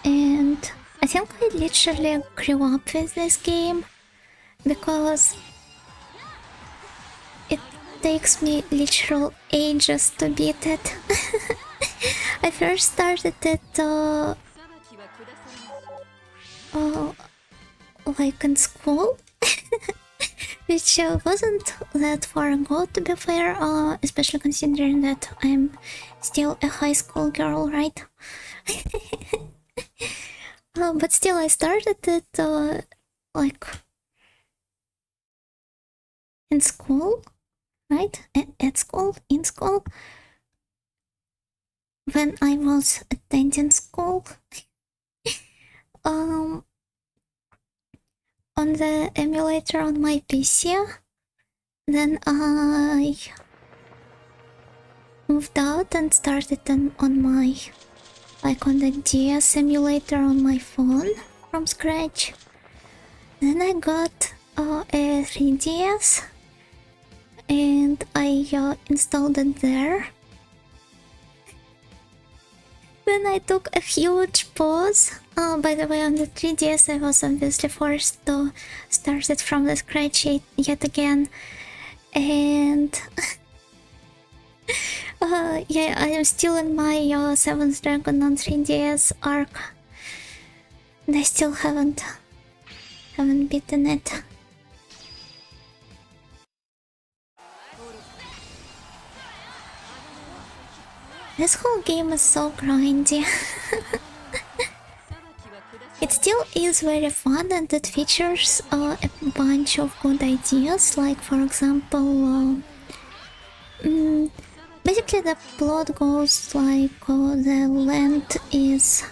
And I think I literally grew up with this game because it takes me literal ages to beat it. I first started it like in school, which wasn't that far ago, to be fair, especially considering that I'm still a high school girl, right? But still, I started it like in school, right? At school, in school, when I was attending school. On the emulator on my PC. Then I moved out and started on my, like on the DS emulator on my phone from scratch. Then I got a 3DS and I installed it there. Then I took a huge pause. By the way, on the 3DS I was obviously forced to start it from the scratch yet again. And yeah, I am still in my 7th Dragon on 3DS arc. And I still haven't beaten it. This whole game is so grindy. It still is very fun and it features a bunch of good ideas, like for example, basically the plot goes like the land is,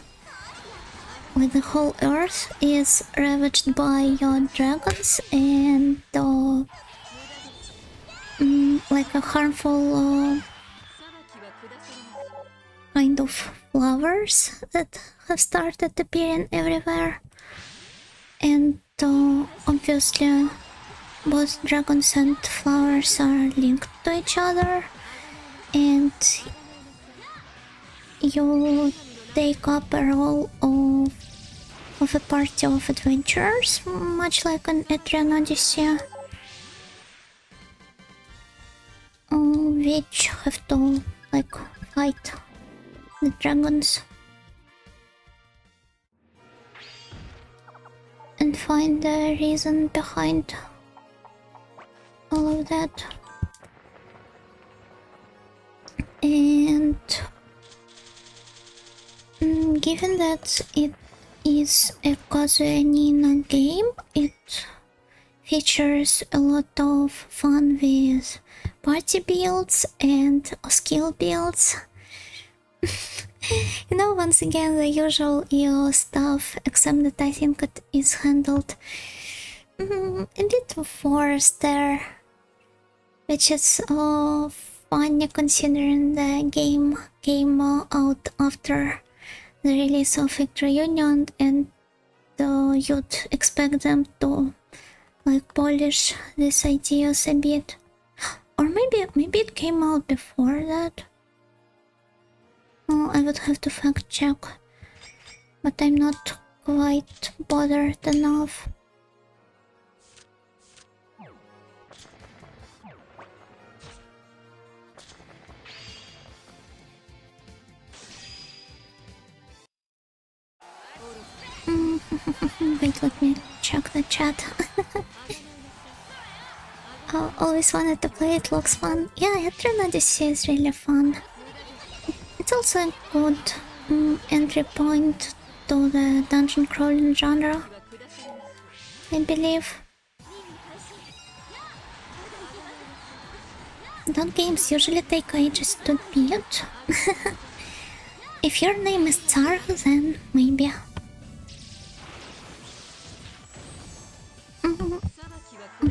like the whole earth is ravaged by dragons and like a harmful kind of flowers that have started appearing everywhere. And obviously both dragons and flowers are linked to each other, and you take up a role of a party of adventurers, much like an Etrian Odyssey, which have to like fight the dragons and find the reason behind all of that. And given that it is a Kazuya game, it features a lot of fun with party builds and skill builds. You know, once again, the usual EO stuff, except that I think it is handled a bit forced there, which is funny considering the game came out after the release of Yggdra Union, and you'd expect them to like polish these ideas a bit, or maybe it came out before that. I would have to fact check, but I'm not quite bothered enough. Wait, let me check the chat. I always wanted to play it, looks fun. Yeah, Etrian Odyssey is really fun. It's also a good entry point to the dungeon crawling genre, I believe. Don't games usually take ages to beat? If your name is Tsar, then maybe.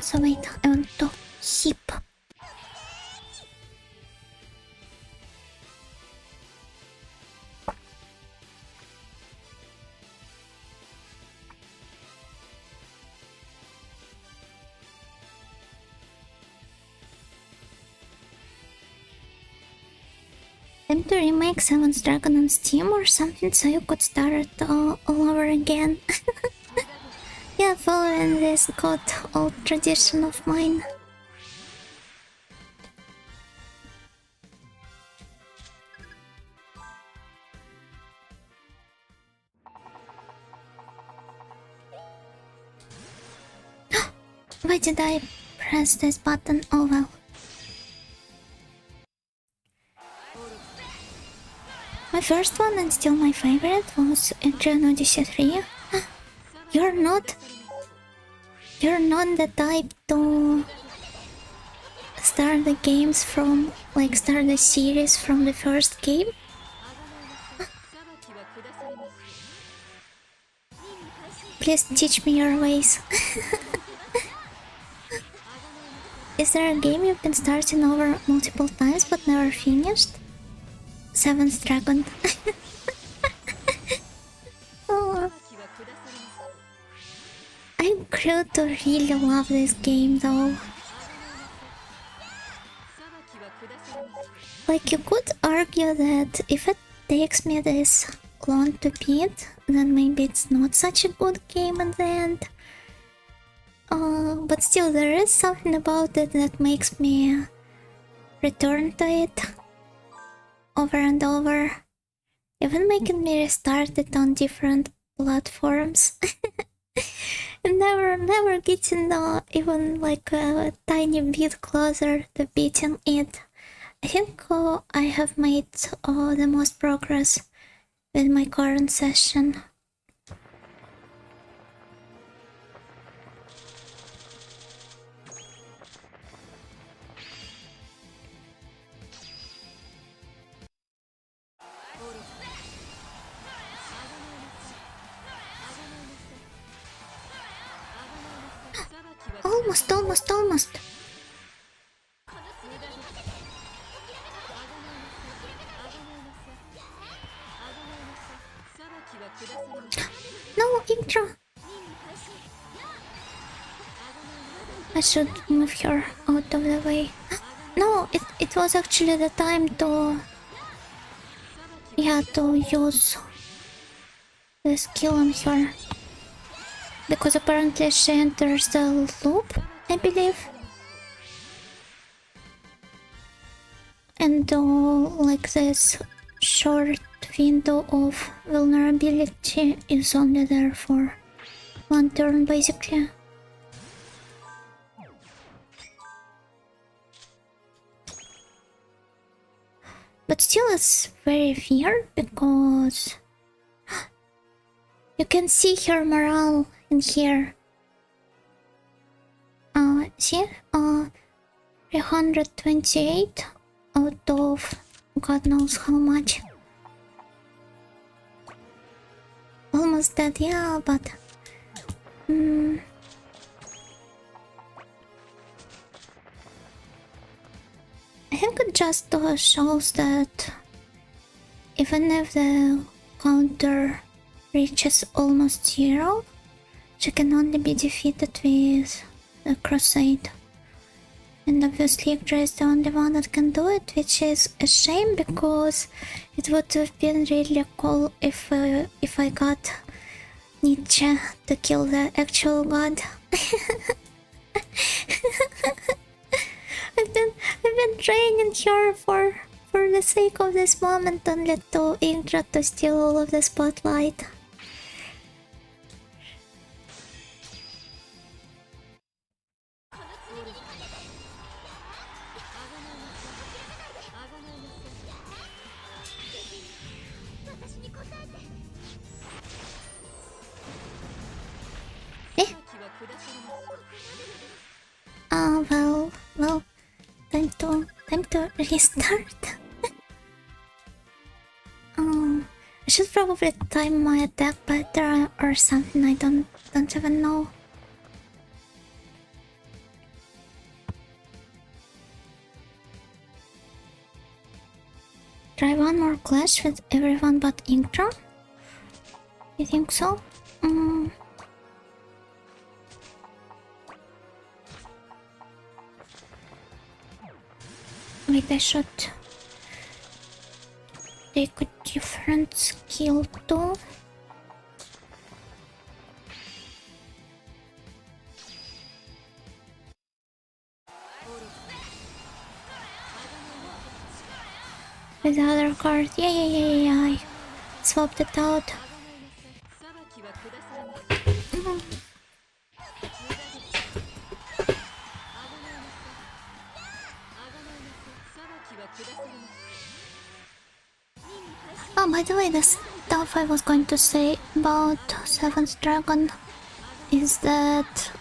So wait, I want to sip. Time to remake 7th Dragon on Steam or something so you could start it all over again. Yeah, following this good old tradition of mine. Why did I press this button? Oh well. My first one and still my favorite was Yggdra Odyssey 3. You're not the type to start the games from, like, start the series from the first game? Please teach me your ways. Is there a game you've been starting over multiple times but never finished? Seventh Dragon. Oh, I grew to really love this game though. Like, you could argue that if it takes me this long to beat, then maybe it's not such a good game in the end. But still, there is something about it that makes me return to it over and over, even making me restart it on different platforms. And never getting even like a tiny bit closer to beating it. I think I have made the most progress with my current session. Almost. No, Yggdra! I should move her out of the way. No, it was actually the time to... yeah, to use the skill on her. Because apparently she enters the loop, I believe. And like this short window of vulnerability is only there for one turn, basically. But still, it's very weird because you can see her morale in here. See? 328 out of God knows how much. Almost dead, yeah, but... I think it just shows that even if the counter reaches almost 0, she can only be defeated with the Crusade. And obviously Yggdra is the only one that can do it, which is a shame because it would have been really cool if I got Nietzsche to kill the actual god. I've been training her for the sake of this moment, only to Yggdra to steal all of the spotlight. Well, time to restart. I should probably time my attack better or something. I don't even know. Try one more clash with everyone but Yggdra? You think so? Wait, I should take a different skill too. With the other card, yeah, I swapped it out. Oh, by the way, the stuff I was going to say about Seventh Dragon is that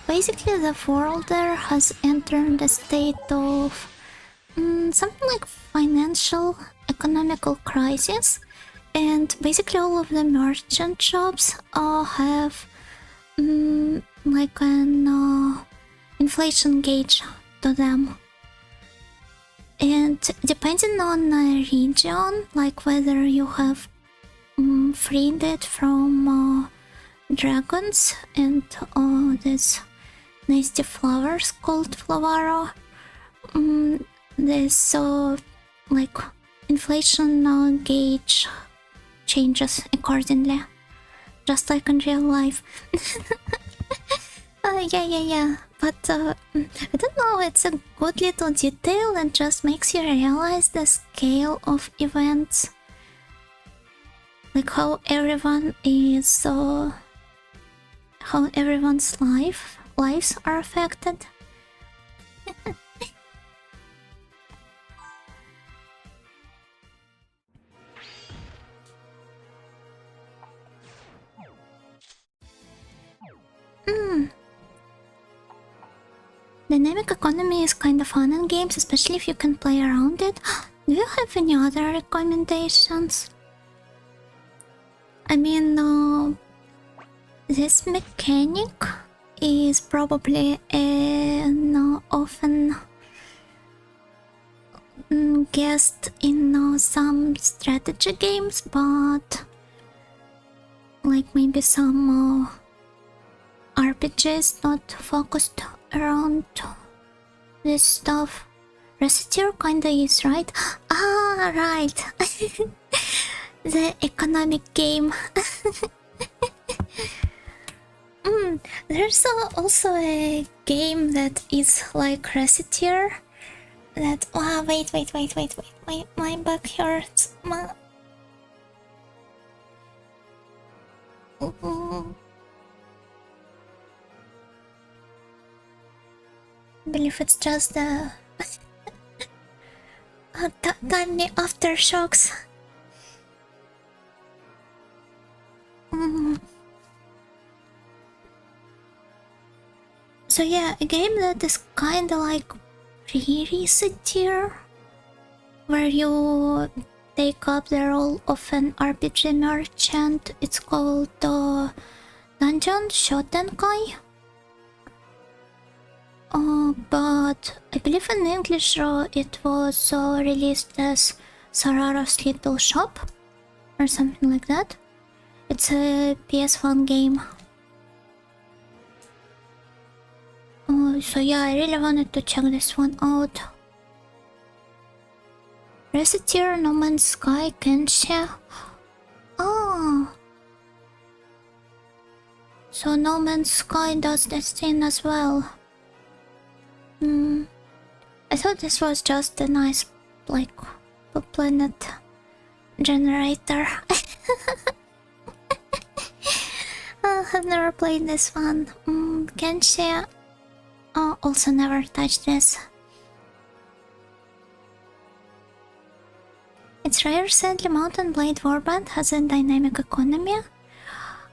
basically the world there has entered a state of something like financial, economical crisis, and basically all of the merchant shops have like an inflation gauge to them. And depending on the region, like whether you have freed it from dragons and these nasty flowers called Flavaro, this like inflation gauge changes accordingly, just like in real life. Yeah. But I don't know, it's a good little detail and just makes you realize the scale of events. Like how everyone is, how everyone's lives are affected. Dynamic economy is kind of fun in games, especially if you can play around it. Do you have any other recommendations? I mean, this mechanic is probably an often guessed in some strategy games, but like maybe some RPGs not focused around this stuff. Reciteer kinda is, right? Ah, right. The economic game. There's also a game that is like Reciteer. That wait. My back hurts. I believe it's just the tiny aftershocks. So yeah, a game that is kinda like Reciteer, where you take up the role of an RPG merchant. It's called Dungeon Shotenkai. But I believe in English it was released as Sarara's Little Shop or something like that. It's a PS1 game. So yeah, I really wanted to check this one out. Reciteer, No Man's Sky, Kenshi. Oh. So No Man's Sky does this thing as well. I thought this was just a nice, like, planet generator. I've never played this one. Kenshi. Also never touched this. It's rare. Sadly, Mountain Blade Warband has a dynamic economy,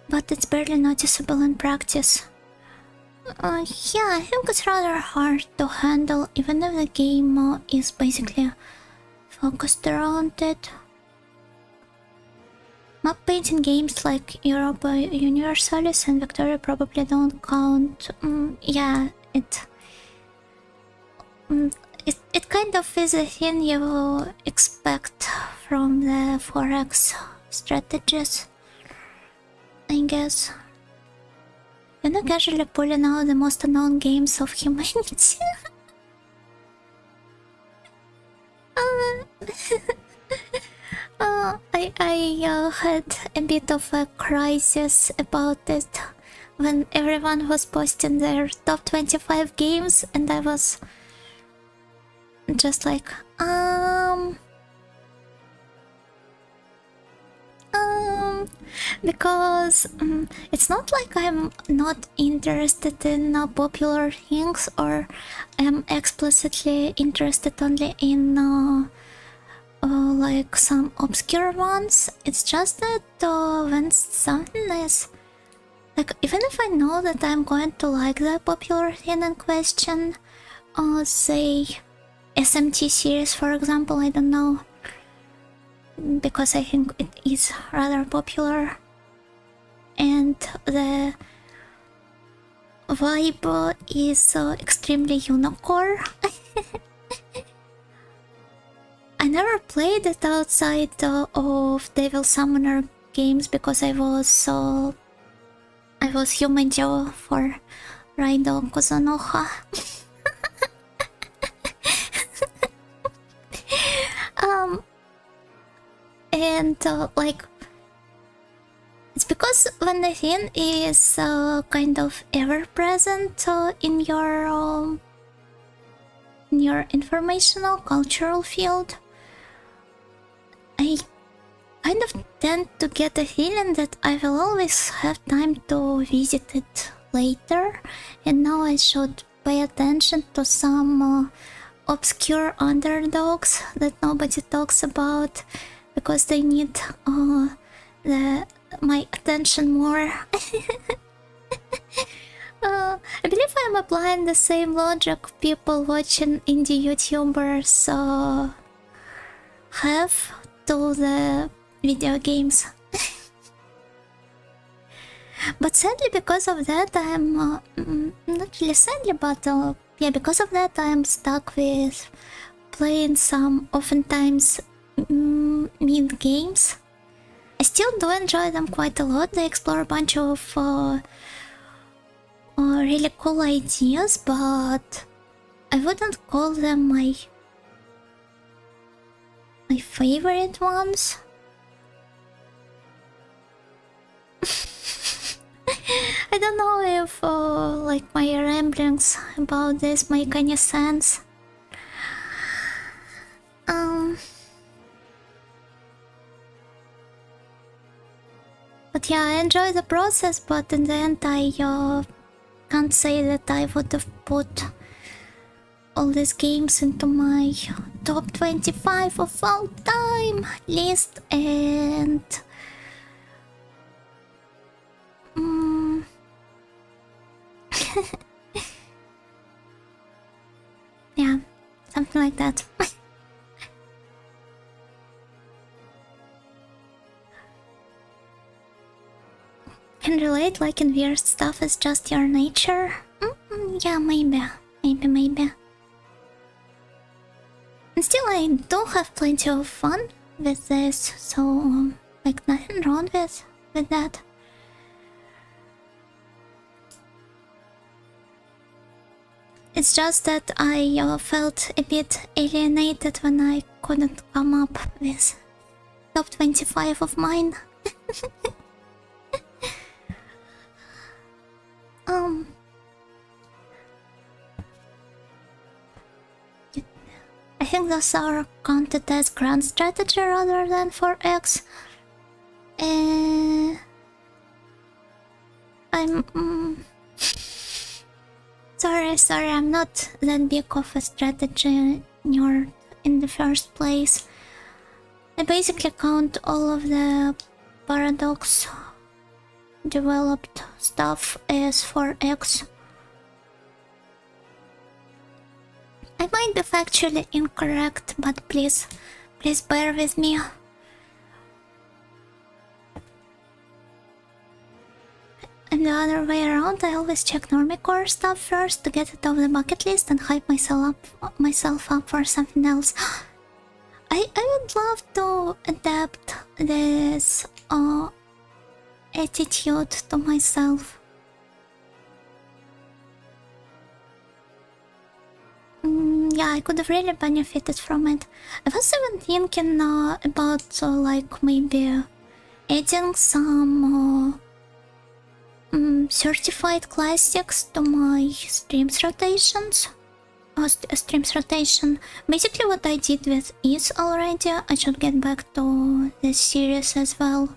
but it's barely noticeable in practice. Yeah, I think it's rather hard to handle, even if the game is basically focused around it. Map painting games like Europa Universalis and Victoria probably don't count. Yeah, it kind of is a thing you expect from the 4X strategies, I guess. You're not casually pulling out the most unknown games of humanity. I had a bit of a crisis about it when everyone was posting their top 25 games, and I was just like, because it's not like I'm not interested in popular things or am explicitly interested only in like some obscure ones. It's just that when something is like, even if I know that I'm going to like the popular thing in question, say SMT series for example, I don't know, because I think it is rather popular and the vibe is extremely unicorn. I never played it outside of Devil Summoner games because I was human Joe for Raido Kozonoha. And like, it's because when the thing is kind of ever present in your informational cultural field, I kind of tend to get a feeling that I will always have time to visit it later, and now I should pay attention to some obscure underdogs that nobody talks about because they need my attention more. I believe I'm applying the same logic people watching indie YouTubers have to the video games. But sadly, because of that, I'm not really sadly, but yeah, because of that, I'm stuck with playing some oftentimes mid games. I still do enjoy them quite a lot. They explore a bunch of really cool ideas, but I wouldn't call them my favorite ones. I don't know if like my ramblings about this make any sense. But yeah, I enjoy the process, but in the end I can't say that I would have put all these games into my top 25 of all time list, and yeah, something like that. Can relate, like in weird stuff is just your nature. Yeah, maybe. And still, I do have plenty of fun with this, so like nothing wrong with that. It's just that I felt a bit alienated when I couldn't come up with top 25 of mine. I think those are counted as grand strategy rather than 4x. I'm sorry, I'm not that big of a strategy nerd in the first place. I basically count all of the Paradox developed stuff as 4x. I might be factually incorrect, but please bear with me. And the other way around, I always check Normie stuff first to get it off the bucket list and hype myself up for something else. I would love to adapt this attitude to myself. Yeah, I could have really benefited from it. I was even thinking about like maybe adding some certified classics to my streams rotations. Streams rotation. Basically what I did with is already. I should get back to this series as well.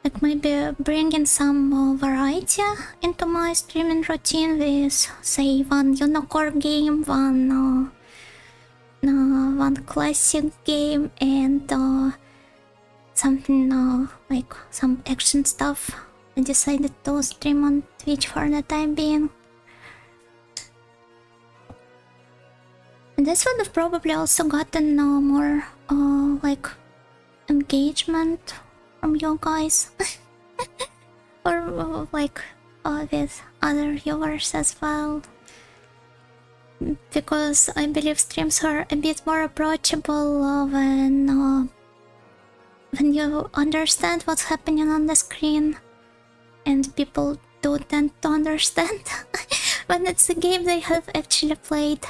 like maybe bringing some variety into my streaming routine with, say, one unicorn game, one classic game, and something like some action stuff. I decided to stream on Twitch for the time being. And this would have probably also gotten more like engagement from you guys. Or like with other viewers as well. Because I believe streams are a bit more approachable when you understand what's happening on the screen. And people do tend to understand when it's a game they have actually played.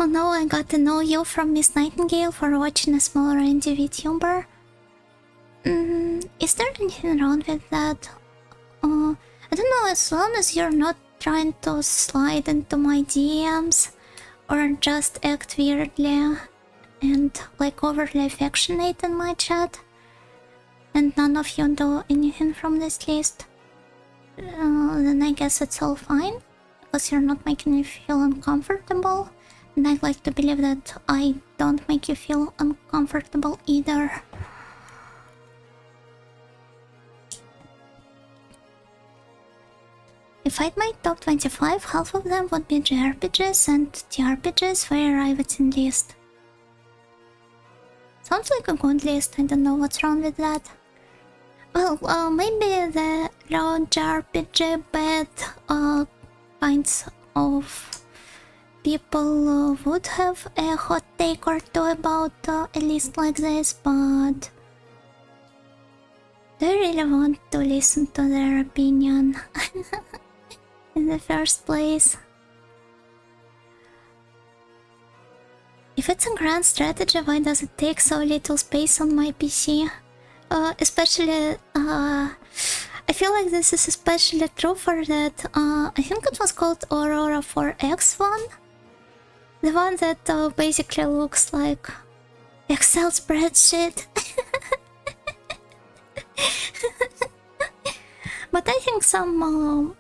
Oh no, I got to know you from Miss Nightingale for watching a smaller indie Vtuber. Is there anything wrong with that? I don't know, as long as you're not trying to slide into my DMs or just act weirdly and like overly affectionate in my chat, and none of you do anything from this list, then I guess it's all fine, because you're not making me feel uncomfortable, and I'd like to believe that I don't make you feel uncomfortable either. If I'd made top 25, half of them would be JRPGs, and TRPGs where I would enlist. Sounds like a good list, I don't know what's wrong with that. Well, maybe the low JRPG bad kinds of people would have a hot take or two about a list like this, but do I really want to listen to their opinion in the first place? If it's a grand strategy, why does it take so little space on my PC? Especially, I feel like this is especially true for that, I think it was called Aurora 4X one. The one that basically looks like Excel spreadsheet. But I think some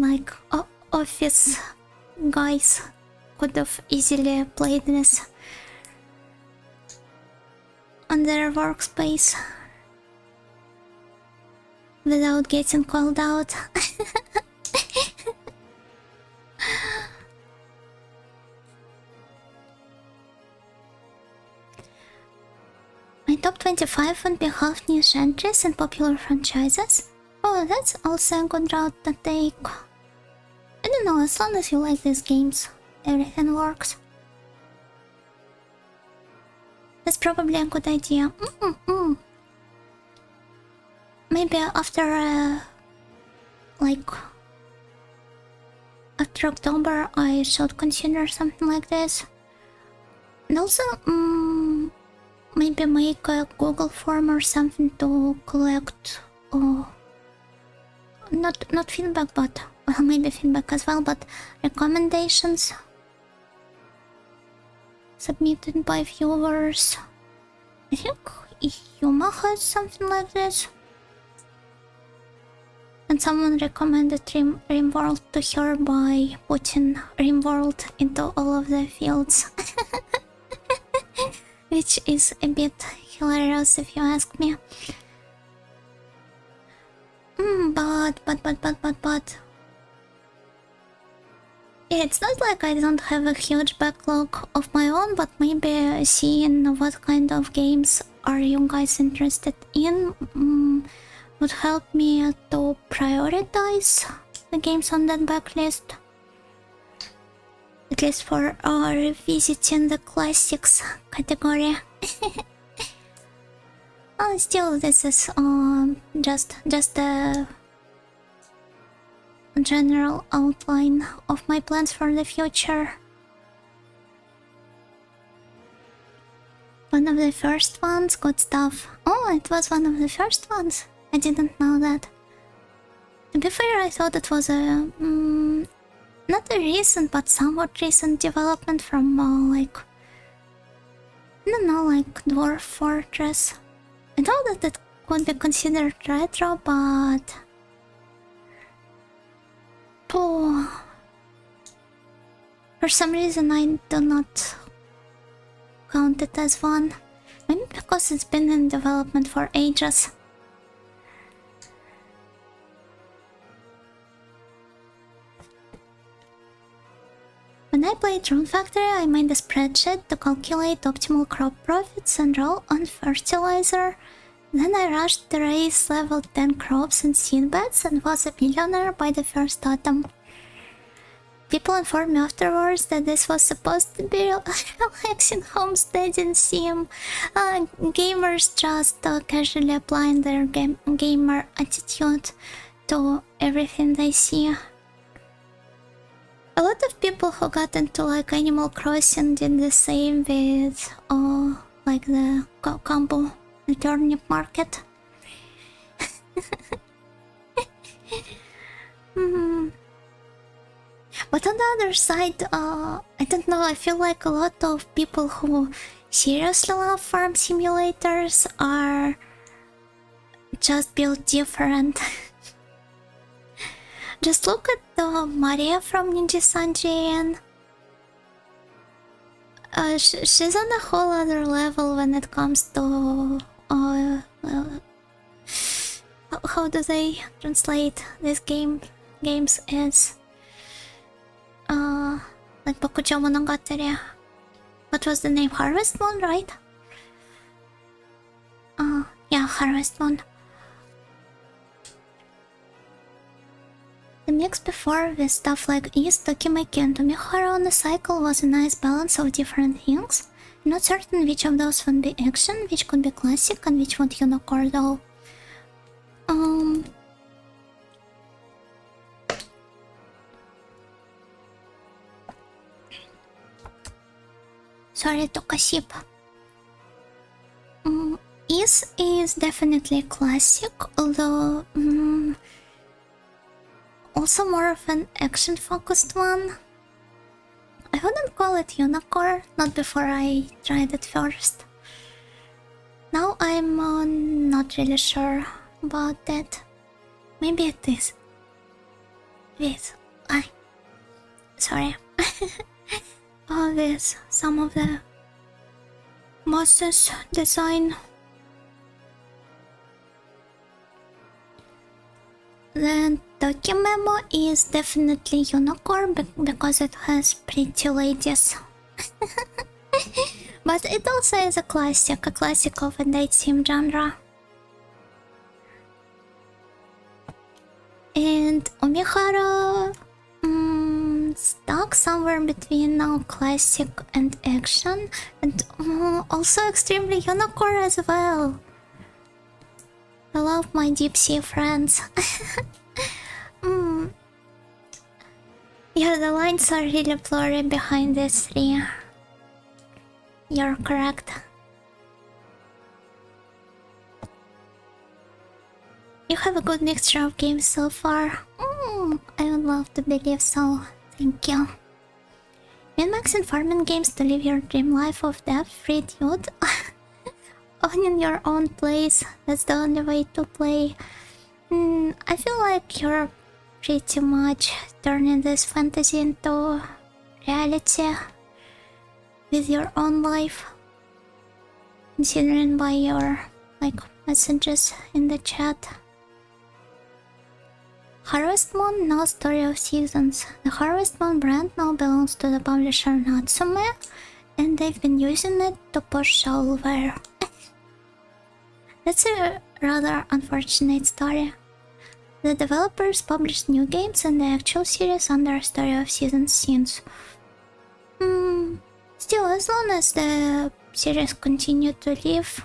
like office guys could have easily played this on their workspace without getting called out. My top 25 would be half niche entries and popular franchises. Oh, that's also a good route to take. I don't know, as long as you like these games, everything works. That's probably a good idea. Maybe after, like, after October, I should consider something like this. And also, maybe make a Google form or something to collect, not feedback, but, well, maybe feedback as well, but recommendations submitted by viewers. I think Yuma has something like this. And someone recommended Rimworld to her by putting Rimworld into all of the fields. Which is a bit hilarious if you ask me. But... Yeah, it's not like I don't have a huge backlog of my own, but maybe seeing what kind of games are you guys interested in would help me to prioritize the games on that backlist. At least for revisiting the classics category. Still, this is just a general outline of my plans for the future. One of the first ones, good stuff. Oh, it was one of the first ones. I didn't know that. To be fair, I thought it was a not a recent, but somewhat recent development from like don't know, like Dwarf Fortress. I know that it could be considered retro, but oh, for some reason I do not count it as one. Maybe because it's been in development for ages. When I played Drone Factory, I made a spreadsheet to calculate optimal crop profits and roll on fertilizer. Then I rushed to raise level 10 crops and seed beds and was a millionaire by the first autumn. People informed me afterwards that this was supposed to be relaxing homesteading sim. Gamers just casually applying their gamer attitude to everything they see. A lot of people who got into like Animal Crossing did the same with like the combo and turnip market. But on the other side, I don't know, I feel like a lot of people who seriously love farm simulators are just built different. Just look at Maria from Ninja Sanjian. She's on a whole other level when it comes to how do they translate these games as like Bokucho Monogatari. What was the name? Harvest Moon, right? Yeah, Harvest Moon. The mix before with stuff like East, Tokimeki and Tomihara on the cycle was a nice balance of different things. I'm not certain which of those would be action, which could be classic, and which would unicore though. Sorry, took a sip. Is definitely classic, although also more of an action-focused one. I wouldn't call it unicore, not before I tried it first. Now I'm not really sure about that. Maybe it is. With sorry. With some of the bosses design. Then Tokimemo is definitely unicorn because it has pretty ladies. But it also is a classic of a date sim genre. And Omihara stuck somewhere between now classic and action, and also extremely unicorn as well. I love my deep sea friends. Yeah, the lines are really blurry behind these three. You're correct. You have a good mixture of games so far. I would love to believe so. Thank you. Min-max in farming games to live your dream life of debt-free dude. Owning your own place, that's the only way to play. I feel like you're pretty much turning this fantasy into reality with your own life, considering by your messages in the chat. Harvest Moon, now Story of Seasons. The Harvest Moon brand now belongs to the publisher Natsume, and they've been using it to push shovelware. That's a rather unfortunate story. The developers published new games in the actual series under Story of Seasons since. Still, as long as the series continue to live,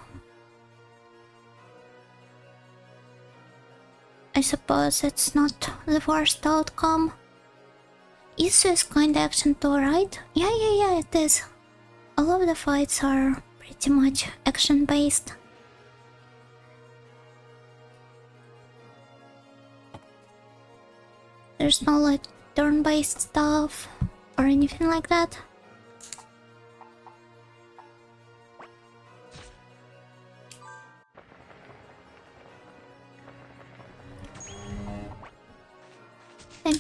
I suppose it's not the worst outcome. Isu is kinda action too, right? Yeah, it is. All of the fights are pretty much action based. There's no turn-based stuff or anything like that.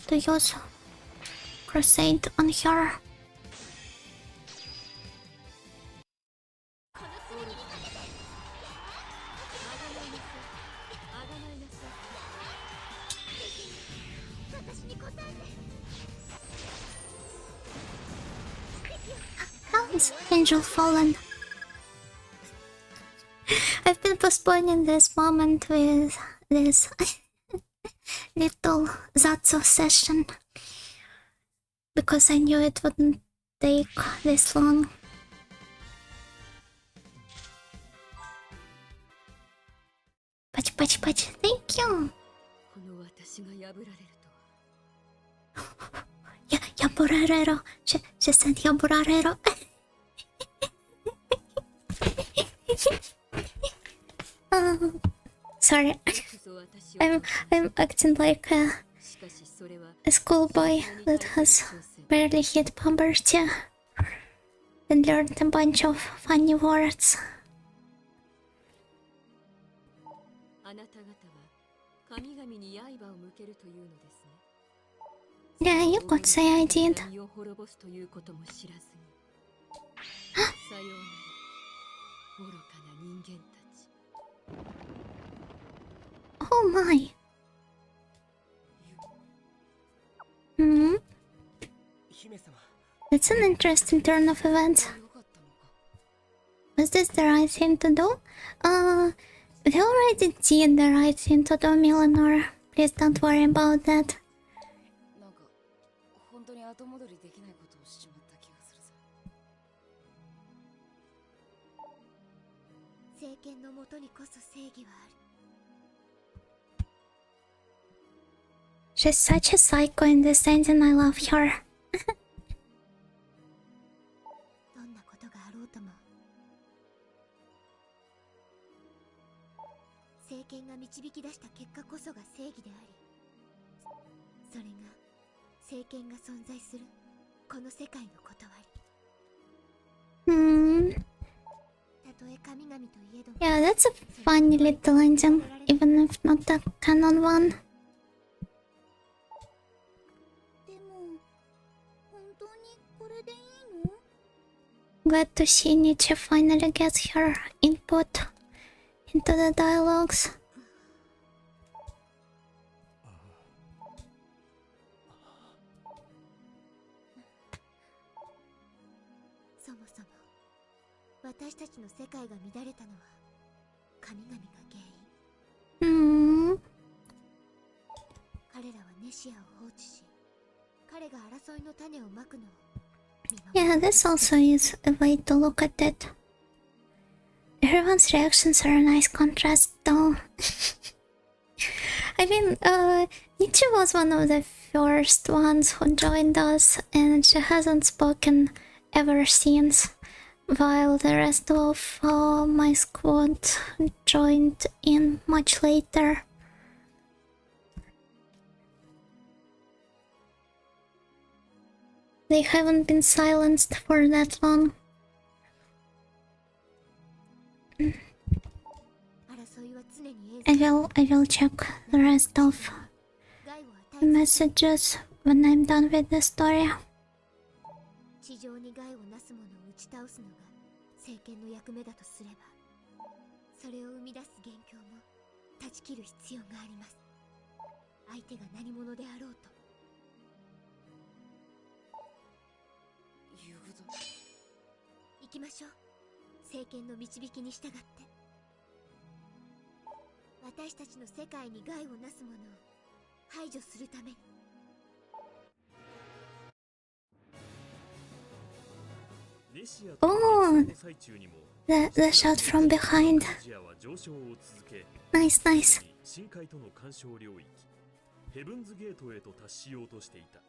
to use Crusade on her. How is Angel fallen? I've been postponing this moment with this little Zatsu session because I knew it wouldn't take this long. Patch, patch, patch. Thank you. この私が破られるとは Yeah, yaborarero. She said yaborarero. Sorry. こそ私を I'm acting like しかしそれは a schoolboy that has barely hit puberty and learned a bunch of funny words. あなた方は神々に刃を向けるというのですね。 Yeah, you could say I did. 国を滅ぼすということも知らずにさようなら愚かな人間たち。 Oh my. Hmm? 姫様、 That's an interesting turn of events. よかったのか。 Was this the right thing to do? We already did the right thing to do, Milanor. Please don't worry about that. なんか本当に後戻りできないことをしちまった気がするさ。政権のもとにこそ正義はある。 She's such a psycho in this ending, I love her. どんなことがあろうとも政権が導き出した結果こそが正義であり、それが政権が存在するこの世界のことわり。 Hmm. たとえ神々といえども、 Yeah, that's a funny little ending, even if not the canon one. でも本当にこれでいいの？ Glad to see Nietzsche finally gets her input into the dialogues. そもそも私たちの世界が乱れたのは神々が原因。 Hmm. 彼らはネシアを放置し、彼が争いの種をまくのを見守 Yeah, this also is a way to look at it. Everyone's reactions are a nice contrast, though. I mean, Nietzsche was one of the first ones who joined us, and she hasn't spoken ever since, while the rest of my squad joined in much later. They haven't been silenced for that long. 争いは常に映像 I will check the rest of 害を与 the え messages when I'm done with the story. 地上に害をなす者を打ち倒すのが政権の役目だとすれば、それを生み出す元凶も断ち切る必要があります。相手が何者であろうと。ユグド。行きましょう。政権の導きに従って。私たちの世界に害をなす者を排除するために。 ネシア Oh との最中にも The shot from behind. アジアは上昇を続け、 Nice, nice. 深海との干渉領域ヘブンズゲートへと達しようとしていた。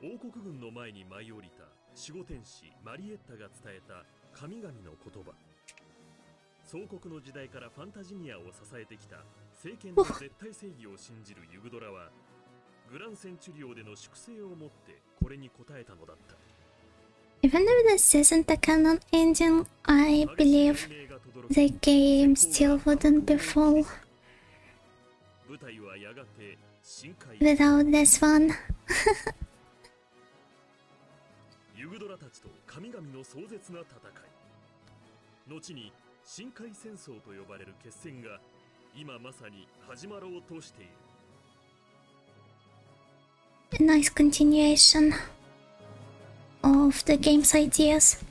王国軍の前に舞い降りた守護天使マリエッタが伝えた神々の言葉。総国の時代からファンタジニアを支えてきた政権の絶対正義を信じるユグドラはグランセンチュリオでの粛清をもってこれに応えたのだった。 Even if this isn't a canon ending, I believe the game still wouldn't be full 舞台はやがて深海 without this one. ユグドラたちと神々の壮絶な戦い、後に深海戦争と呼ばれる決戦が今まさに始まろうとしている。 A nice continuation of the game's ideas.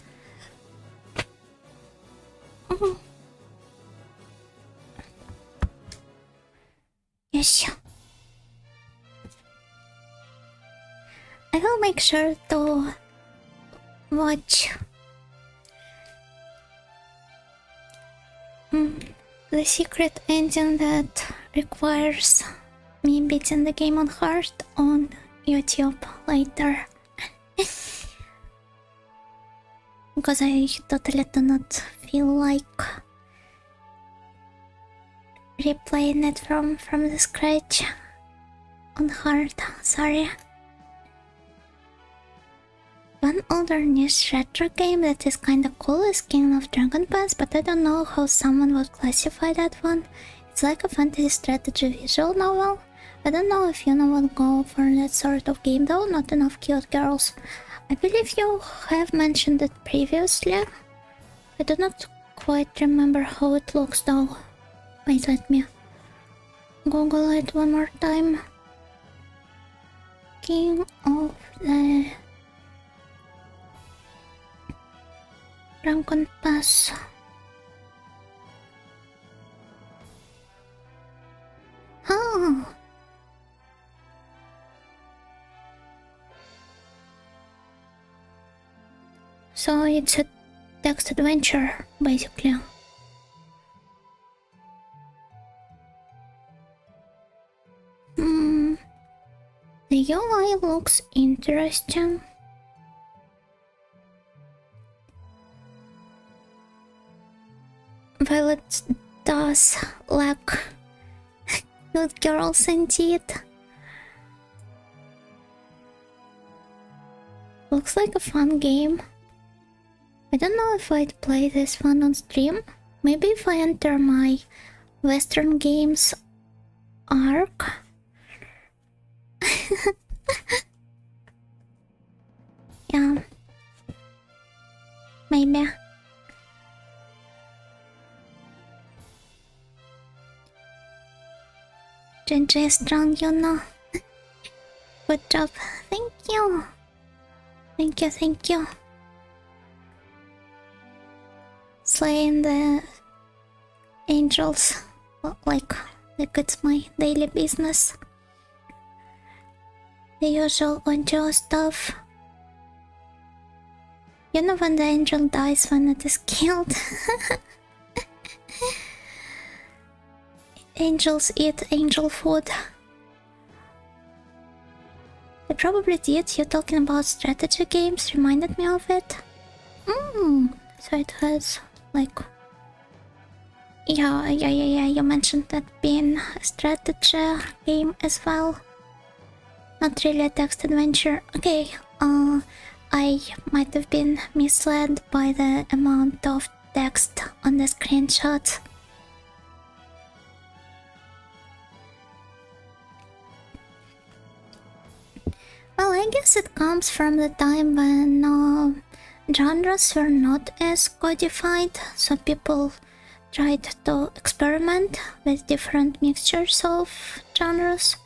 Yes. I will make sure to watch the secret ending that requires me beating the game on hard on YouTube later. Because I totally do not feel like replaying it from the scratch on hard. Sorry. One older niche retro game that is kinda cool is King of Dragon Pass, but I don't know how someone would classify that one. It's like a fantasy strategy visual novel. I don't know if you would go for that sort of game though, not enough cute girls. I believe you have mentioned it previously. I do not quite remember how it looks though. Wait, let me Google it one more time. King of the Dragon Pass. Oh! So it's a text adventure, basically. The UI looks interesting. While it does lack good girls indeed. Looks like a fun game. I don't know if I'd play this one on stream. Maybe if I enter my Western games arc. Yeah. Maybe. JJ is strong, you know. Good job. Thank you. Thank you, thank you. Slaying the angels like it's my daily business. The usual Onjo stuff. You know when the angel dies when it is killed. Angels eat angel food. They probably did. You talking about strategy games reminded me of it. So it has like... Yeah, you mentioned that being a strategy game as well. Not really a text adventure. Okay, I might have been misled by the amount of text on the screenshot. Well, I guess it comes from the time when genres were not as codified, so people tried to experiment with different mixtures of genres.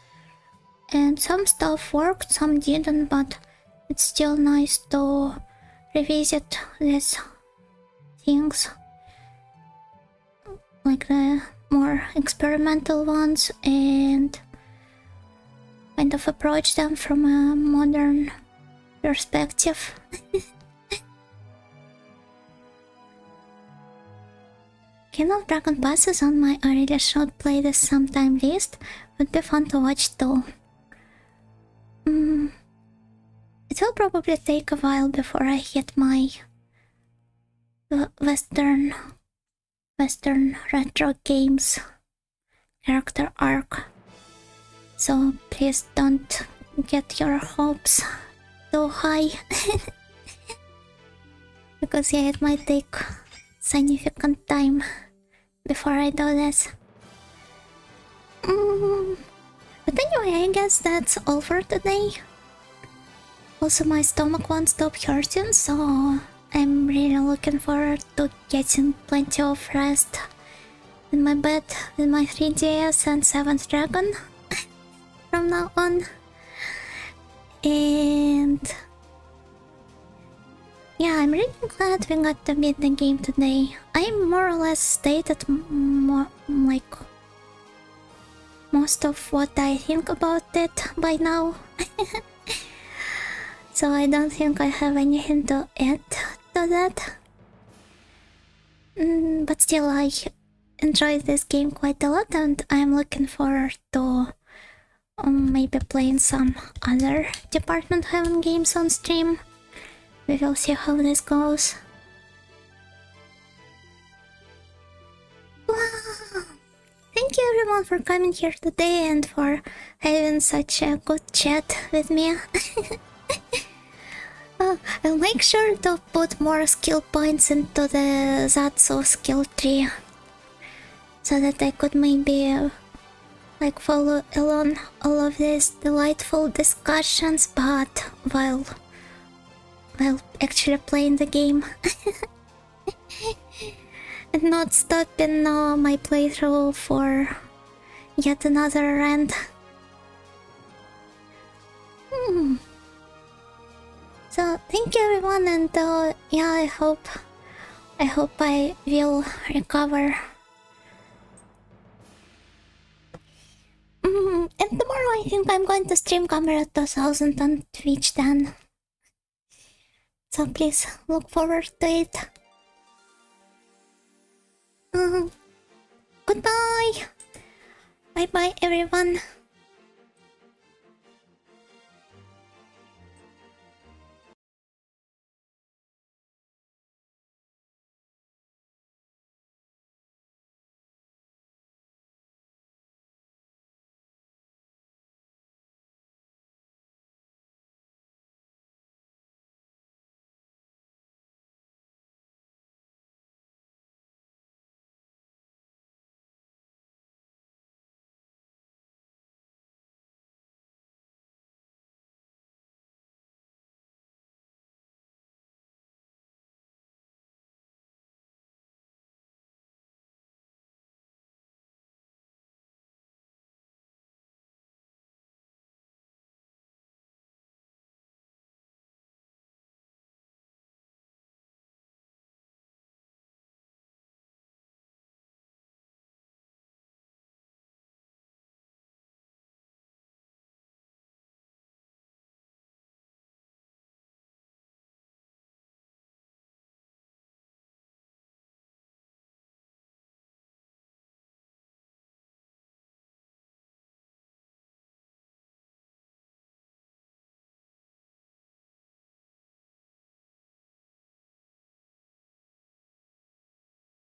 And some stuff worked, some didn't, but it's still nice to revisit these things, like the more experimental ones, and kind of approach them from a modern perspective. King of Dragon Pass is on my I really should play this sometime list. Would be fun to watch though. It will probably take a while before I hit my Western retro games character arc. So please don't get your hopes too high. Because yeah, it might take significant time before I do this. But anyway, I guess that's all for today. Also, my stomach won't stop hurting, so I'm really looking forward to getting plenty of rest in my bed with my 3DS and 7th Dragon from now on. And yeah, I'm really glad we got to beat the game today. I more or less stated like most of what I think about it by now. So I don't think I have anything to add to that. But still, I enjoyed this game quite a lot, and I'm looking forward to maybe playing some other Department Heaven games on stream. We will see how this goes. Wow! Thank you everyone for coming here today and for having such a good chat with me. I'll make sure to put more skill points into the Zatsu skill tree, so that I could maybe like follow along all of these delightful discussions, but while actually playing the game. And not stopping my playthrough for yet another rant. So thank you everyone, and yeah, I hope I will recover. And tomorrow I think I'm going to stream Camera 2000 on Twitch then. So please look forward to it. Goodbye! Bye bye everyone.